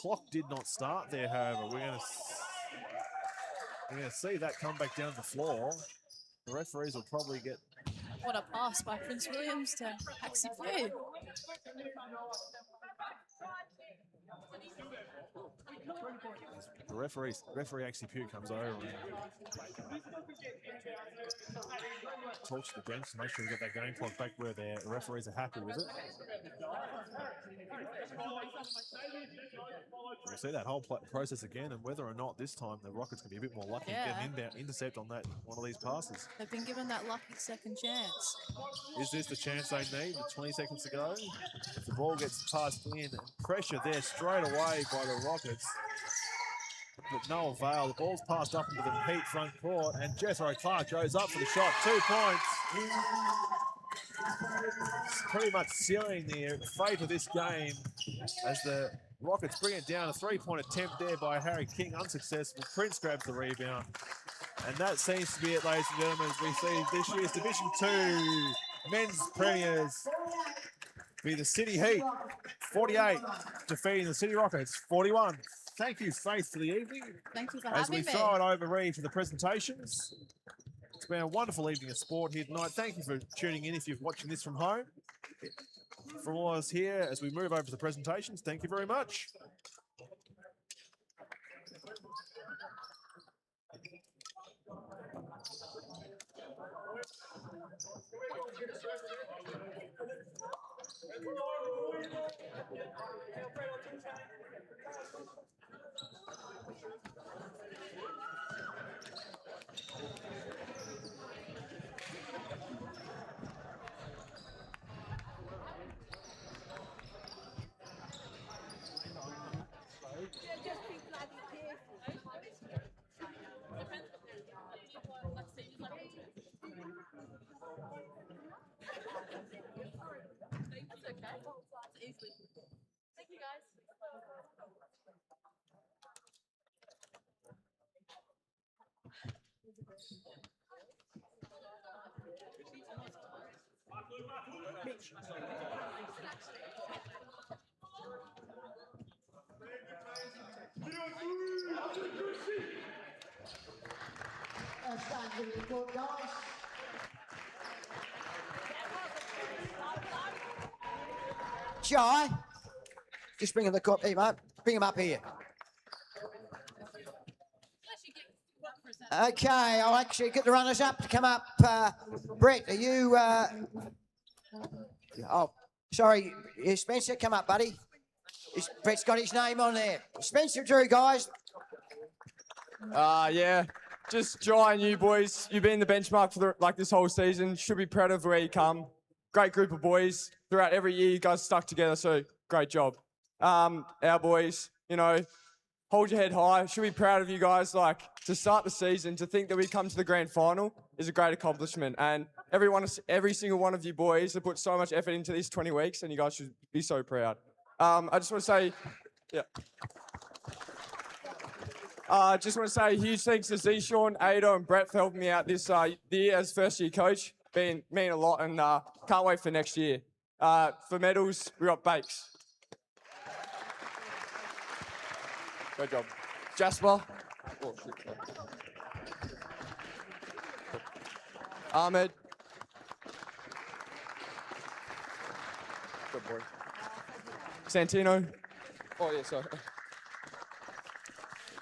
Clock did not start there, however. We're going to see that come back down to the floor. The referees will probably get... What a pass by Prince Williams to Axie Pugh. The referee actually comes over and talks to the bench to make sure we get that game clock back where the referees are happy with it. We'll see that whole process again, and whether or not this time the Rockets can be a bit more lucky and get an inbound intercept on that one of these passes. They've been given that lucky second chance. Is this the chance they need with 20 seconds to go? If the ball gets passed in, and pressure there straight away by the Rockets. But no avail. The ball's passed up into the Heat front court, and Jethro Clark goes up for the shot. 2 points. It's pretty much sealing the fate of this game as the Rockets bring it down. A 3-point attempt there by Harry King, unsuccessful. Prince grabs the rebound. And that seems to be it, ladies and gentlemen, as we see this year's Division 2 men's premiers be the City Heat, 48, defeating the City Rockets, 41. Thank you, Faith, for the evening. Thank you for as we having me. throw it over Reeve for the presentations. It's been a wonderful evening of sport here tonight. Thank you for tuning in if you're watching this from home. From all of us here, as we move over to the presentations, thank you very much. Thank you, guys. Outstanding report, guys. Jai, just bring him the cup, hey, mate. Bring him up here. Okay, I'll actually get the runners up to come up. Brett, are you? Oh, sorry, Spencer, come up, buddy. Brett's got his name on there. Spencer Drew, guys. Yeah, just Jai and you boys. You've been the benchmark for this whole season. Should be proud of where you come. Great group of boys throughout every year. You guys stuck together, so great job. Our boys, you know, hold your head high. Should be proud of you guys. Like, to start the season, to think that we come to the grand final is a great accomplishment. And every single one of you boys have put so much effort into these 20 weeks, and you guys should be so proud. I just want to say, just want to say a huge thanks to Z, Sean, Ado, and Brett for helping me out this year as first year coach. Mean a lot, and can't wait for next year. For medals, we got Bakes. Good job. Jasper. Oh, shit. Ahmed. Good boy. Santino. Oh, yeah, sorry.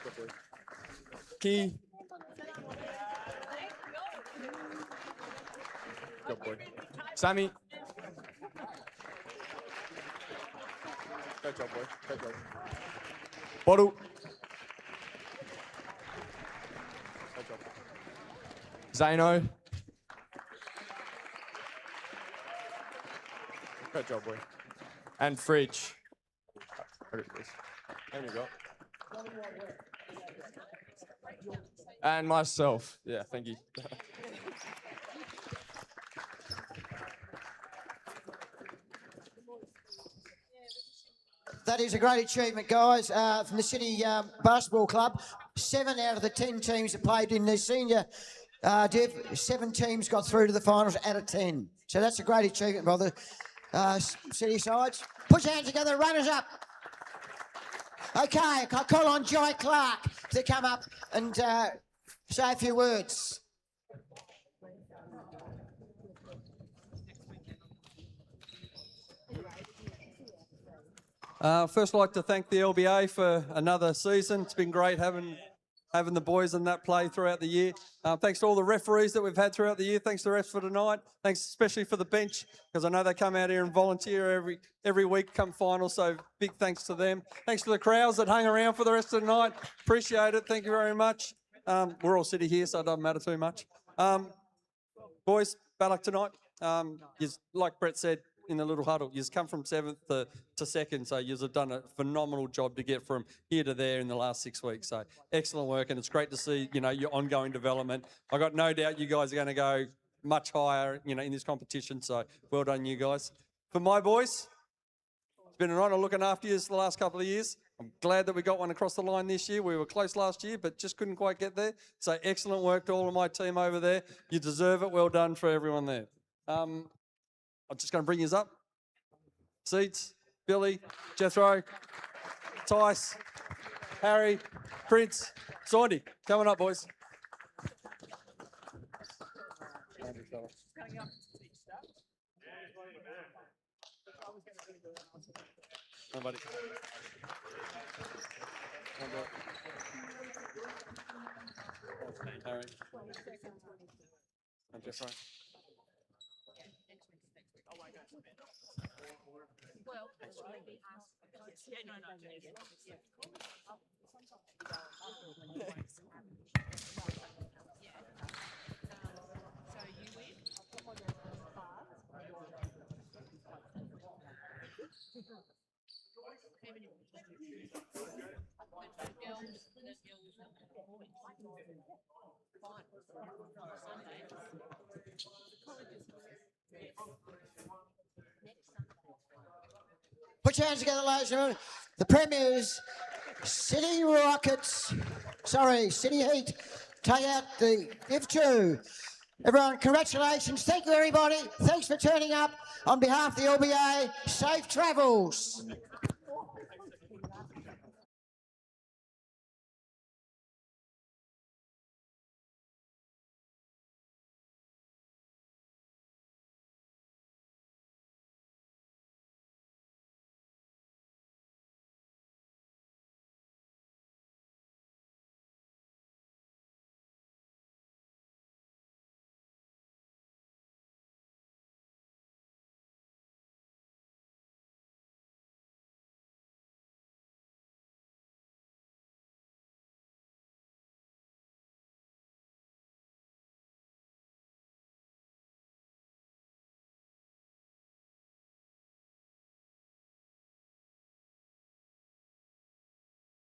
Good boy. Key. Good boy. Sammy. Good job, boy. Good job. Bottle. Good job. Zano. Good job, boy. And Fridge. There we go. And myself. Yeah, thank you. That is a great achievement, guys, from the City Basketball Club. 7 out of the 10 teams that played in the senior div, 7 teams got through to the finals out of 10. So that's a great achievement by the City sides. Put your hands together, runners up. Okay, I call on Jai Clark to come up and say a few words. First, I'd like to thank the LBA for another season. It's been great having the boys in that play throughout the year. Thanks to all the referees that we've had throughout the year. Thanks to the refs for tonight. Thanks especially for the bench, because I know they come out here and volunteer every week come final, so big thanks to them. Thanks to the crowds that hung around for the rest of the night. Appreciate it. Thank you very much. We're all sitting here, so it doesn't matter too much. Boys, bad luck tonight. Like Brett said in the little huddle, you've come from 7th to 2nd, so you've done a phenomenal job to get from here to there in the last 6 weeks. So excellent work, and it's great to see your ongoing development. I got no doubt you guys are going to go much higher, in this competition. So well done, you guys. For my boys, it's been an honour looking after you the last couple of years. I'm glad that we got one across the line this year. We were close last year, but just couldn't quite get there. So excellent work to all of my team over there. You deserve it. Well done for everyone there. I'm just going to bring you up. Seeds, Billy, Jethro, Tice, Harry, Prince, Saundy. Coming up, boys. Nobody. Harry. And Jethro. Well, yeah, no. Put your hands together, ladies and gentlemen. The Premiers, City Heat, take out the Div 2. Everyone, congratulations. Thank you, everybody. Thanks for turning up. On behalf of the LBA, safe travels.